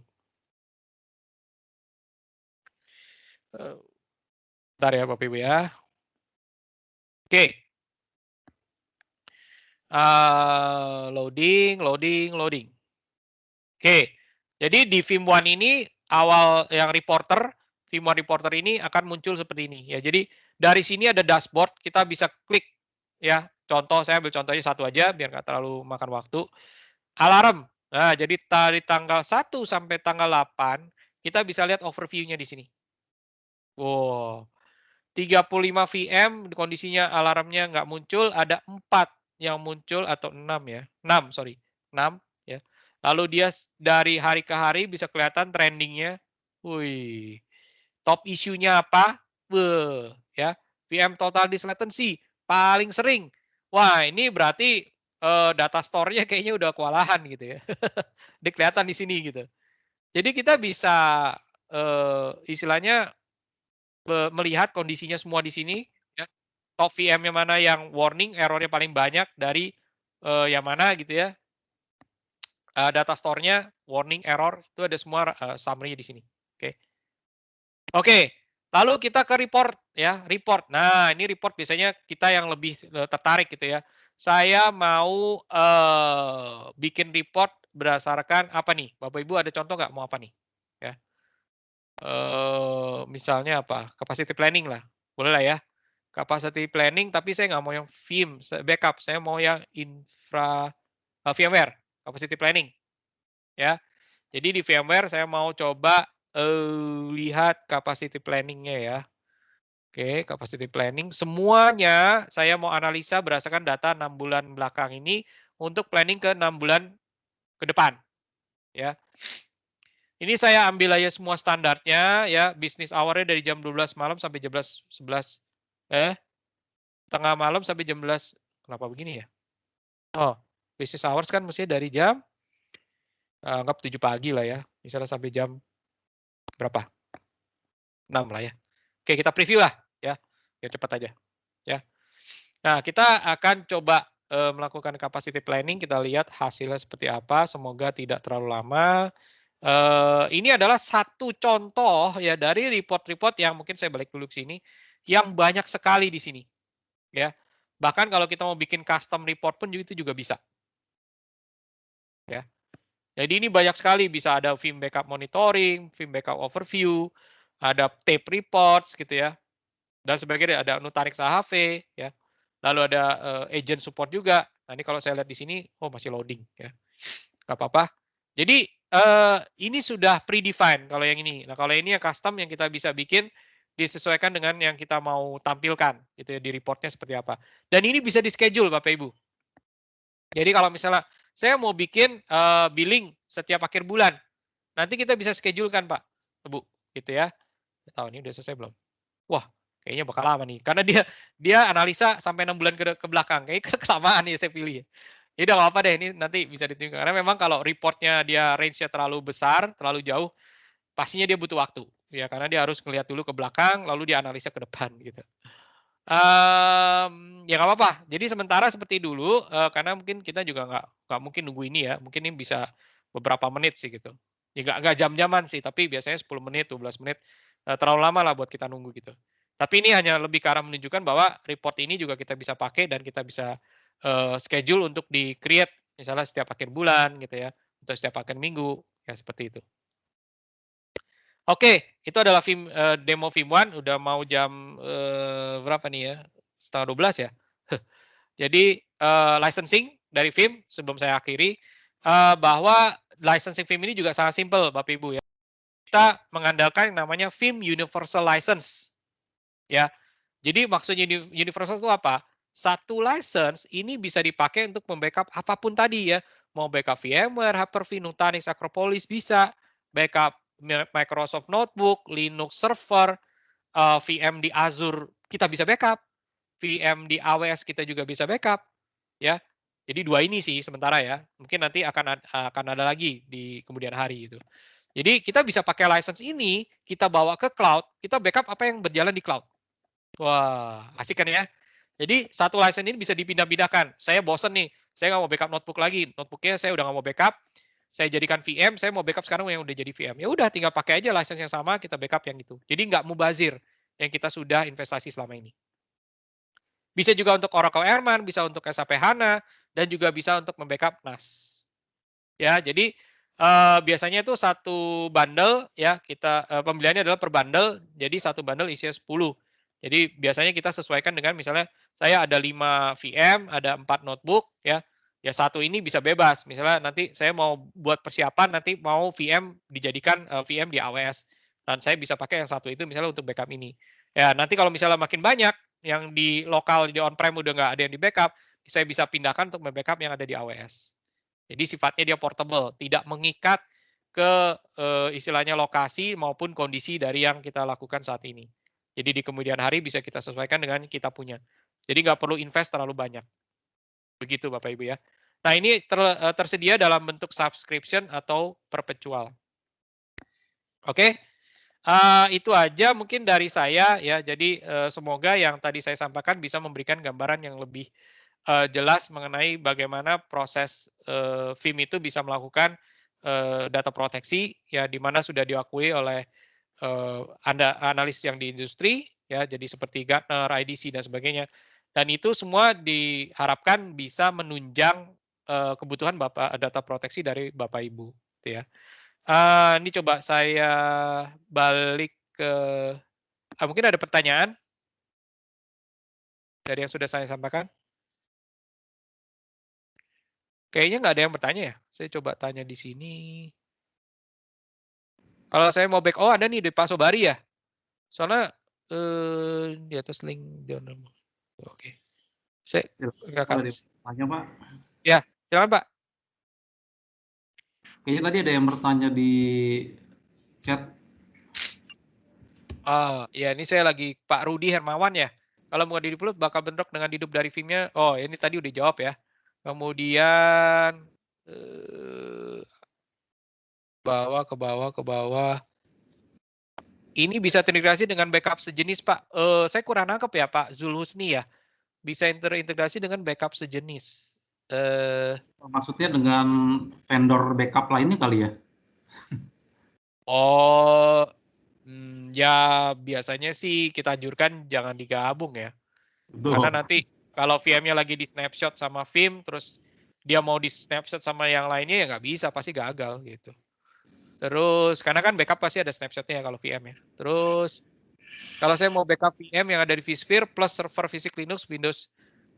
Bentar ya Bapak Ibu ya. Oke. Loading. Oke. Jadi di VIM1 ini awal yang reporter, VIM1 reporter ini akan muncul seperti ini ya. Jadi dari sini ada dashboard, kita bisa klik ya. Contoh saya ambil contohnya satu aja biar nggak terlalu makan waktu. Alarm. Nah, jadi dari tanggal 1 sampai tanggal 8 kita bisa lihat overview-nya di sini. Wow. 35 VM kondisinya alarmnya nggak muncul, ada 4 yang muncul atau 6 ya. 6, sorry. 6 ya. Lalu dia dari hari ke hari bisa kelihatan trendingnya. Wih. Top isunya apa? Ya. VM total disk latency paling sering. Wah, ini berarti data store-nya kayaknya udah kewalahan gitu ya. Dia kelihatan di sini gitu. Jadi kita bisa istilahnya melihat kondisinya semua di sini ya. Top VM-nya mana yang warning, error-nya paling banyak dari yang mana gitu ya. Data store-nya, warning, error, itu ada semua summary di sini. Oke. Lalu kita ke report ya, report. Nah, ini report biasanya kita yang lebih tertarik gitu ya. Saya mau bikin report berdasarkan apa nih? Bapak Ibu ada contoh nggak mau apa nih? Ya. Misalnya apa? Capacity planning lah. Boleh lah ya. Capacity planning, tapi saya nggak mau yang VIM, backup. Saya mau yang VMware, capacity planning. Ya. Jadi di VMware saya mau coba lihat capacity planning-nya ya. Oke, capacity planning. Semuanya saya mau analisa berdasarkan data 6 bulan belakang ini untuk planning ke 6 bulan ke depan. Ya. Ini saya ambil aja semua standarnya ya, business hour-nya dari jam 12 malam sampai jam 11 tengah malam sampai jam 11. Kenapa begini ya? Oh, business hours kan mestinya dari jam anggap 7 pagi lah ya. Misalnya sampai jam berapa? 6 lah ya. Oke, kita preview lah ya. Biar cepat aja ya. Nah, kita akan coba melakukan capacity planning, kita lihat hasilnya seperti apa, semoga tidak terlalu lama. Ini adalah satu contoh ya dari report-report yang mungkin saya balik dulu ke sini, yang banyak sekali di sini. Ya. Bahkan kalau kita mau bikin custom report pun itu juga bisa. Ya. Jadi ini banyak sekali, bisa ada Vim backup monitoring, Vim backup overview, ada tape reports gitu ya. Dan sebagainya, ada Nutanix AHV ya. Lalu ada agent support juga. Nah, ini kalau saya lihat di sini, oh masih loading ya. Nggak apa-apa. Jadi ini sudah predefined kalau yang ini. Nah, kalau ini yang custom yang kita bisa bikin disesuaikan dengan yang kita mau tampilkan gitu ya, di reportnya seperti apa. Dan ini bisa di schedule Bapak Ibu. Jadi kalau misalnya saya mau bikin billing setiap akhir bulan, nanti kita bisa schedulekan Pak, Bu, gitu ya. Tahu ini udah selesai belum? Wah, kayaknya bakal lama nih, karena dia analisa sampai 6 bulan ke belakang, kayaknya kelamaan nih saya pilih. Ya udah nggak apa deh, ini nanti bisa ditunjukkan. Karena memang kalau reportnya dia range-nya terlalu besar, terlalu jauh, pastinya dia butuh waktu. Ya, karena dia harus ngelihat dulu ke belakang, lalu dia analisa ke depan gitu. Ya nggak apa-apa. Jadi sementara seperti dulu, karena mungkin kita juga nggak mungkin nunggu ini ya. Mungkin ini bisa beberapa menit sih gitu. Ya nggak jam-jaman sih, tapi biasanya 10 menit, 12 menit. Terlalu lama lah buat kita nunggu gitu. Tapi ini hanya lebih ke arah menunjukkan bahwa report ini juga kita bisa pakai dan kita bisa schedule untuk di-create misalnya setiap akhir bulan gitu ya, atau setiap akhir minggu, ya seperti itu. Oke, itu adalah demo Vim1, udah mau jam berapa nih ya? Setengah 12 ya. Jadi licensing dari Vim sebelum saya akhiri, bahwa licensing Vim ini juga sangat simpel Bapak Ibu ya. Kita mengandalkan yang namanya Vim Universal License. Ya. Jadi maksudnya universal itu apa? Satu license ini bisa dipakai untuk membackup apapun tadi ya. Mau backup VMware, Hyper-V, Nutanix, Acropolis bisa. Backup Microsoft Notebook, Linux Server, VM di Azure kita bisa backup. VM di AWS kita juga bisa backup. Ya. Jadi dua ini sih sementara ya. Mungkin nanti akan ada lagi di kemudian hari gitu. Jadi kita bisa pakai license ini, kita bawa ke cloud, kita backup apa yang berjalan di cloud. Wah, asik kan ya? Jadi satu license ini bisa dipindah-pindahkan. Saya bosen nih, saya nggak mau backup notebook lagi. Notebooknya saya udah nggak mau backup. Saya jadikan VM, saya mau backup sekarang yang udah jadi VM. Ya udah, tinggal pakai aja license yang sama, kita backup yang itu. Jadi nggak mubazir yang kita sudah investasi selama ini. Bisa juga untuk Oracle Airman, bisa untuk SAP HANA, dan juga bisa untuk membackup NAS. Ya, jadi biasanya itu satu bundle ya kita pembeliannya adalah per bundle, jadi satu bundle isinya 10. Jadi biasanya kita sesuaikan dengan misalnya saya ada 5 VM, ada 4 notebook ya. Ya satu ini bisa bebas. Misalnya nanti saya mau buat persiapan nanti mau VM dijadikan VM di AWS. Dan saya bisa pakai yang satu itu misalnya untuk backup ini. Ya, nanti kalau misalnya makin banyak yang di lokal di on-prem udah nggak ada yang di backup, saya bisa pindahkan untuk membackup yang ada di AWS. Jadi sifatnya dia portable, tidak mengikat ke istilahnya lokasi maupun kondisi dari yang kita lakukan saat ini. Jadi di kemudian hari bisa kita sesuaikan dengan kita punya. Jadi nggak perlu invest terlalu banyak. Begitu Bapak Ibu ya. Nah ini tersedia dalam bentuk subscription atau perpetual. Oke, itu aja mungkin dari saya ya. Jadi semoga yang tadi saya sampaikan bisa memberikan gambaran yang lebih jelas mengenai bagaimana proses Vim itu bisa melakukan data proteksi ya di mana sudah diakui oleh analis yang di industri ya jadi seperti Gartner, IDC dan sebagainya. Dan itu semua diharapkan bisa menunjang kebutuhan data proteksi dari Bapak Ibu gitu ya. Ini coba saya balik ke mungkin ada pertanyaan dari yang sudah saya sampaikan. Kayaknya nggak ada yang bertanya ya. Saya coba tanya di sini. Kalau saya mau back, oh ada nih di Pak Sobari ya. Soalnya di atas link Oke. Saya nggak akan. Tanya Pak. Ya, silakan Pak. Kayaknya tadi ada yang bertanya di chat. Oh, ya ini saya lagi Pak Rudi Hermawan ya. Kalau mau di-upload bakal bentrok dengan hidup dari Vim-nya. Oh, ini tadi udah jawab ya. Kemudian ke bawah. Ini bisa terintegrasi dengan backup sejenis, Pak. Saya kurang nangkep ya, Pak Zulhusni ya. Bisa terintegrasi dengan backup sejenis. Maksudnya dengan vendor backup lainnya kali ya? Oh, ya biasanya sih kita anjurkan jangan digabung ya. Karena nanti kalau VM-nya lagi di snapshot sama Vim, terus dia mau di snapshot sama yang lainnya ya nggak bisa, pasti gagal gitu. Terus karena kan backup pasti ada snapshotnya ya kalau VM ya. Terus kalau saya mau backup VM yang ada di vSphere plus server fisik Linux, Windows,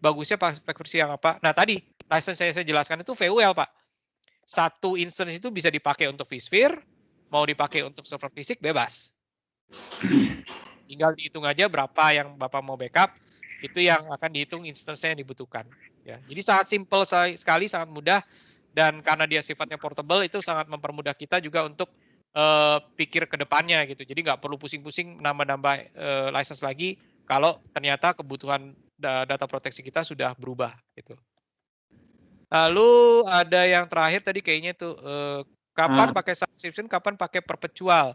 bagusnya pakai versi yang apa? Nah tadi license saya jelaskan itu VUL Pak. Satu instance itu bisa dipakai untuk vSphere, mau dipakai untuk server fisik bebas. Tinggal dihitung aja berapa yang Bapak mau backup, itu yang akan dihitung instance-nya yang dibutuhkan. Ya, jadi sangat simple sekali, sangat mudah, dan karena dia sifatnya portable itu sangat mempermudah kita juga untuk pikir ke depannya gitu. Jadi nggak perlu pusing-pusing nambah-nambah license lagi kalau ternyata kebutuhan data proteksi kita sudah berubah gitu. Lalu ada yang terakhir tadi kayaknya tuh kapan pakai subscription, kapan pakai perpetual.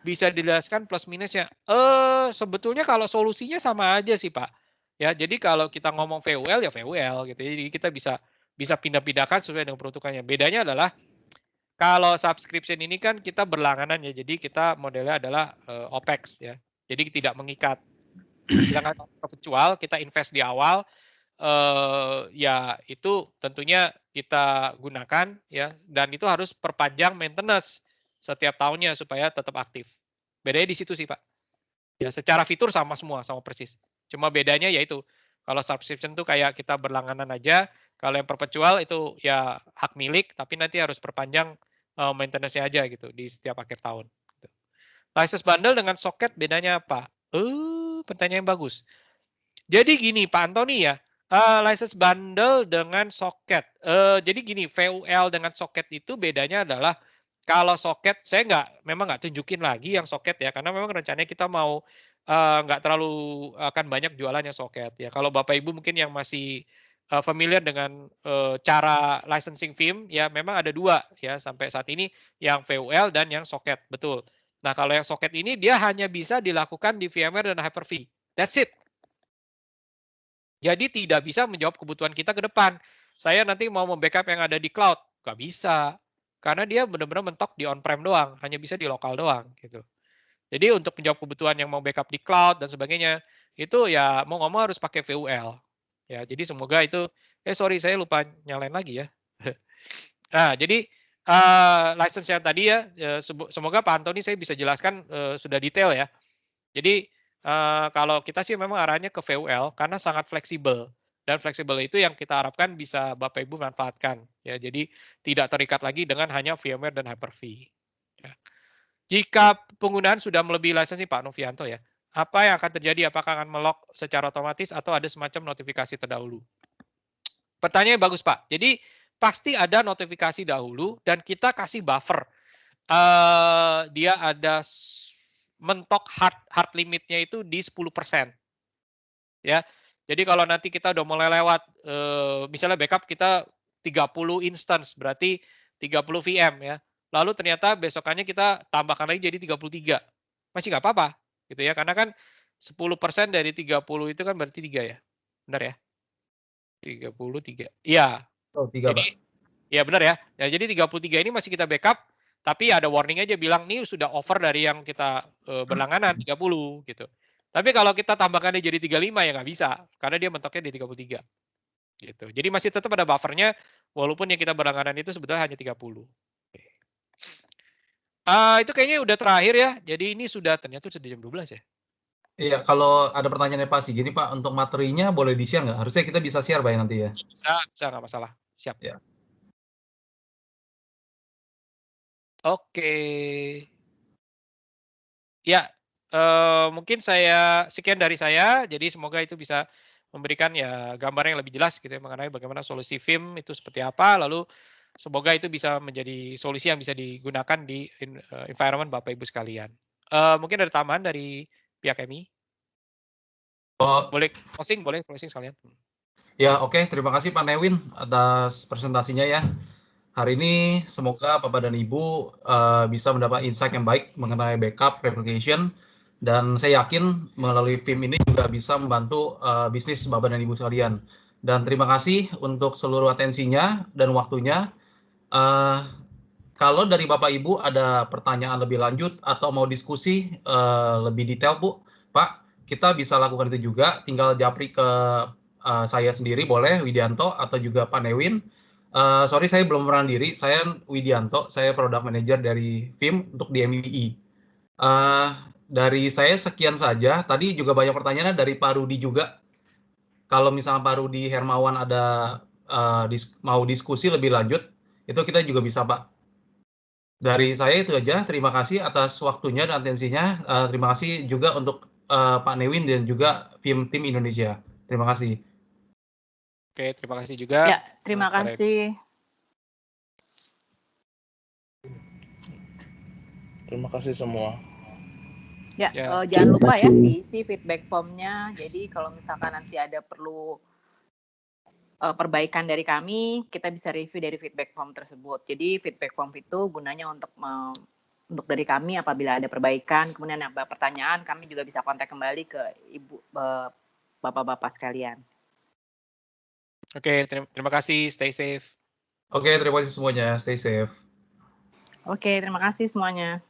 Bisa dijelaskan plus minusnya? Sebetulnya kalau solusinya sama aja sih Pak. Ya, jadi kalau kita ngomong VUL ya VUL gitu. Jadi kita bisa pindah-pindahkan sesuai dengan peruntukannya. Bedanya adalah kalau subscription ini kan kita berlangganan ya. Jadi kita modelnya adalah OPEX ya. Jadi tidak mengikat. Sedangkan perpetual kita invest di awal, ya itu tentunya kita gunakan ya, dan itu harus perpanjang maintenance setiap tahunnya supaya tetap aktif. Bedanya di situ sih Pak. Ya secara fitur sama semua, sama persis. Cuma bedanya yaitu kalau subscription tuh kayak kita berlangganan aja, kalau yang perpetual itu ya hak milik, tapi nanti harus perpanjang maintenance-nya aja gitu di setiap akhir tahun. License bundle dengan socket bedanya apa? Pertanyaan yang bagus. Jadi gini Pak Antoni ya, license bundle dengan socket. Jadi gini, VUL dengan socket itu bedanya adalah kalau socket, saya memang nggak tunjukin lagi yang socket ya, karena memang rencananya kita mau nggak terlalu akan banyak jualan yang socket ya. Kalau Bapak Ibu mungkin yang masih familiar dengan cara licensing Vim, ya memang ada dua ya sampai saat ini, yang VUL dan yang socket, betul. Nah kalau yang socket ini dia hanya bisa dilakukan di VMware dan Hyper-V. That's it. Jadi tidak bisa menjawab kebutuhan kita ke depan. Saya nanti mau membackup yang ada di cloud, nggak bisa. Karena dia benar-benar mentok di on-prem doang, hanya bisa di lokal doang gitu. Jadi untuk menjawab kebutuhan yang mau backup di cloud dan sebagainya, itu ya mau ngomong harus pakai VUL. Ya, jadi semoga itu, sorry saya lupa nyalain lagi ya. Nah, jadi license yang tadi ya, semoga Pak Antoni saya bisa jelaskan sudah detail ya. Jadi kalau kita sih memang arahnya ke VUL karena sangat fleksibel, dan fleksibel itu yang kita harapkan bisa Bapak Ibu manfaatkan ya. Jadi tidak terikat lagi dengan hanya VMware dan Hyper-V. Ya. Jika penggunaan sudah melebihi lisensi Pak Novianto ya, apa yang akan terjadi? Apakah akan melock secara otomatis atau ada semacam notifikasi terdahulu? Pertanyaannya bagus Pak. Jadi pasti ada notifikasi dahulu dan kita kasih buffer. Dia ada mentok hard limitnya itu di 10%. Ya. Jadi kalau nanti kita udah mulai lewat misalnya backup kita 30 instance, berarti 30 VM ya. Lalu ternyata besokannya kita tambahkan lagi jadi 33. Masih nggak apa-apa gitu ya. Karena kan 10% dari 30 itu kan berarti 3 ya. Benar ya? 33. Iya. Oh, 3, jadi, Pak. ya benar ya. Ya jadi 33 ini masih kita backup, tapi ada warning aja bilang nih sudah over dari yang kita berlangganan 30 gitu. Tapi kalau kita tambahkan dia jadi 35 ya nggak bisa, karena dia mentoknya di 33. Gitu. Jadi masih tetap ada buffernya, walaupun yang kita berlangganan itu sebetulnya hanya 30. Itu kayaknya udah terakhir ya. Jadi ini ternyata sudah jam 12 ya. Iya, kalau ada pertanyaannya Pak gini Pak, untuk materinya boleh di-share nggak? Harusnya kita bisa share Pak nanti ya. Bisa nggak masalah. Siap. Ya. Oke. Ya, mungkin sekian dari saya. Jadi semoga itu bisa memberikan ya gambaran yang lebih jelas gitu ya mengenai bagaimana solusi Vim itu seperti apa. Lalu semoga itu bisa menjadi solusi yang bisa digunakan di environment Bapak Ibu sekalian. Mungkin ada tambahan dari pihak MI? Boleh closing sekalian. Ya, oke. Terima kasih Pak Newin atas presentasinya ya. Hari ini semoga Bapak dan Ibu bisa mendapat insight yang baik mengenai backup, replication, dan saya yakin melalui Vim ini juga bisa membantu bisnis Bapak dan Ibu sekalian. Dan terima kasih untuk seluruh atensinya dan waktunya. kalau dari Bapak Ibu ada pertanyaan lebih lanjut atau mau diskusi lebih detail Bu, Pak, kita bisa lakukan itu juga. Tinggal japri ke saya sendiri boleh, Widianto atau juga Pak Newin. Sorry saya belum pernah diri, saya Widianto, saya Product Manager dari FIM untuk di MII. Dari saya sekian saja. Tadi juga banyak pertanyaan dari Pak Rudi juga. Kalau misalnya Pak Rudi Hermawan ada mau diskusi lebih lanjut, itu kita juga bisa Pak. Dari saya itu aja. Terima kasih atas waktunya dan atensinya. Terima kasih juga untuk Pak Newin dan juga tim Indonesia. Terima kasih. Oke, terima kasih juga. Ya, terima kasih. Terima kasih semua. Ya, Ya. jangan lupa ya diisi feedback formnya. Jadi kalau misalkan nanti ada perlu perbaikan dari kami, kita bisa review dari feedback form tersebut. Jadi feedback form itu gunanya untuk dari kami apabila ada perbaikan, kemudian ada pertanyaan, kami juga bisa kontak kembali ke ibu bapak-bapak sekalian. Oke, terima kasih. Stay safe. Oke, terima kasih semuanya. Stay safe. Oke, terima kasih semuanya.